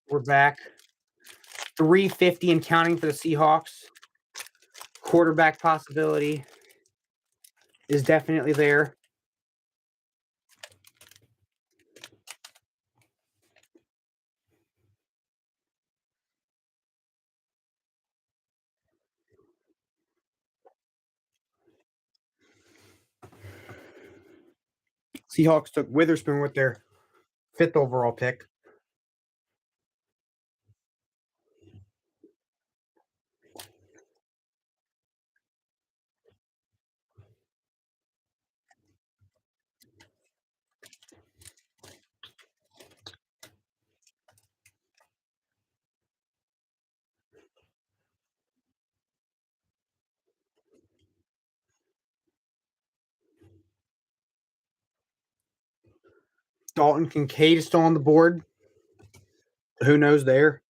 We're back. 350 and counting for the Seahawks. Quarterback possibility is definitely there. Seahawks took Witherspoon with their 5th overall pick. Dalton Kincaid is still on the board. Who knows there?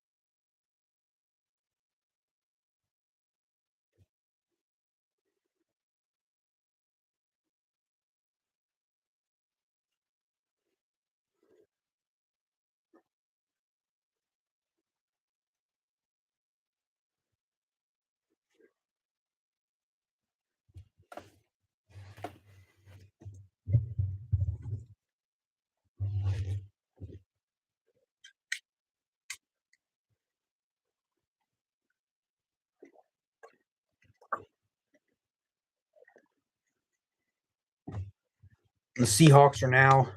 The Seahawks are now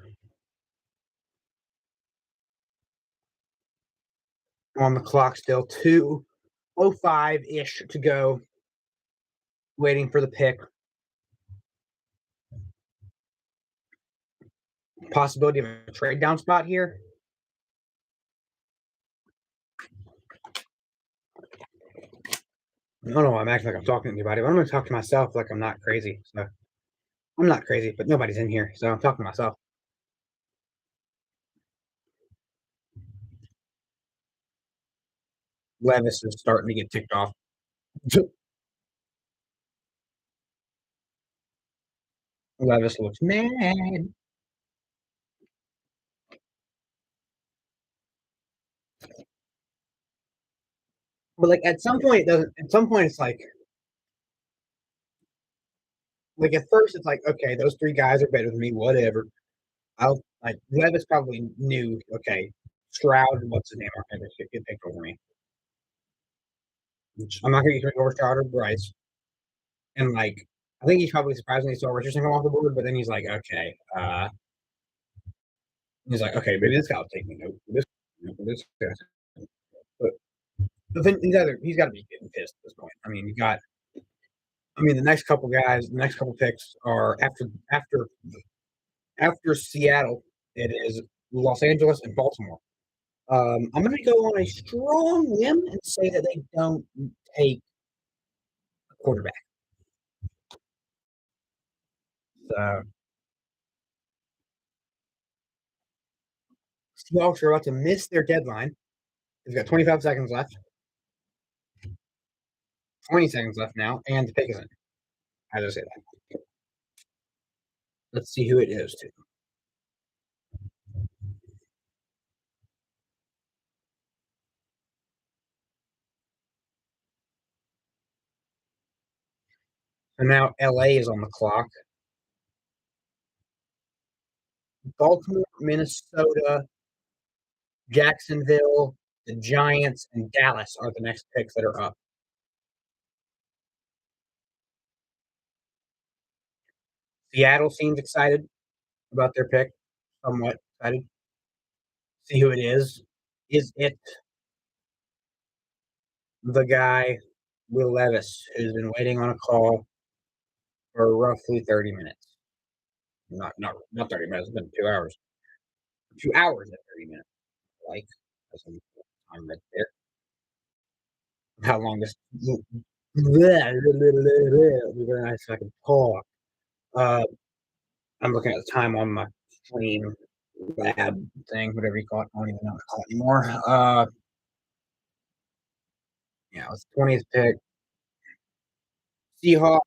on the clock still. 2:05-ish to go. Waiting for the pick. Possibility of a trade down spot here. I don't know why I'm acting like I'm talking to anybody, but I'm going to talk to myself like I'm not crazy. So I'm not crazy, but nobody's in here, so I'm talking to myself. Levis is starting to get ticked off. Levis looks mad. But like at some point it doesn't. At some point it's like at first it's like, okay, those 3 guys are better than me, whatever. I'll like Levis probably knew, okay, Stroud and what's his name are going to get picked over me. I'm not going to get over Stroud or Bryce. And like I think he's probably surprised when he saw Richardson come off the board, but then he's like, okay, maybe this guy will take me. No, this guy. But the thing, he's got to be getting pissed at this point. I mean, the next couple guys, the next couple picks are after Seattle. It is Los Angeles and Baltimore. I'm going to go on a strong limb and say that they don't take a quarterback. So Seahawks are about to miss their deadline. They've got 25 seconds left. 20 seconds left now, and the pick is in. I just say that. Let's see who it is, too. So now LA is on the clock. Baltimore, Minnesota, Jacksonville, the Giants, and Dallas are the next picks that are up. Seattle seems excited about their pick, somewhat excited. See who it is. Is it the guy, Will Levis, who's been waiting on a call for roughly 30 minutes? Not 30 minutes. It's been 2 hours. 2 hours and 30 minutes. Like, that's some time right there. How long this? Very nice. I can talk. Uh, I'm looking at the time on my stream lab thing, whatever you call it. I don't even know what to call it anymore. Yeah, it's 20th pick. Seahawks,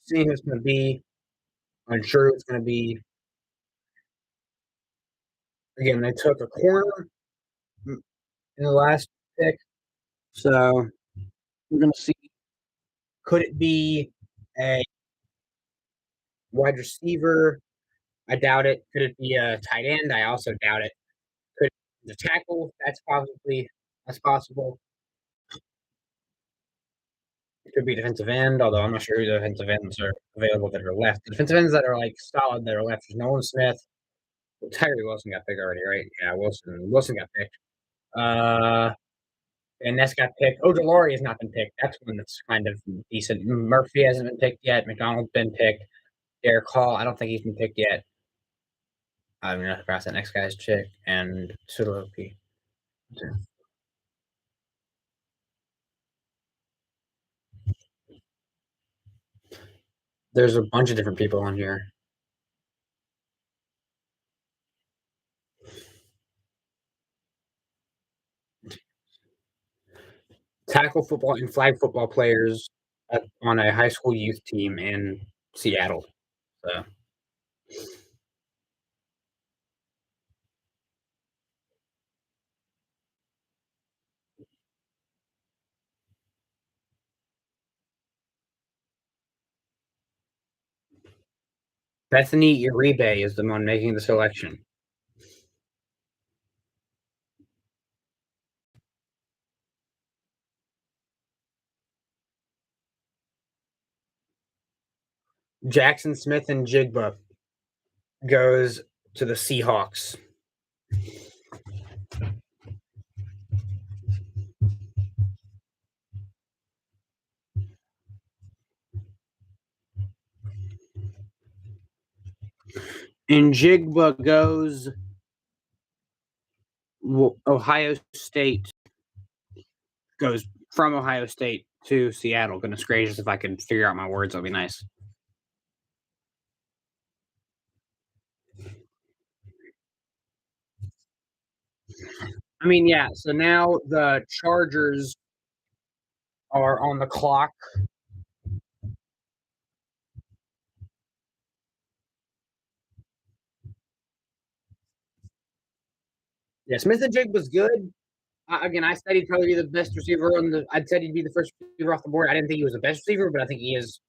seeing who it's going to be. Unsure who it's going to be. Again, they took a corner in in the last pick. So we're gonna see. Could it be a wide receiver? I doubt it. Could it be a tight end? I also doubt it. Could it be the tackle? That's possible. It could be defensive end, although I'm not sure who the defensive ends are available that are left. The defensive ends that are like solid that are left is Nolan Smith. Tyree Wilson got picked already, right? Yeah, Wilson got picked. And Ness got picked. Ojulari has not been picked. That's one that's kind of decent. Murphy hasn't been picked yet. McDonald's been picked. Derek Hall, I don't think he's been picked yet. I'm gonna have to pass that next guy's chick and Sudoku. There's a bunch of different people on here. Tackle football and flag football players on a high school youth team in Seattle. So Bethany Uribe is the one making the selection. Jackson Smith and Jigba goes to the Seahawks. And Jigba goes Ohio State. Goes from Ohio State to Seattle. Goodness gracious, if I could figure out my words, that'd be nice. I mean, yeah. So now the Chargers are on the clock. Yeah, Smith and Jig was good. Again, I said he'd probably be the best receiver on the. I'd said he'd be the first receiver off the board. I didn't think he was the best receiver, but I think he is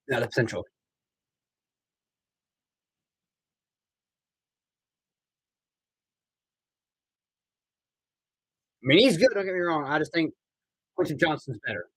the potential. I mean, he's good. Don't get me wrong. I just think Quentin Johnston's better.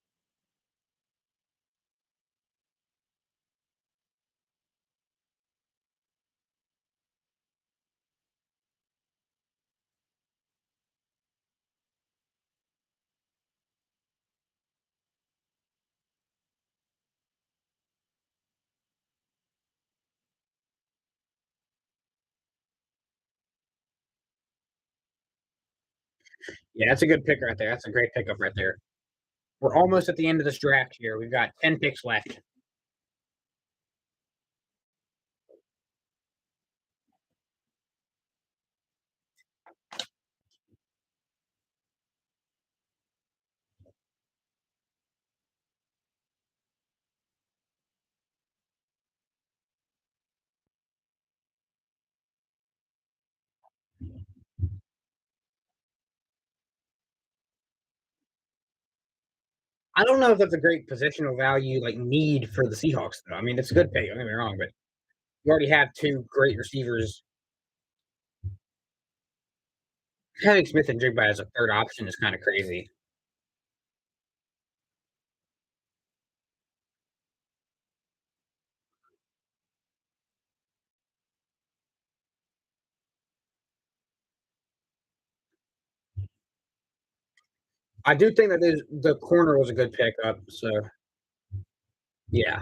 Yeah, that's a good pick right there. That's a great pickup right there. We're almost at the end of this draft here. We've got 10 picks left. I don't know if that's a great positional value like need for the Seahawks though. I mean, it's a good pick. Don't get me wrong, but you already have two great receivers. Having Smith and Jigba as a third option is kind of crazy. I do think that the corner was a good pickup. So yeah,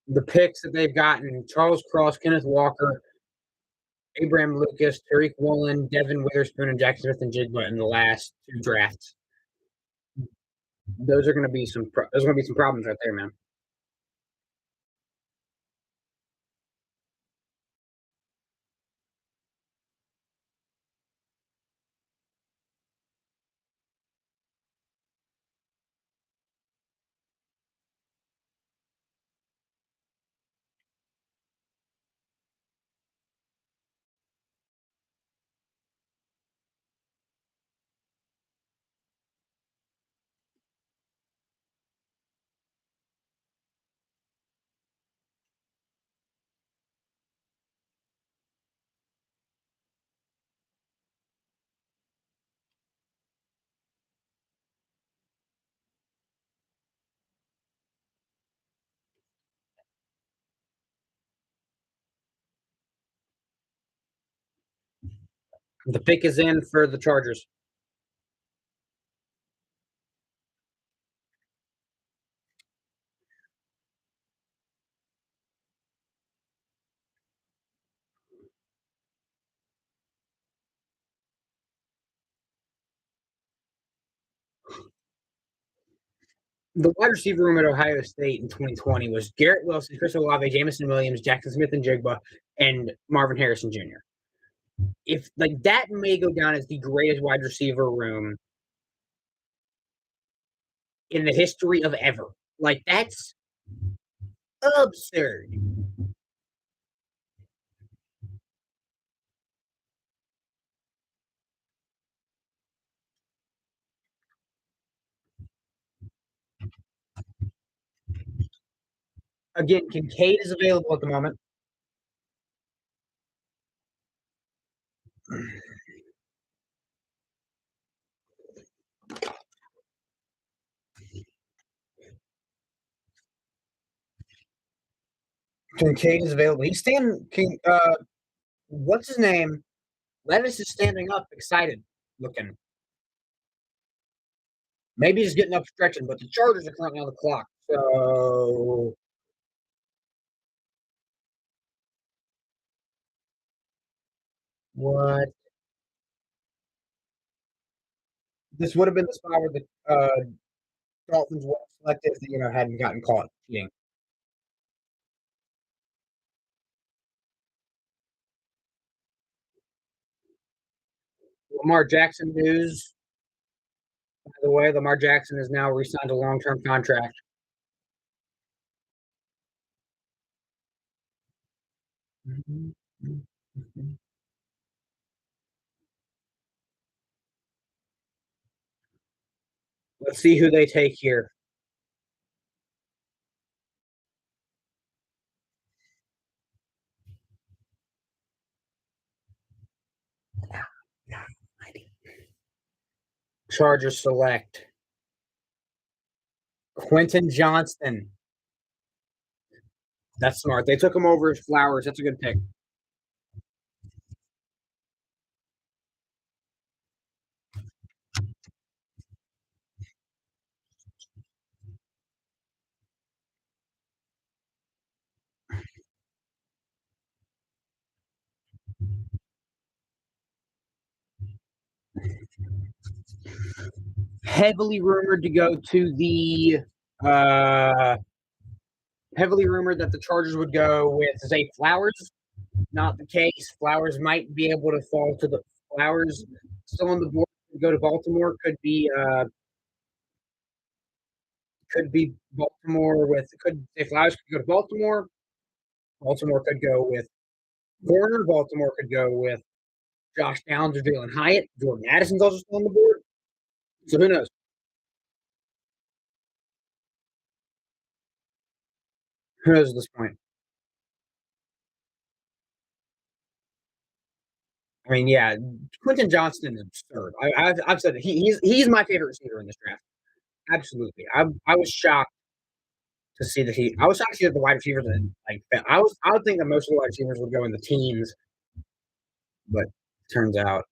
the picks that they've gotten: Charles Cross, Kenneth Walker, Abraham Lucas, Tariq Woolen, Devin Witherspoon, and Jack Smith and Jigba in the last two drafts. Those are going to be some. There's going to be some problems right there, man. The pick is in for the Chargers. The wide receiver room at Ohio State in 2020 was Garrett Wilson, Chris Olave, Jamison Williams, Jackson Smith and Jigba, and Marvin Harrison Jr. If like that may go down as the greatest wide receiver room in the history of ever. Like that's absurd. Again, Kincaid is available at the moment. Kincaid is available. He's standing. What's his name? Levis is standing up, excited looking. Maybe he's getting up stretching, but the Chargers are currently on the clock. So what? This would have been the spot where the Dolphins would have selected if they, hadn't gotten caught cheating. Lamar Jackson news. By the way, Lamar Jackson is now re-signed a long-term contract. Let's see who they take here. Chargers select Quentin Johnston. That's smart. They took him over Flowers. That's a good pick. Heavily rumored to go to the heavily rumored that the Chargers would go with Zay Flowers. Not the case. Flowers might be able to fall to the Flowers still on the board to go to Baltimore. Could be Baltimore with could say Flowers could go to Baltimore. Baltimore could go with Warner. Baltimore could go with Josh Downs or Jalen Hyatt. Jordan Addison's also still on the board. So who knows? Who knows at this point? I mean, yeah, Quentin Johnston is absurd. I've said that he's my favorite receiver in this draft. Absolutely. I was shocked to see that he. I was shocked to see that the wide receivers like I would think that most of the wide receivers would go in the teens, but turns out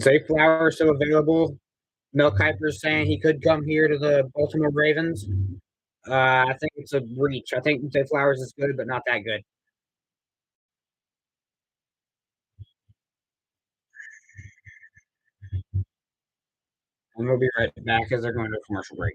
Zay Flowers still available. Mel Kiper's saying he could come here to the Baltimore Ravens. I think it's a reach. I think Zay Flowers is good, but not that good. And we'll be right back as they're going to a commercial break.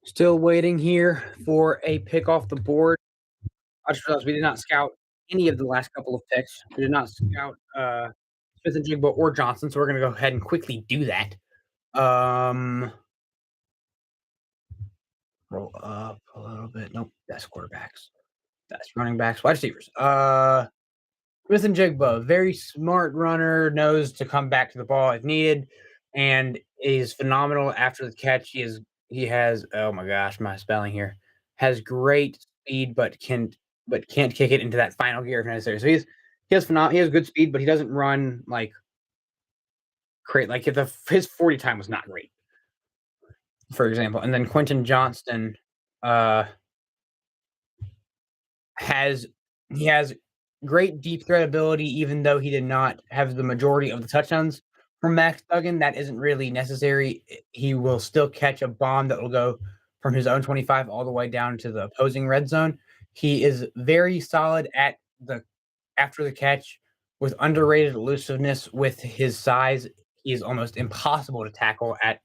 Still waiting here for a pick off the board. I just realized we did not scout any of the last couple of picks. We did not scout Smith-Njigba or Johnson, so we're going to go ahead and quickly do that. Roll up a little bit. Nope, that's quarterbacks. That's running backs, wide receivers. Smith-Njigba, very smart runner, knows to come back to the ball if needed, and is phenomenal after the catch. He has oh my gosh, my spelling here. Has great speed, but can't kick it into that final gear if necessary. So he has good speed, but he doesn't run like great. Like if his 40 time was not great, for example. And then Quentin Johnston uh has he has great deep threat ability, even though he did not have the majority of the touchdowns from Max Duggan. That isn't really necessary. He will still catch a bomb that will go from his own 25 all the way down to the opposing red zone. He is very solid at the after the catch with underrated elusiveness with his size. He is almost impossible to tackle at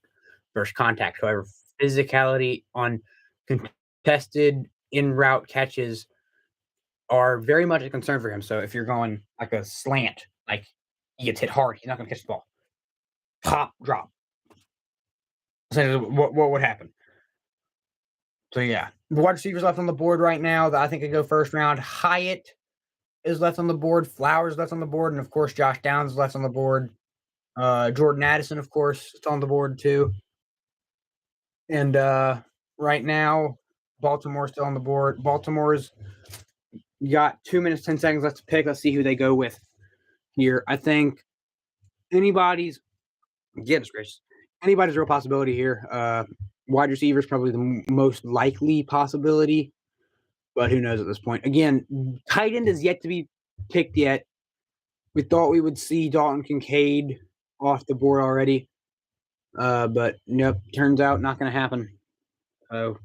first contact. However, physicality on contested in route catches are very much a concern for him. So if you're going like a slant, like he gets hit hard, he's not going to catch the ball. Pop, drop. So what would happen? So yeah, the wide receivers left on the board right now that I think could go first round. Hyatt is left on the board. Flowers left on the board, and of course Josh Downs is left on the board. Jordan Addison, of course, is on the board too. And right now, Baltimore's still on the board. Baltimore's got 2 minutes, 10 seconds left to pick. Let's see who they go with here. I think anybody's goodness gracious, anybody's a real possibility here. Wide receiver is probably the most likely possibility, but who knows at this point? Again, tight end is yet to be picked yet. We thought we would see Dalton Kincaid off the board already, but nope. Turns out not going to happen. So,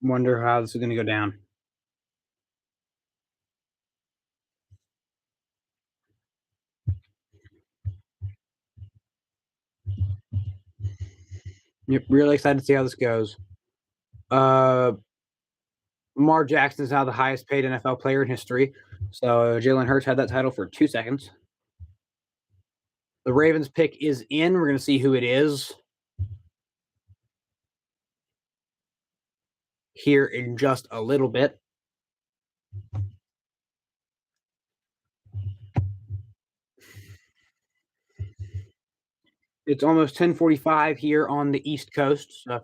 wonder how this is going to go down. Yep, really excited to see how this goes. Lamar Jackson is now the highest paid NFL player in history. So Jalen Hurts had that title for 2 seconds. The Ravens pick is in. We're going to see who it is here in just a little bit. It's almost 10:45 here on the East Coast. So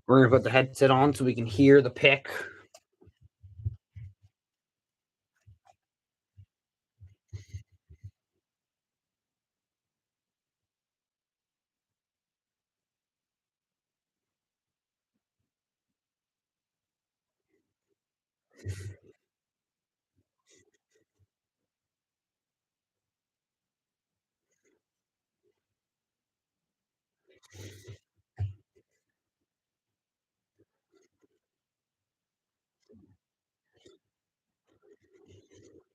we're going to put the headset on so we can hear the pick.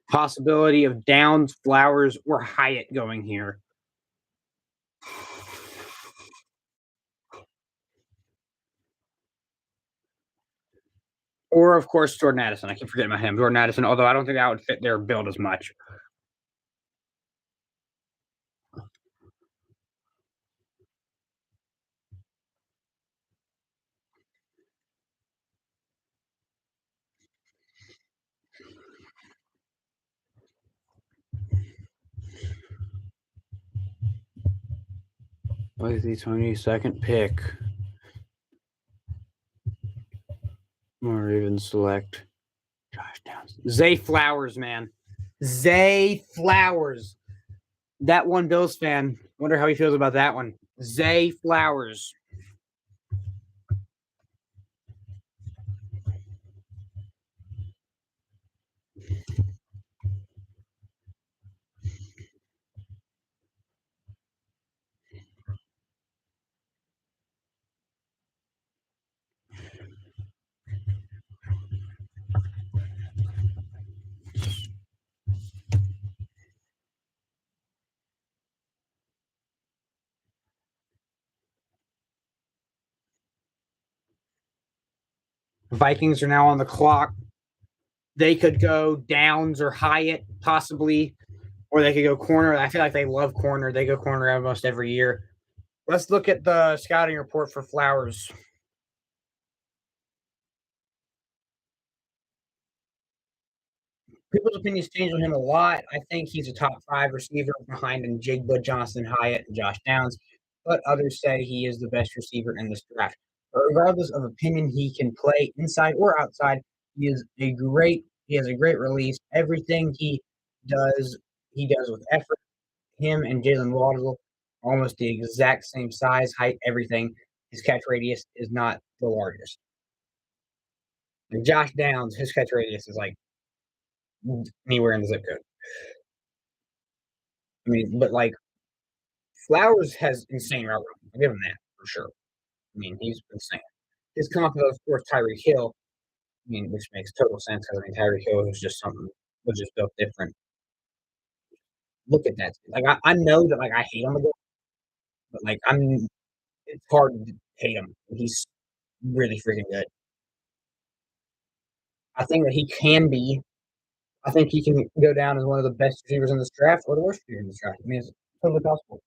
Possibility of Downs, Flowers, or Hyatt going here. Or, of course, Jordan Addison. I keep forgetting about him. Jordan Addison, although I don't think that would fit their build as much. With the 22nd pick, more even select Josh Downs. Zay Flowers, man. Zay Flowers. That one Bills fan. Wonder how he feels about that one. Zay Flowers. Vikings are now on the clock. They could go Downs or Hyatt, possibly, or they could go corner. I feel like they love corner. They go corner almost every year. Let's look at the scouting report for Flowers. People's opinions change on him a lot. I think he's a top 5 receiver behind Jigba, Johnson, Hyatt, and Josh Downs, but others say he is the best receiver in this draft. But regardless of opinion, he can play inside or outside. He has a great release. Everything he does with effort. Him and Jalen Waddle almost the exact same size, height, everything. His catch radius is not the largest. And Josh Downs, his catch radius is like anywhere in the zip code. I mean, but like Flowers has insane route running. I'll give him that for sure. I mean, he's insane. His comp, of course, Tyreek Hill. I mean, which makes total sense because I mean, Tyreek Hill was just built different. Look at that. Like I know that like I hate him, but like it's hard to hate him. He's really freaking good. I think that he can be. I think he can go down as one of the best receivers in this draft or the worst receiver in this draft. I mean, it's totally possible.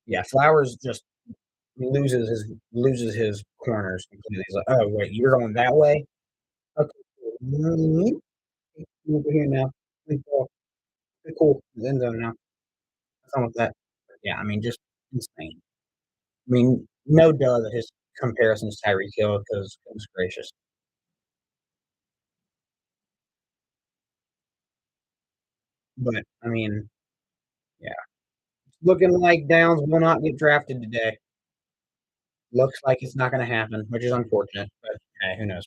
Yeah, Flowers just loses his corners completely. He's like, oh wait, you're going that way? Okay, cool. Over here now. Pretty cool. Pretty cool. The end zone now. What's wrong with that? Yeah, I mean, just insane. I mean, no duh that his comparisons to Tyreek Hill because goodness gracious. But I mean, yeah, looking like Downs will not get drafted today. Looks like it's not going to happen, which is unfortunate. But hey, who knows?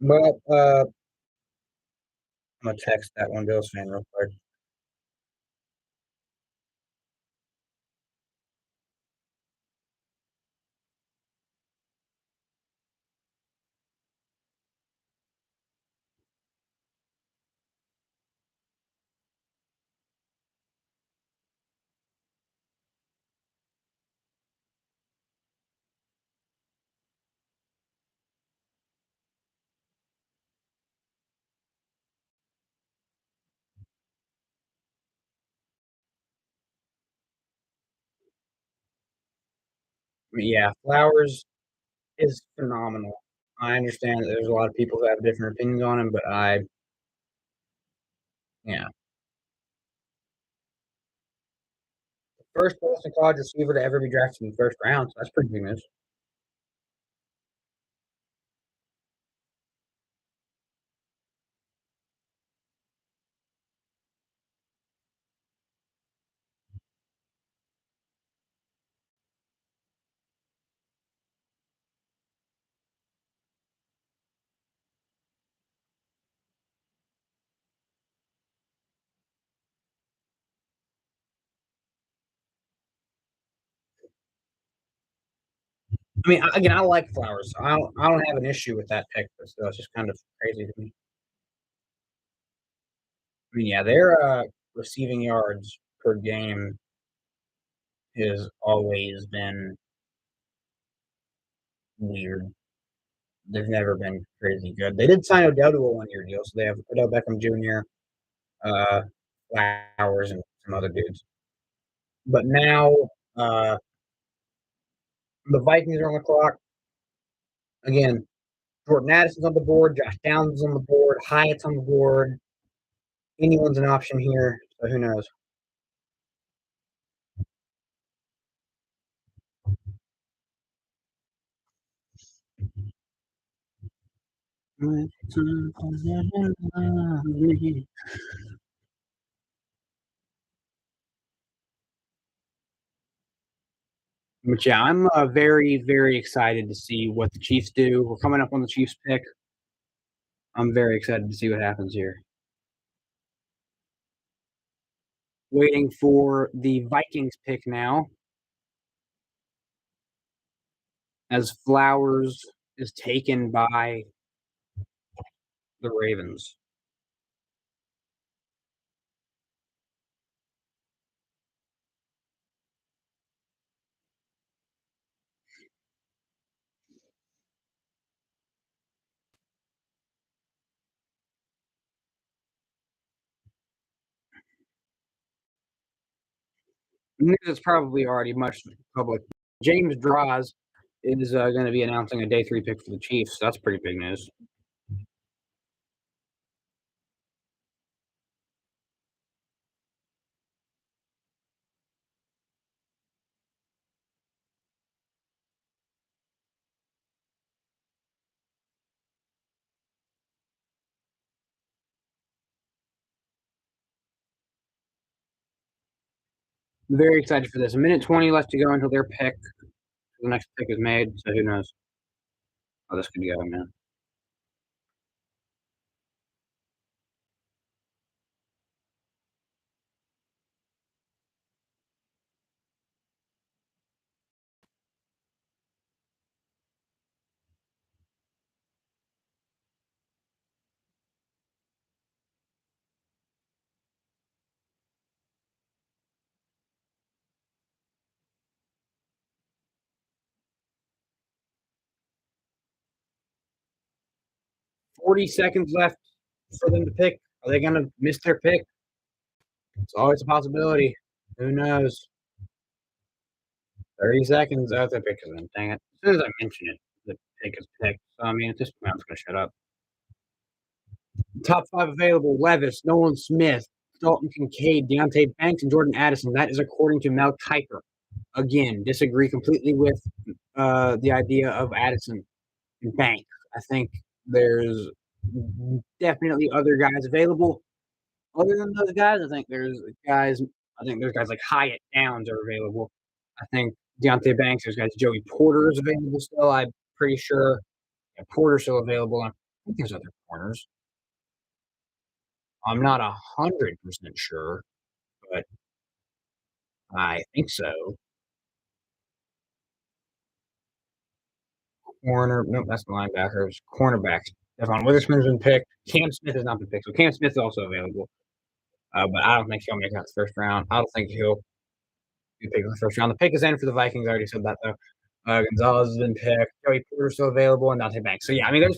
But I'm gonna text that one Bills fan real quick. Yeah, Flowers is phenomenal. I understand that there's a lot of people who have different opinions on him, but yeah, first Boston College receiver to ever be drafted in the first round. So that's pretty big news. I mean, again, I like Flowers. I don't have an issue with that pick, but still, it's just kind of crazy to me. I mean, yeah, their receiving yards per game has always been weird. They've never been crazy good. They did sign Odell to a 1 year deal, so they have Odell Beckham Jr., uh, Flowers, and some other dudes. But now uh, the Vikings are on the clock again. Jordan Addison's on the board. Josh Downs is on the board. Hyatt's on the board. Anyone's an option here, so who knows? But yeah, I'm very, very excited to see what the Chiefs do. We're coming up on the Chiefs pick. I'm very excited to see what happens here. Waiting for the Vikings pick now as Flowers is taken by The Ravens. News is probably already much public. James Draws is going to be announcing a day 3 pick for the Chiefs. That's pretty big news. Very excited for this. A minute 20 left to go until their pick. The next pick is made, so who knows how this could go, man. 40 seconds left for them to pick. Are they going to miss their pick? It's always a possibility. Who knows? 30 seconds. Oh, their pick is in. Dang it. As soon as I mention it, the pick is picked. So, I mean, at this point, I'm just going to shut up. Top 5 available: Levis, Nolan Smith, Dalton Kincaid, Deontay Banks, and Jordan Addison. That is according to Mel Kiper. Again, disagree completely with the idea of Addison and Banks. I think there's definitely other guys available. Other than those guys, guys. I think there's guys like Hyatt Downs are available. I think Deontay Banks. There's guys Joey Porter is available still. I'm pretty sure Porter's still available. I think there's other corners. I'm not 100% sure, but I think so. Corner, nope, that's the linebackers. Cornerbacks. Devon Witherspoon's been picked. Cam Smith has not been picked, so Cam Smith is also available. But I don't think he'll make it out the first round. I don't think he'll be picked in the first round. The pick is in for the Vikings. I already said that though. Gonzalez has been picked. Joey Porter's still available, and Dante Banks. So yeah, I mean,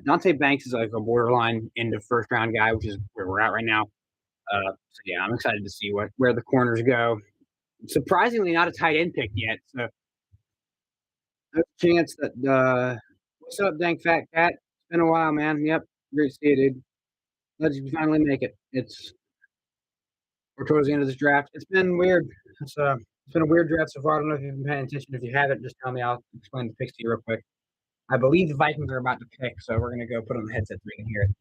Dante Banks is like a borderline into first round guy, which is where we're at right now. So yeah, I'm excited to see where the corners go. Surprisingly, not a tight end pick yet. So there's a chance that what's up, Dank Fat Cat? It's been a while, man. Yep, great to see you, dude. Let's finally make it. We're towards the end of this draft. It's been weird. It's been a weird draft so far. I don't know if you've been paying attention. If you haven't, just tell me. I'll explain the picks to you real quick. I believe the Vikings are about to pick, so we're gonna go put on the headset so we can hear it.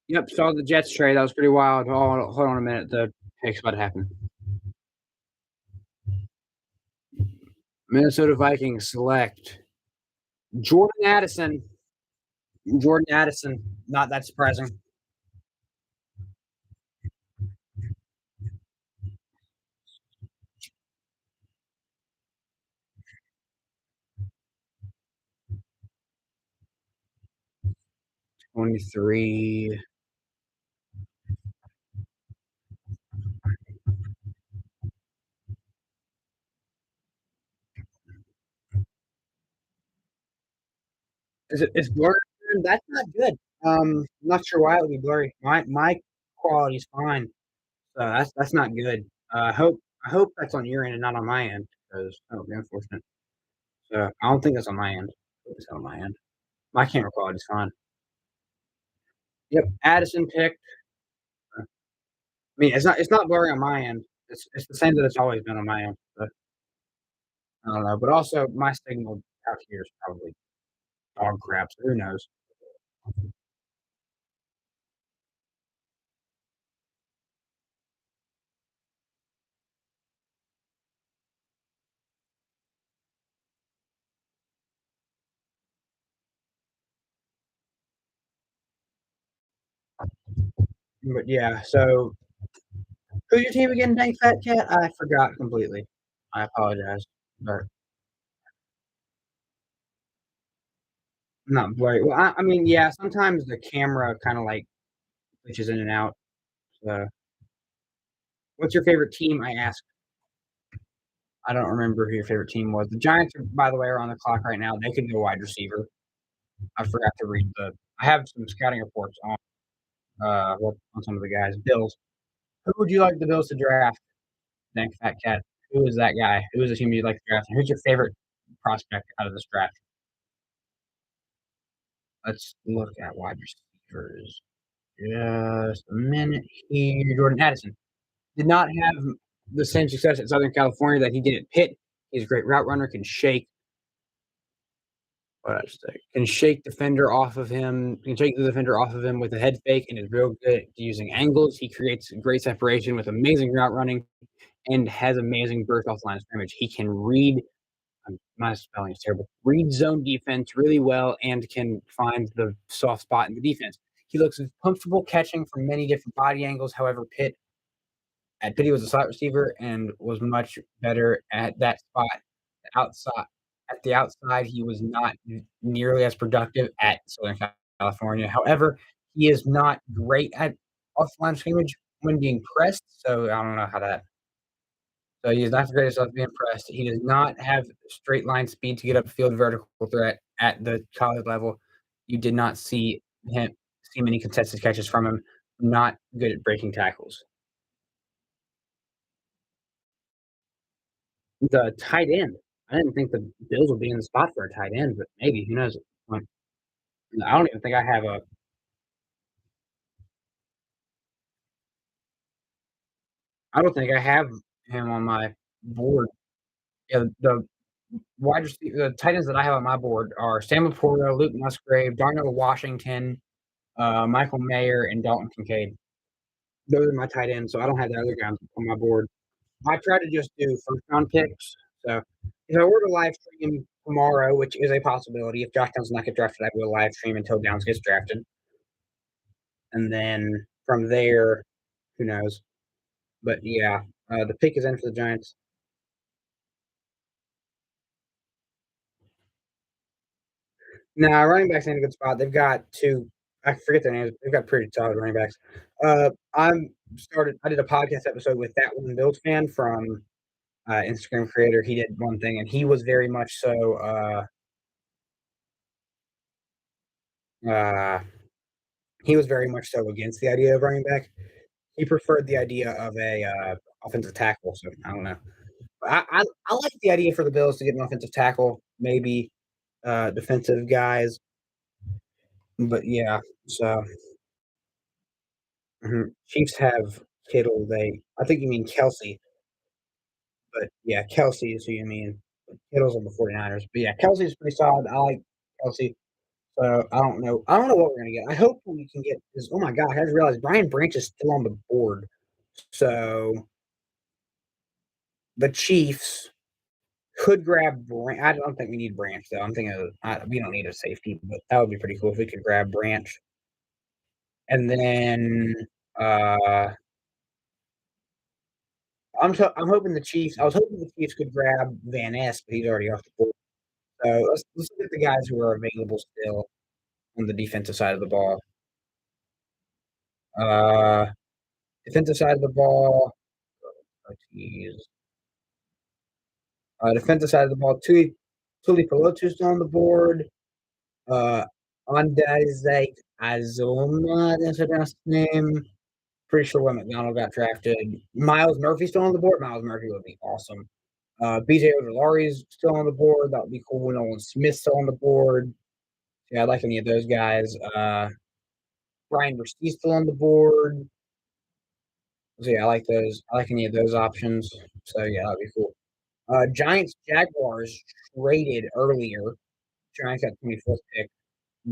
Yep, saw the Jets trade. That was pretty wild. Hold on a minute. The pick's about to happen. Minnesota Vikings select Jordan Addison. Jordan Addison. Not that surprising. 23. It's blurry. That's not good. I'm not sure why it would be blurry. My quality's fine. So that's not good. I hope that's on your end and not on my end because that would be unfortunate. So I don't think that's on my end. I hope it's on my end. My camera quality's fine. Yep, Addison picked. I mean, it's not blurry on my end. It's the same that it's always been on my end. But I don't know. But also, my signal out here is probably dog crap. So who knows? But yeah, so who's your team again, Dank Fat Cat? I forgot completely. I apologize, but not blurry. Well, I mean, yeah, sometimes the camera kind of like glitches in and out. So, what's your favorite team? I asked. I don't remember who your favorite team was. The Giants, are, by the way, are on the clock right now. They could go wide receiver. I forgot to read the. I have some scouting reports on on some of the guys. Bills. Who would you like the Bills to draft? Dank Fat Cat. Who is that guy? Who is the team you'd like to draft? And who's your favorite prospect out of this draft? Let's look at wide receivers. Just a minute here. Jordan Addison did not have the same success at Southern California that he did at Pitt. He's a great route runner, can shake what I say, can shake defender off of him, can shake the defender off of him with a head fake, and is real good at using angles. He creates great separation with amazing route running and has amazing burst off the line of scrimmage. He can read my spelling is terrible. Read zone defense really well and can find the soft spot in the defense. He looks comfortable catching from many different body angles. However, Pitt he was a slot receiver and was much better at that spot. Outside at the outside, he was not nearly as productive at Southern California. However, he is not great at off line scrimmage when being pressed. So I don't know how that so he is not the greatest at being pressed. He does not have straight line speed to get upfield vertical threat at the college level. You did not see many contested catches from him. Not good at breaking tackles. The tight end. I didn't think the Bills would be in the spot for a tight end, but maybe who knows? Like, I don't even think I have a. I don't think I have him on my board. Yeah, the the tight ends that I have on my board are Sam Laporta, Luke Musgrave, Darnell Washington, Michael Mayer, and Dalton Kincaid. Those are my tight ends, so I don't have the other guys on my board. I try to just do first round picks. So if I were to live stream tomorrow, which is a possibility, if Josh Downs does not get drafted, I will live stream until Downs gets drafted, and then from there, who knows? But yeah, the pick is in for the Giants. Now, running backs in a good spot. They've got two. I forget their names. They've got pretty solid running backs. I'm started. I did a podcast episode with that one Bills fan from Instagram creator. He did one thing, and he was very much so. Uh, he was very much so against the idea of running back. He preferred the idea of a offensive tackle. So I don't know. I like the idea for the Bills to get an offensive tackle, maybe defensive guys. But yeah, so Chiefs have Kittle. I think you mean Kelsey, but yeah, Kelsey is who you mean. Kittle's on the 49ers. But yeah, Kelsey's pretty solid. I like Kelsey. So I don't know. I don't know what we're gonna get. I hope we can get this. Oh my god, I just realized Brian Branch is still on the board. So the Chiefs could grab Branch. I don't think we need Branch though. I'm thinking we don't need a safety, but that would be pretty cool if we could grab Branch. And then uh I'm hoping the Chiefs. I was hoping the Chiefs could grab Van Ness, but he's already off the board. So let's look at the guys who are available still on the defensive side of the ball. Uh, defensive side of the ball. Oh, geez. Defensive side of the ball. Tuli Pelotu's on the board. Uh, Andazite Azoma. That's her last name. Pretty sure when McDonald got drafted. Miles Murphy's still on the board. Miles Murphy would be awesome. BJ Ojolari's still on the board. That would be cool. Nolan Smith's still on the board. Yeah, I like any of those guys. Brian Verstee's still on the board. So yeah, I like those. I like any of those options. So yeah, that'd be cool. Giants Jaguars traded earlier. Giants got 24th pick.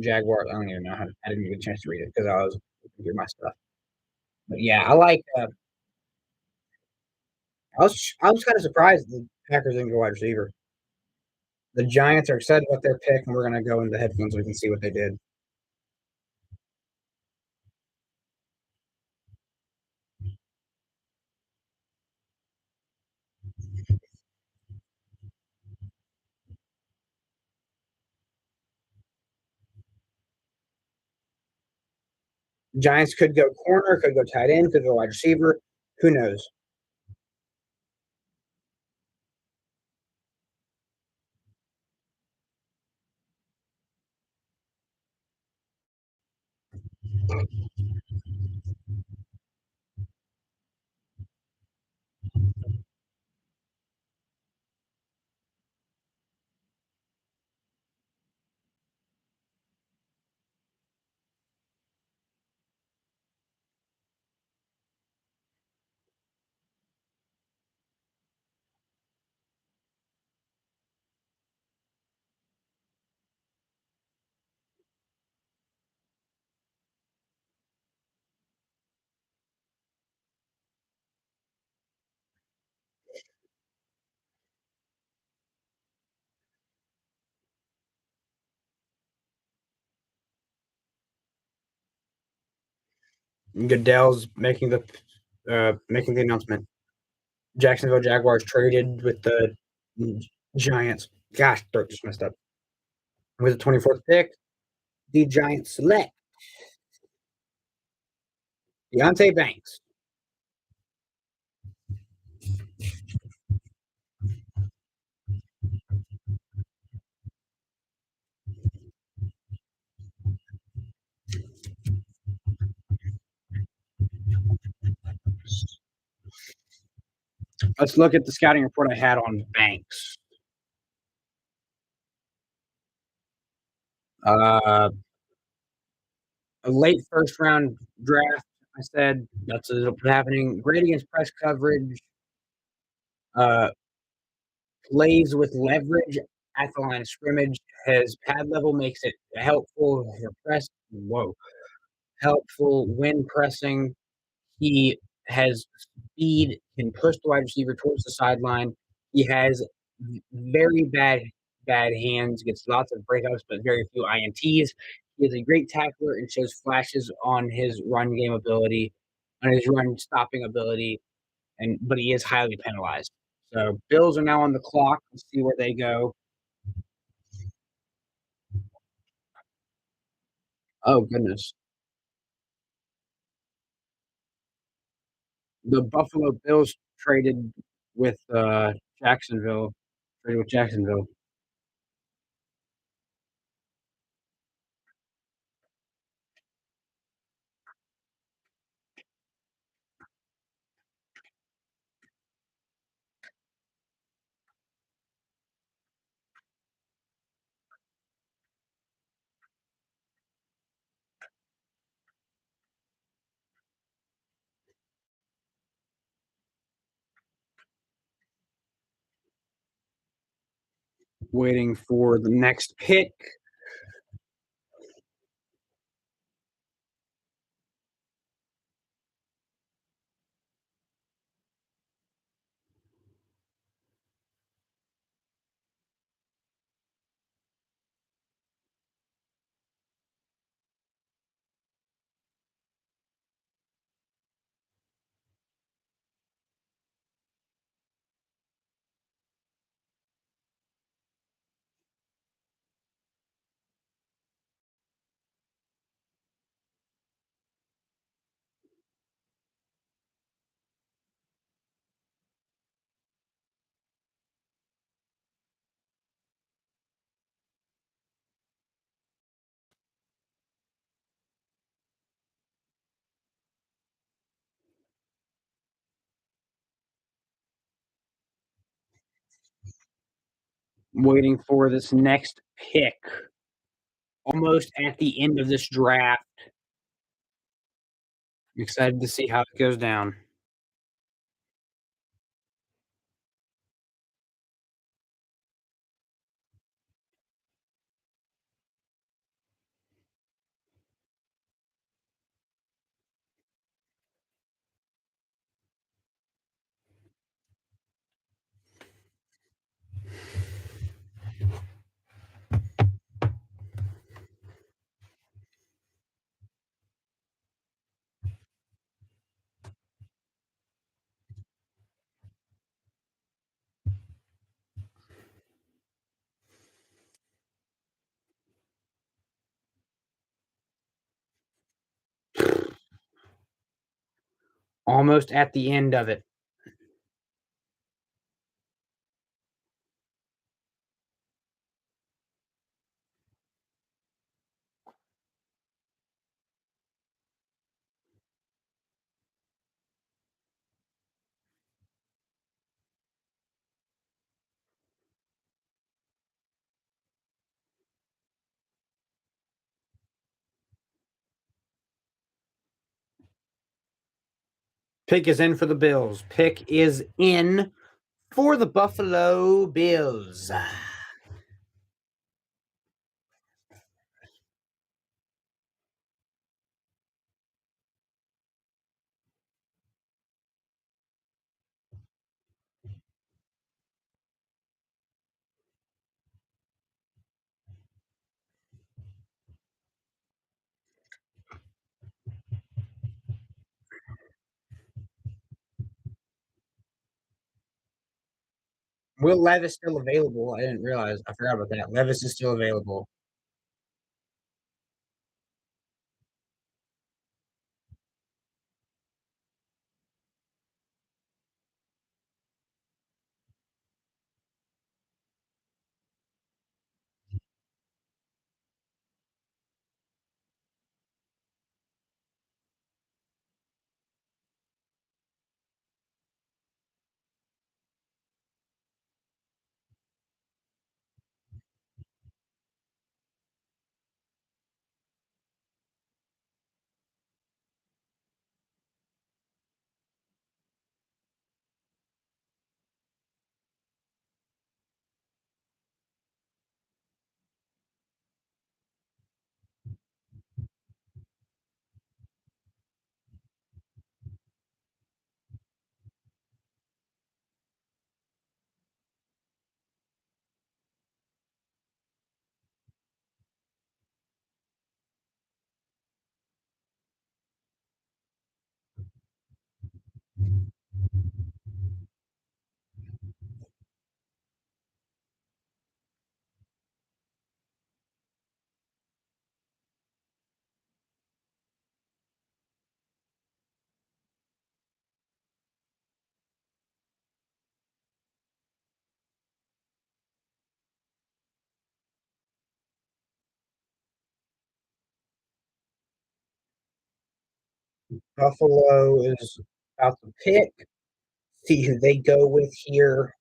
Jaguars. I don't even know how. I didn't get a chance to read it because I was looking through my stuff. But yeah, I like. I was kind of surprised the Packers didn't go wide receiver. The Giants are excited about their pick, and we're gonna go into the headphones so we can see what they did. Giants could go corner, could go tight end, could go wide receiver. Who knows? Goodell's making the announcement. Jacksonville Jaguars traded with the Giants. Gosh, throat just messed up. With the 24th pick, the Giants select Deontay Banks. Let's look at the scouting report I had on Banks. Uh, a late first round draft. I said that's what's happening. Great against press coverage. Uh, Plays with leverage at the line of scrimmage. His pad level makes it helpful for press. Whoa, helpful when pressing. He has speed, can push the wide receiver towards the sideline. He has very bad hands, gets lots of breakouts, but very few INTs. He is a great tackler and shows flashes on his run game ability, on his run stopping ability, and but he is highly penalized. So Bills are now on the clock. Let's see where they go. Oh goodness. The Buffalo Bills with Jacksonville. Traded with Jacksonville. Waiting for the next pick. Waiting for this next pick. Almost at the end of this draft. I'm excited to see how it goes down. Almost at the end of it. Pick is in for the Bills. Pick is in for the Buffalo Bills. Will Levis still available? I didn't realize. I forgot about that. Levis is still available. Buffalo is about to pick. See who they go with here.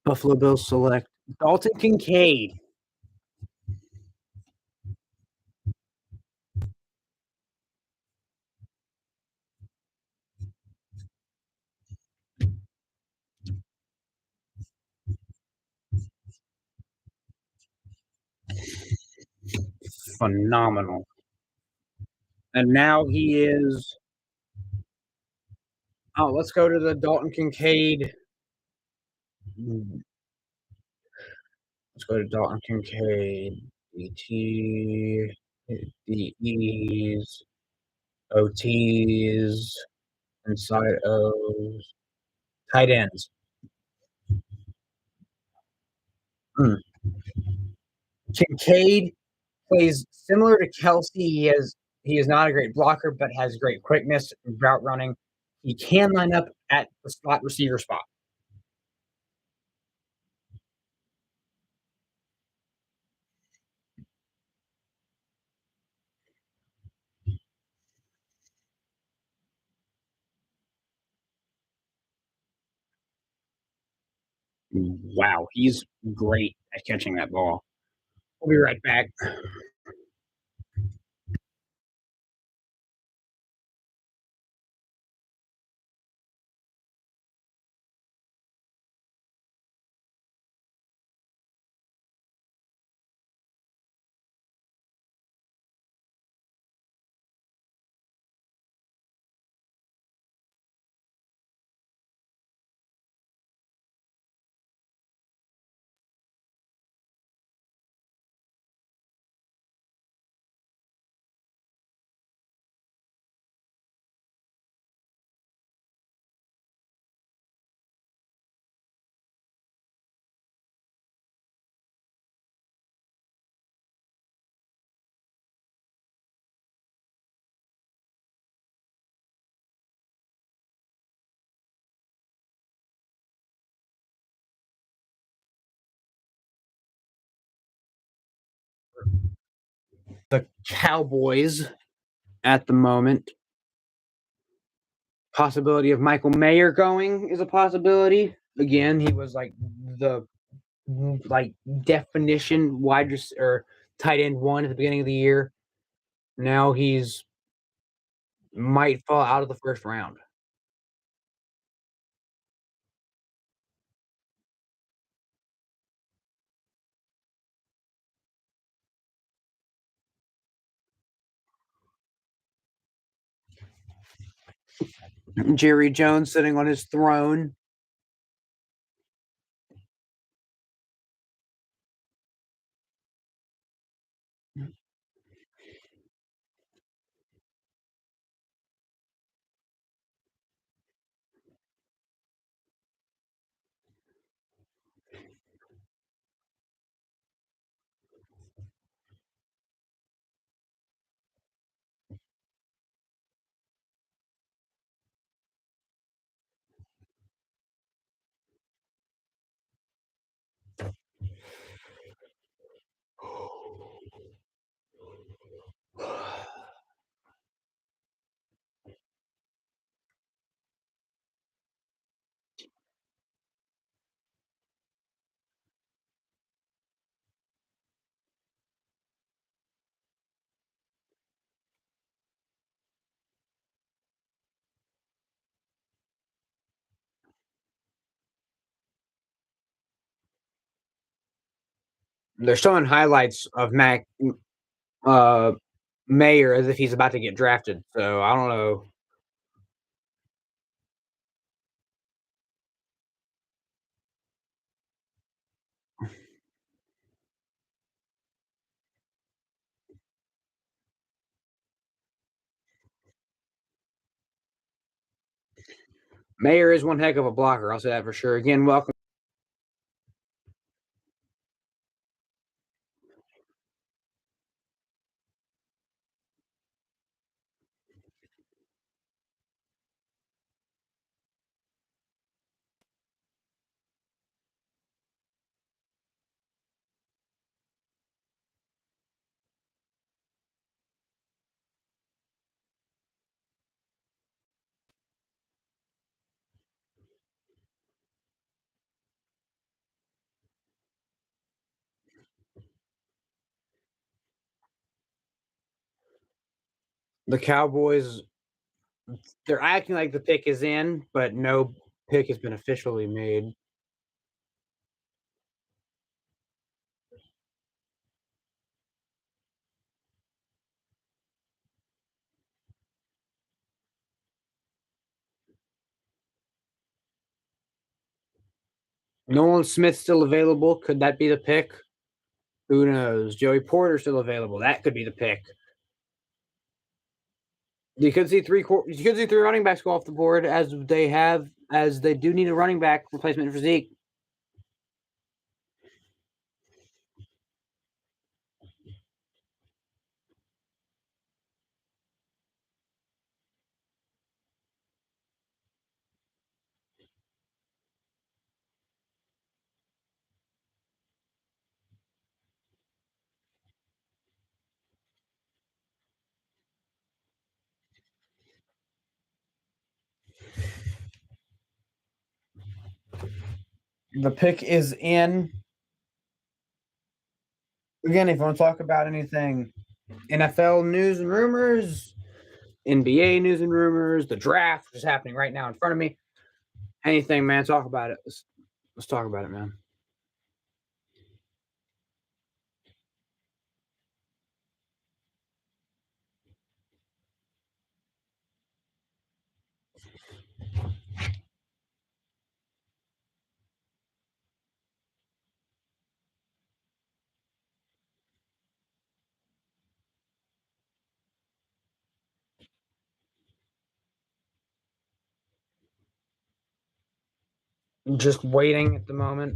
Buffalo Bills select Dalton Kincaid. Phenomenal. And now he is. Oh, let's go to the Dalton Kincaid. Let's go to Dalton Kincaid. DT, DEs, OTs, inside O's, tight ends. Hmm. Kincaid plays similar to Kelsey. He is not a great blocker, but has great quickness, route running. He can line up at the slot receiver spot. Wow, he's great at catching that ball. We'll be right back. the Cowboys at the moment. Possibility of Michael Mayer going is a possibility. Again, he was like the definition or tight end one at the beginning of the year. Now he's might fall out of the first round. Jerry Jones sitting on his throne. They're showing highlights of uh, Mayer as if he's about to get drafted. So I don't know. Mayer is one heck of a blocker. I'll say that for sure. Again, welcome. The Cowboys, they're acting like the pick is in, but no pick has been officially made. Nolan Smith still available. Could that be the pick? Who knows? Joey Porter still available. That could be the pick. You could see three running backs go off the board as they do need a running back replacement for Zeke. The pick is in. Again, if you want to talk about anything NFL news and rumors, NBA news and rumors, the draft, which is happening right now in front of me, anything, man, talk about it. Let's talk about it, man. Just waiting at the moment.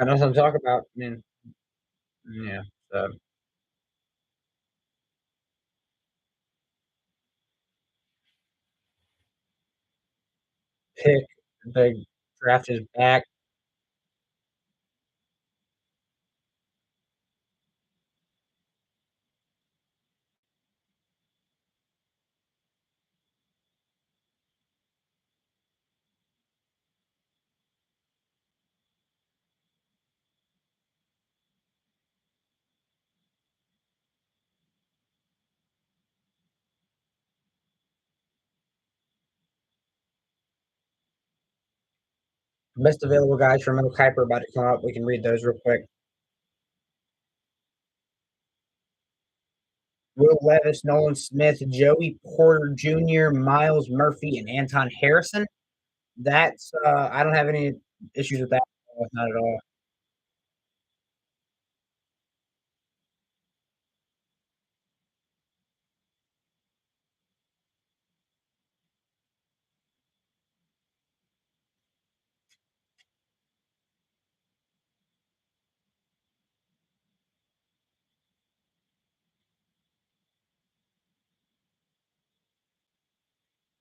I know something to talk about. I mean, yeah. So pick the draft is back. Best available guys for Mel Kiper about to come up. We can read those real quick. Will Levis, Nolan Smith, Joey Porter Jr., Miles Murphy, and Anton Harrison. That's I don't have any issues with that. Not at all.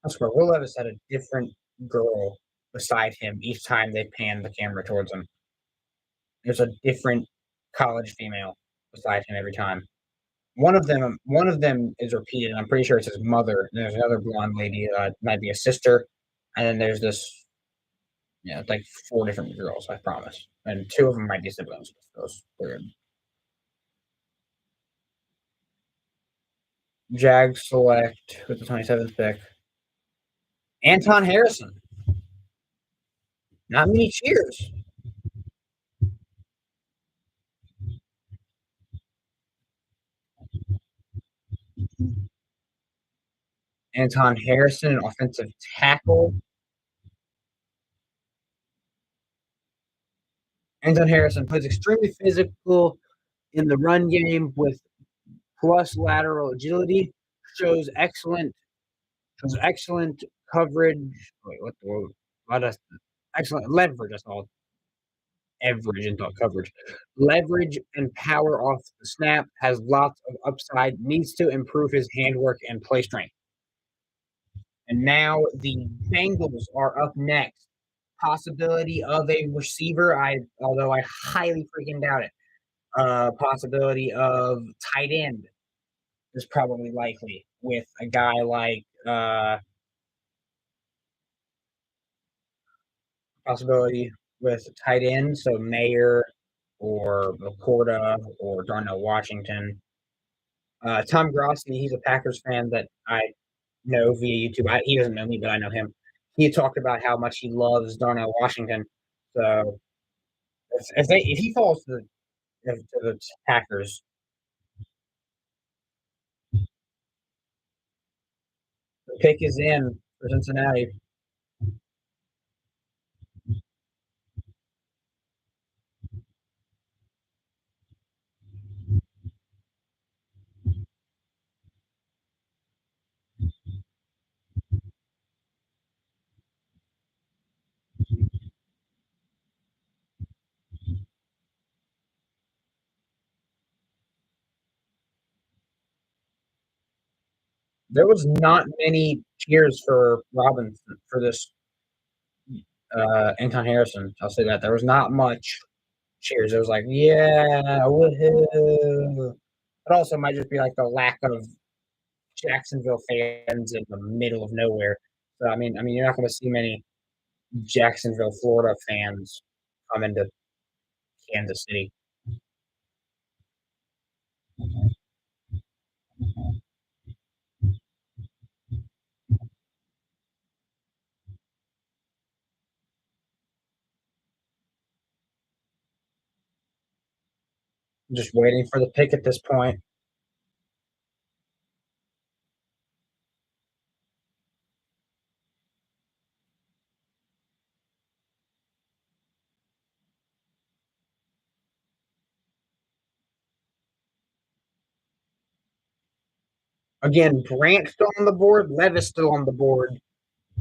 I swear, Will Levis had a different girl beside him each time they panned the camera towards him. There's a different college female beside him every time. One of them is repeated. I'm pretty sure it's his mother. And there's another blonde lady, might be a sister, and then there's this. Yeah, it's like four different girls. I promise, and two of them might be siblings. Those weird. Jags select with the 27th pick. Anton Harrison. Not many cheers. Anton Harrison, an offensive tackle. Anton Harrison plays extremely physical in the run game with plus lateral agility. Shows excellent coverage. Wait, what the word? What is excellent leverage? That's all. Average and not coverage. Leverage and power off the snap. Has lots of upside. Needs to improve his handwork and play strength. And now the Bengals are up next. Possibility of a receiver. Although I highly freaking doubt it. Possibility of tight end is probably likely with a guy like possibility with tight end, so Mayer or Laporta or Darnell Washington. Tom Grossi, he's a Packers fan that I know via YouTube. He doesn't know me, but I know him. He talked about how much he loves Darnell Washington. So if he falls to the Packers, the pick is in for Cincinnati. There was not many cheers for Robinson for this Anton Harrison. I'll say that there was not much cheers. It was like, yeah, woohoo! It also might just be like the lack of Jacksonville fans in the middle of nowhere. So I mean, you're not going to see many Jacksonville, Florida fans come into Kansas City. I'm just waiting for the pick at this point. Again, Grant still on the board, Levis still on the board.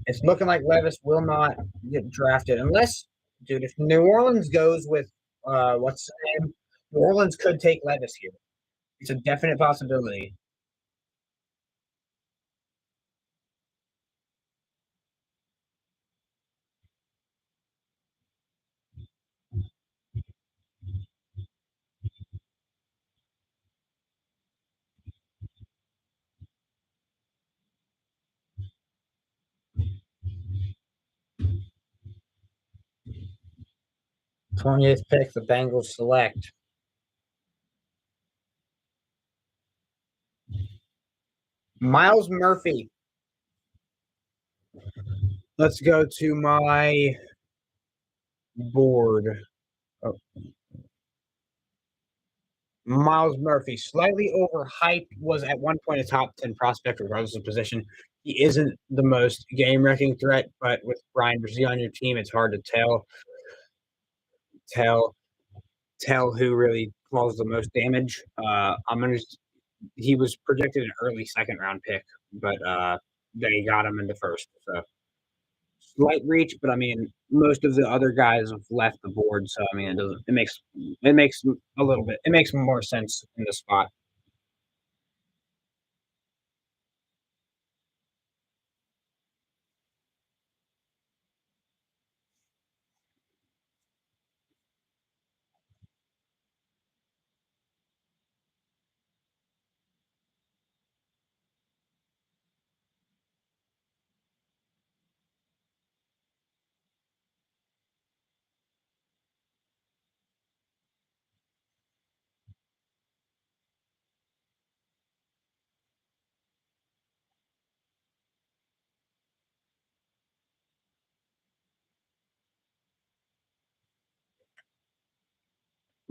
It's looking like Levis will not get drafted unless, dude, if New Orleans goes with What's his name? New Orleans could take Levis here. It's a definite possibility. Twentieth pick, the Bengals select Miles Murphy. Let's go to my board. Oh, Miles Murphy, slightly overhyped, was at one point a top 10 prospect, regardless of position. He isn't the most game wrecking threat, but with Brian Brzee on your team, it's hard to tell tell who really caused the most damage. I'm gonna. He was projected an early second round pick, but they got him in the first. So slight reach, but I mean, most of the other guys have left the board. So I mean, it doesn't. It makes a little bit. It makes more sense in the spot.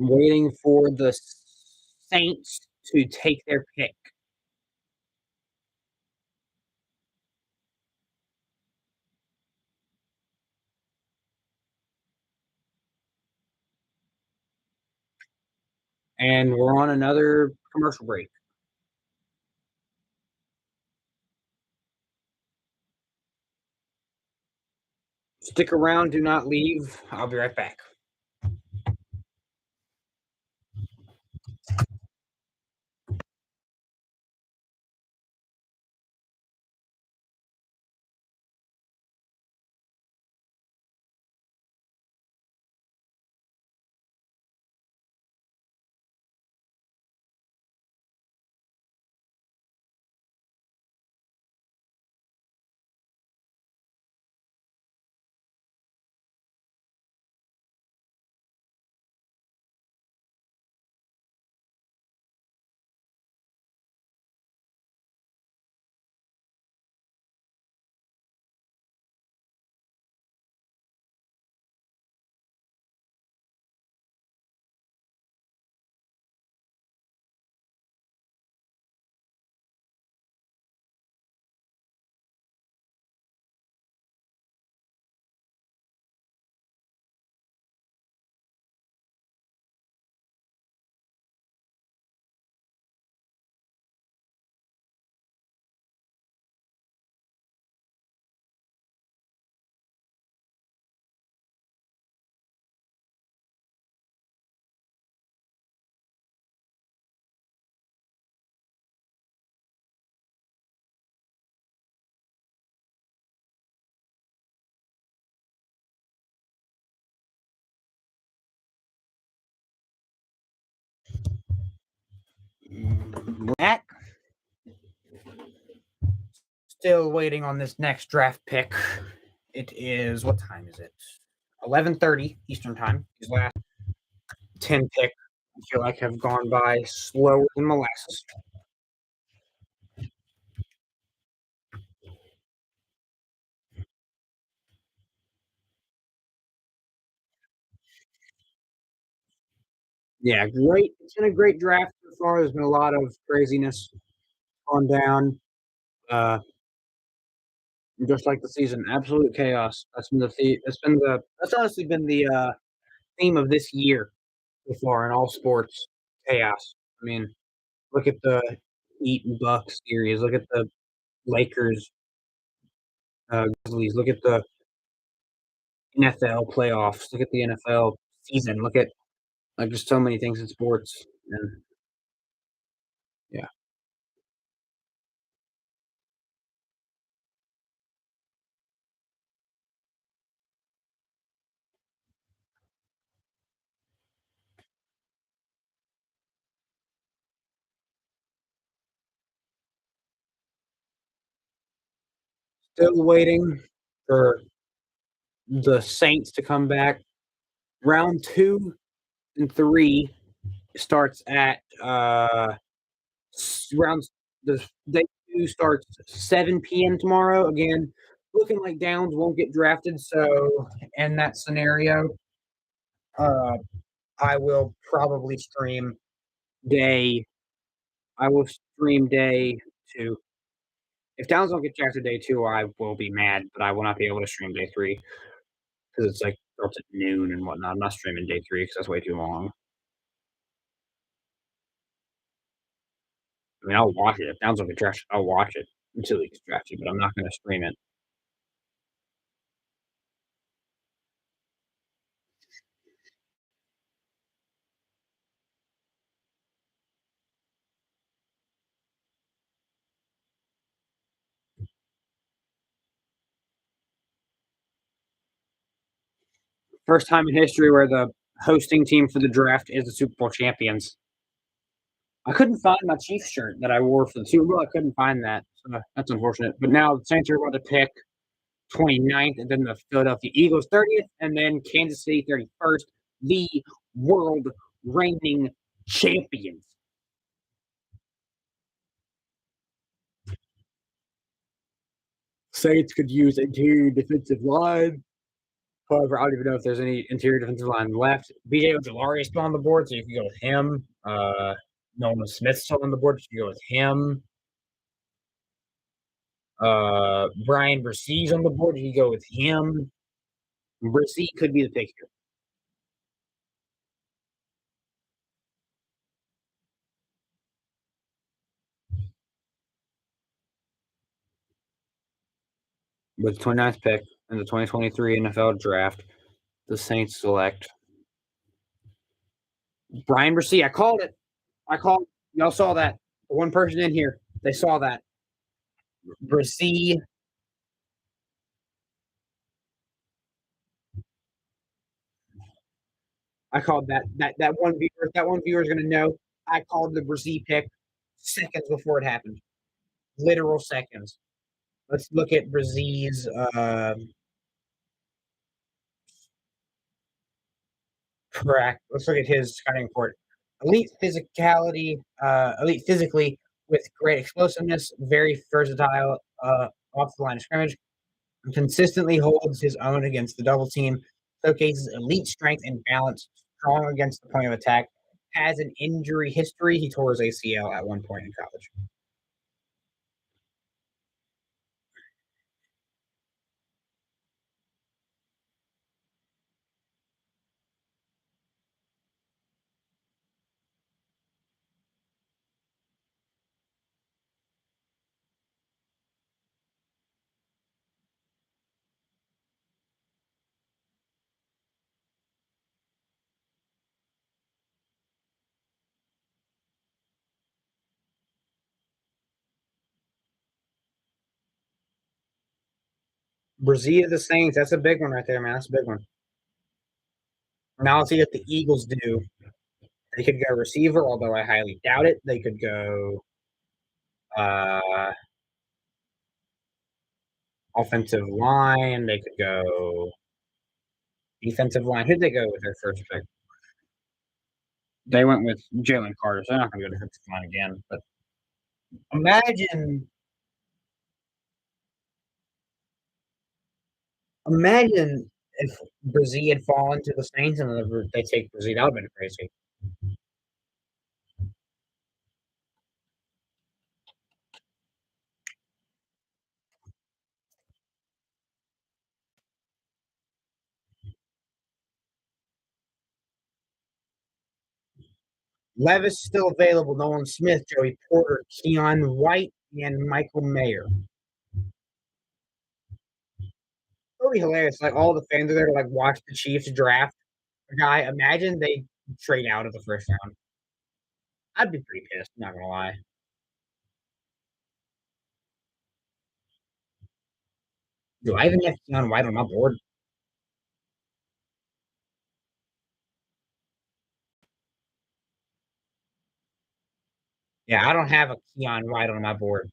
Waiting for the Saints to take their pick. And we're on another commercial break. Stick around, do not leave. I'll be right back. Back. Still waiting on this next draft pick. It is, what time is it? 11:30 Eastern time. These last 10 picks, I feel like, have gone by slower than molasses. Yeah, great. It's been a great draft so far. There's been a lot of craziness on down. Uh, just like the season, absolute chaos. That's honestly been the theme of this year so far in all sports. Chaos. I mean, look at the Heat and Bucks series. Look at the Lakers, Grizzlies. Look at the NFL playoffs. Look at the NFL season. Look at Like, just so many things in sports, and yeah. Still waiting for the Saints to come back. Round 2 and 3 starts at, rounds the day 2 starts 7 p.m. tomorrow. Again, looking like Downs won't get drafted, so in that scenario, uh, I will probably stream day I will stream day 2. If Downs don't get drafted day 2, I will be mad, but I will not be able to stream day 3 because it's, like, starts at noon and whatnot. I'm not streaming day 3 because that's way too long. I mean, I'll watch it. If Downs don't get drafted, I'll watch it until he gets drafted, but I'm not gonna stream it. First time in history where the hosting team for the draft is the Super Bowl champions. I couldn't find my Chiefs shirt that I wore for the Super Bowl. I couldn't find that, so that's unfortunate. But now the Saints are about to pick 29th, and then the Philadelphia Eagles 30th, and then Kansas City 31st, the world reigning champions. Saints could use interior defensive line. However, I don't even know if there's any interior defensive line left. BJ Ojolari is still on the board, so you can go with him. Nolan Smith's still on the board, so you can go with him. Brian Bressee's on the board, you can go with him. Brissy could be the pick here. With the 29th pick in the 2023 NFL Draft, the Saints select Brian Bresee. I called it. Y'all saw that. One person in here, they saw that. Bresee. I called that. That one viewer. That one viewer is going to know. I called the Bresee pick seconds before it happened. Literal seconds. Let's look at Bresee's. Correct. Let's look at his scouting report. Elite physicality, elite physically with great explosiveness, very versatile off the line of scrimmage, and consistently holds his own against the double team, showcases elite strength and balance, strong against the point of attack, has an injury history. He tore his ACL at one point in college. Brazil of the Saints, that's a big one right there, man. That's a big one. Now let's see what the Eagles do. They could go receiver, although I highly doubt it. They could go uh, offensive line. They could go defensive line. Who'd they go with their first pick? They went with Jalen Carter, so they're not going to go defensive line again. But imagine, imagine if Brazil had fallen to the Saints and they take Brazil. That would have been crazy. Levis still available. Nolan Smith, Joey Porter, Keon White, and Michael Mayer. It'll be hilarious. Like all the fans are there to like watch the Chiefs draft a guy. Imagine they trade out of the first round. I'd be pretty pissed, not gonna lie. Do I even have Keon White on my board? Yeah, I don't have a Keon White on my board.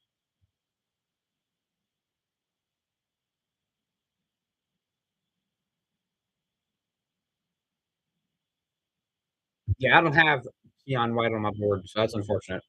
Yeah, I don't have Keon White on my board, so that's unfortunate.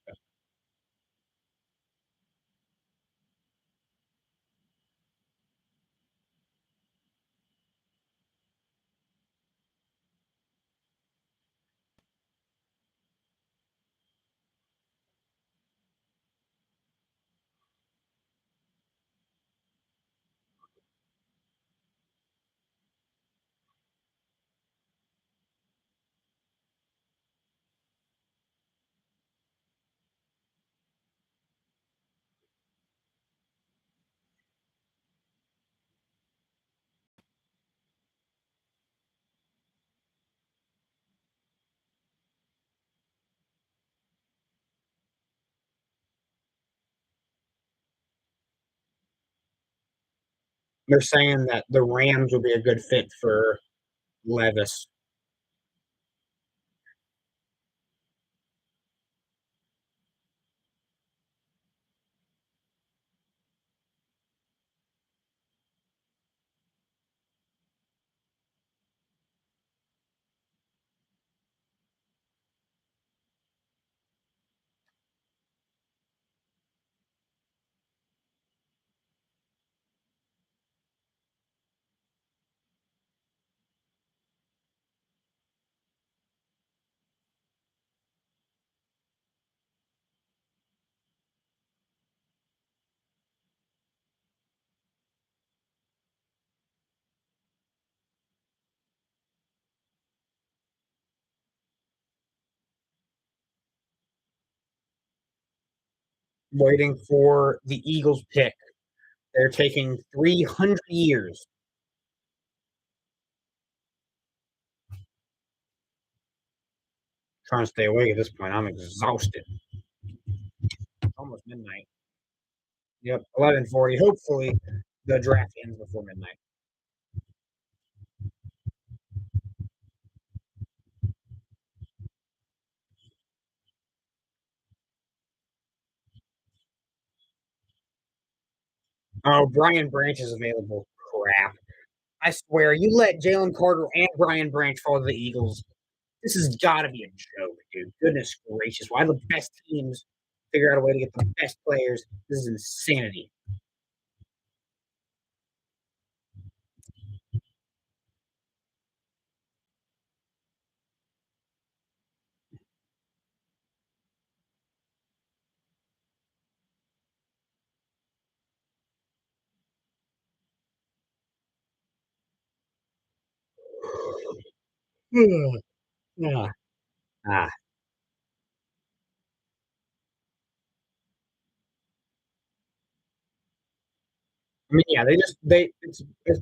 They're saying that the Rams will be a good fit for Levis. Waiting for the Eagles pick. They're taking 300 years. Trying to stay awake at this point. I'm exhausted. It's almost midnight. Yep, 11:40. Hopefully, the draft ends before midnight. Oh, Brian Branch is available. Crap. I swear, you let Jalen Carter and Brian Branch fall to the Eagles. This has got to be a joke, dude. Goodness gracious. Why the best teams figure out a way to get the best players? This is insanity. Yeah. Ah. I mean, yeah, it's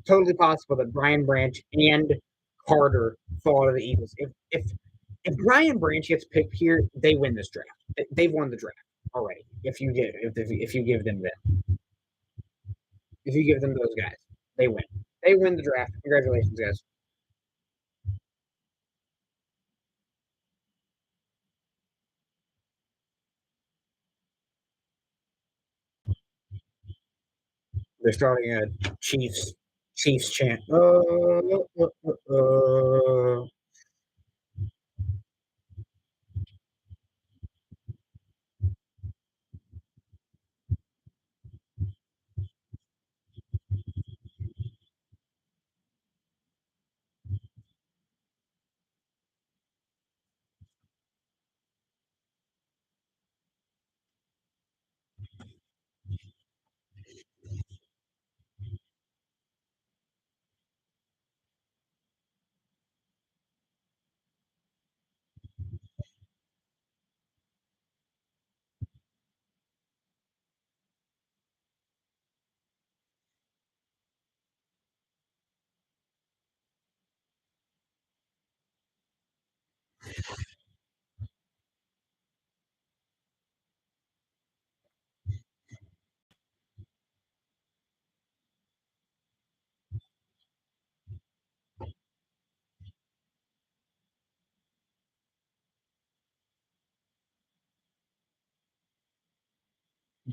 totally possible that Brian Branch and Carter fall to the Eagles. If Brian Branch gets picked here, they win this draft. They've won the draft already. If you give them if you give them those guys, they win. They win the draft. Congratulations, guys. They're starting a Chiefs chant.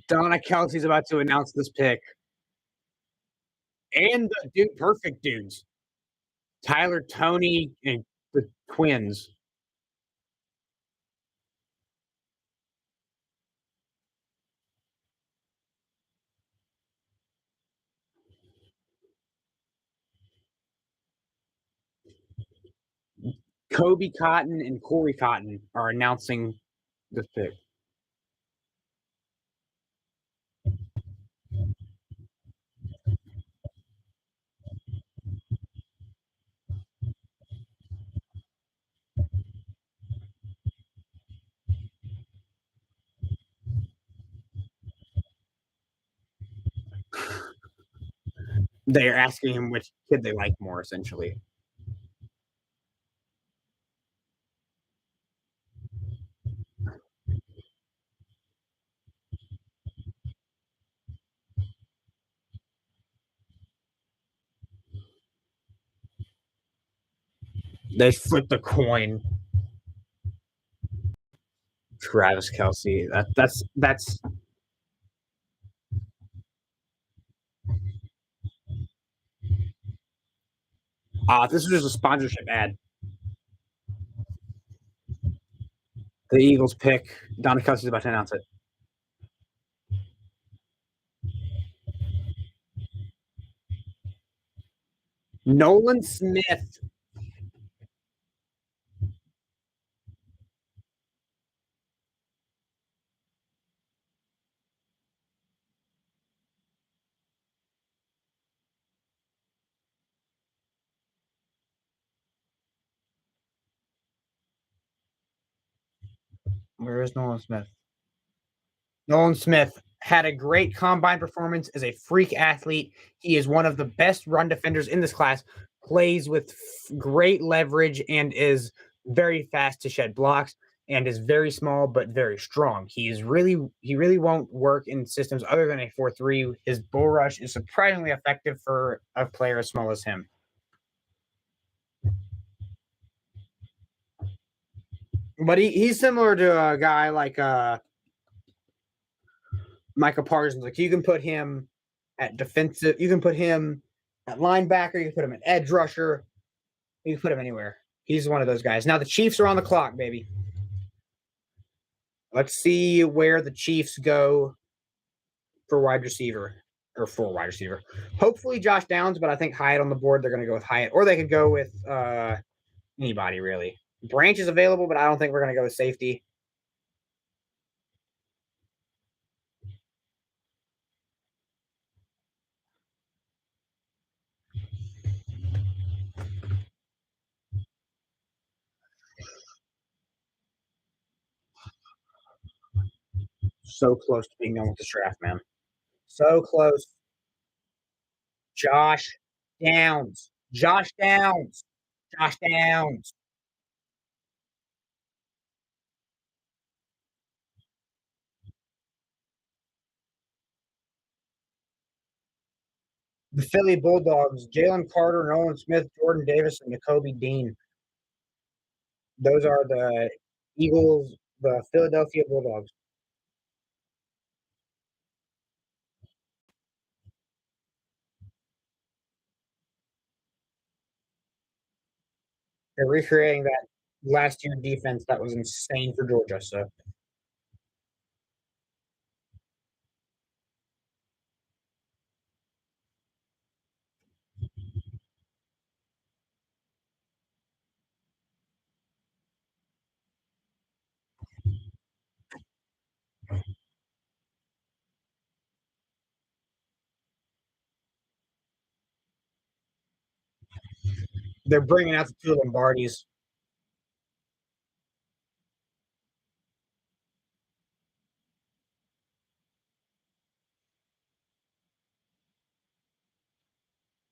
Donna Kelsey's about to announce this pick. And the dude, perfect dudes. Tyler, Tony, and the twins. Kobe Cotton and Corey Cotton are announcing this pick. They're asking him which kid they like more, essentially. They flip the coin. Travis Kelsey. That's this is just a sponsorship ad. The Eagles pick. Donna Kelsey's about to announce it. Nolan Smith. Where is Nolan Smith? Nolan Smith had a great combine performance, is a freak athlete. He is one of the best run defenders in this class, plays with great leverage and is very fast to shed blocks and is very small but very strong. He really won't work in systems other than a 4-3. His bull rush is surprisingly effective for a player as small as him. But he's similar to a guy like Micah Parsons. Like you can put him at defensive, you can put him at linebacker, you can put him at edge rusher, you can put him anywhere. He's one of those guys. Now the Chiefs are on the clock, baby. Let's see where the Chiefs go for wide receiver or for wide receiver. Hopefully Josh Downs, but I think Hyatt on the board. They're going to go with Hyatt, or they could go with anybody really. Branch is available, but I don't think we're going to go with safety. So close to being done with this draft, man. So close. Josh Downs. Josh Downs. Josh Downs. The Philly Bulldogs, Jalen Carter, Nolan Smith, Jordan Davis, and Nakobe Dean. Those are the Eagles, the Philadelphia Bulldogs. They're recreating that last year defense that was insane for Georgia. So they're bringing out the two Lombardis.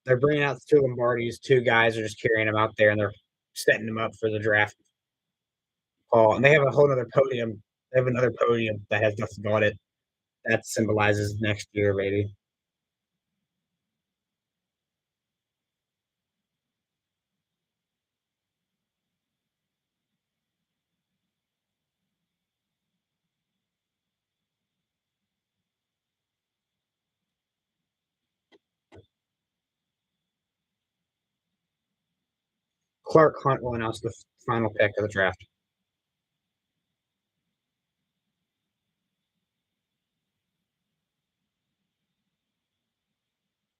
They're bringing out the two Lombardis. Two guys are just carrying them out there, and they're setting them up for the draft call. And they have a whole other podium. They have another podium that has nothing on it. That symbolizes next year, baby. Clark Hunt will announce the final pick of the draft.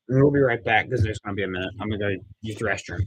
And we'll be right back because there's going to be a minute. I'm going to go use the restroom.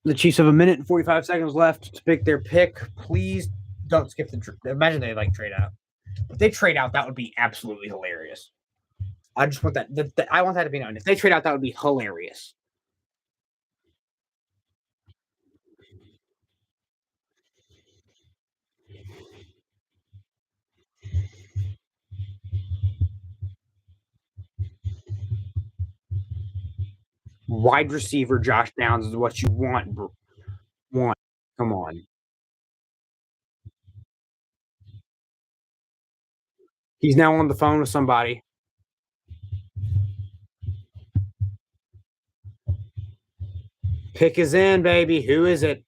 The Chiefs have a minute and 45 seconds left to pick their pick. Please don't skip the. Imagine they trade out. If they trade out, that would be absolutely hilarious. I just want that. I want that to be known. If they trade out, that would be hilarious. Wide receiver Josh Downs is what you want. Come on. He's now on the phone with somebody. Pick is in, baby. Who is it?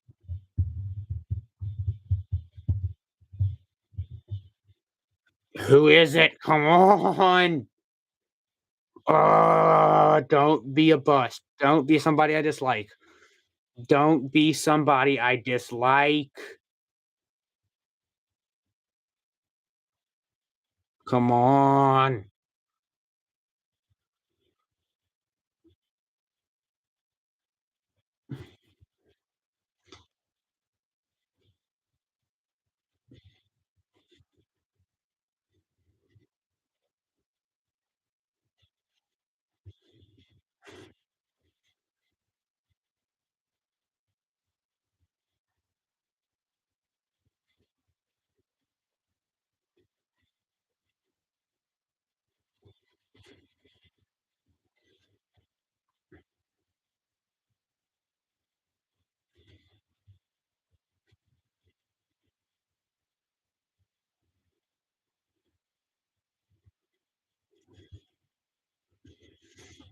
Who is it? Come on. Don't be a bust. Don't be somebody I dislike. Don't be somebody I dislike. Come on.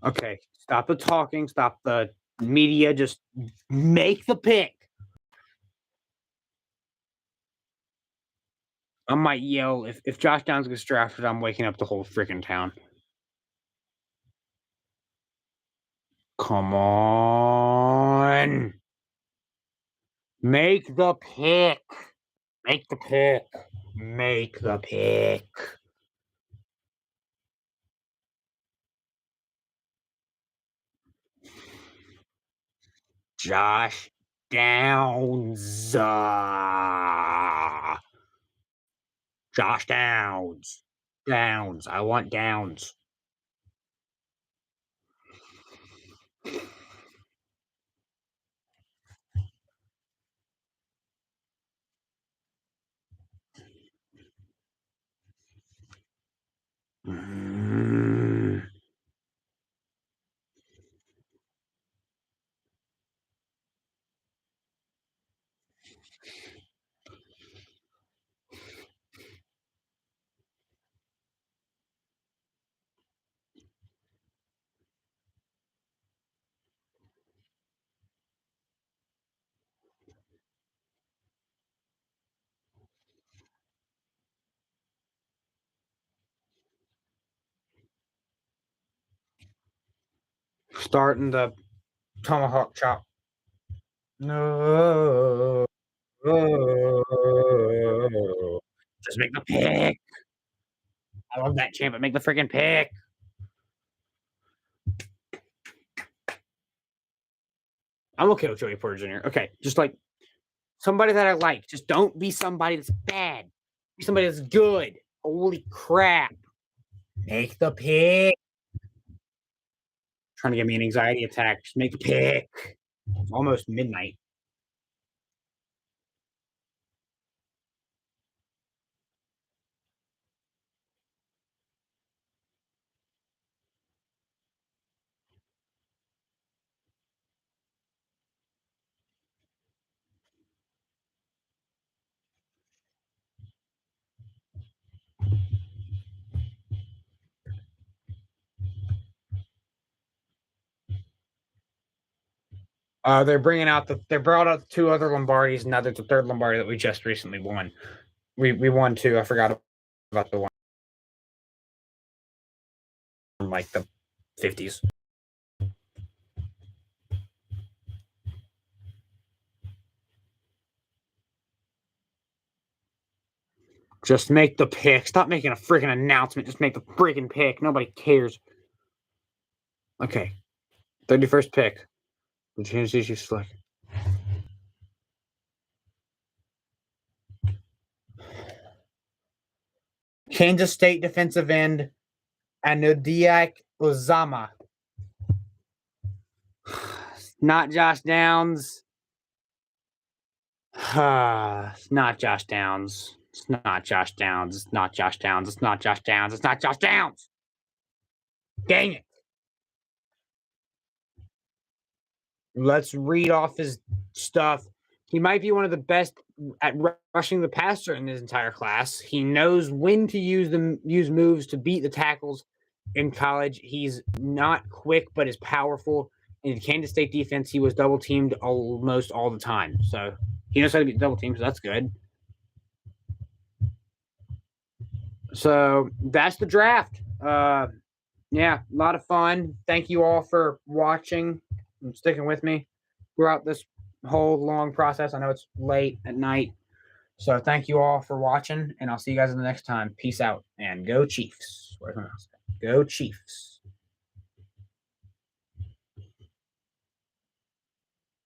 Okay, stop the talking, stop the media, just make the pick. I might yell if Josh Downs gets drafted, I'm waking up the whole freaking town. Come on. Make the pick. Make the pick. Make the pick. Josh Downs. Josh Downs. Downs. I want Downs. Starting the tomahawk chop. No. Just make the pick. I love that chant, but make the freaking pick. I'm okay with Joey Porter Jr. Okay, just like somebody that I like. Just don't be somebody that's bad. Be somebody that's good. Holy crap. Make the pick. trying to give me an anxiety attack. Just make the pick. It's almost midnight. They brought out 2 other Lombardis, and now there's a 3rd Lombardi that we just recently won. We won 2. I forgot about the one from like the 50s. Just make the pick. Stop making a freaking announcement. Just make the freaking pick. Nobody cares. Okay. 31st pick. The Kansas City select. Kansas State defensive end Anodiak Ozama. Not Josh Downs. It's not Josh Downs. It's not Josh Downs. It's not Josh Downs. It's not Josh Downs. It's not Josh Downs. Dang it. Let's read off his stuff. He might be one of the best at rushing the passer in his entire class. He knows when to use moves to beat the tackles in college. He's not quick, but is powerful. In the Kansas State defense, he was double teamed almost all the time. So he knows how to be double teamed, so that's good. So that's the draft. Yeah, a lot of fun. Thank you all for watching and sticking with me throughout this whole long process. I know it's late at night. So thank you all for watching, and I'll see you guys in the next time. Peace out, and go Chiefs. Where's my mouse? Go Chiefs.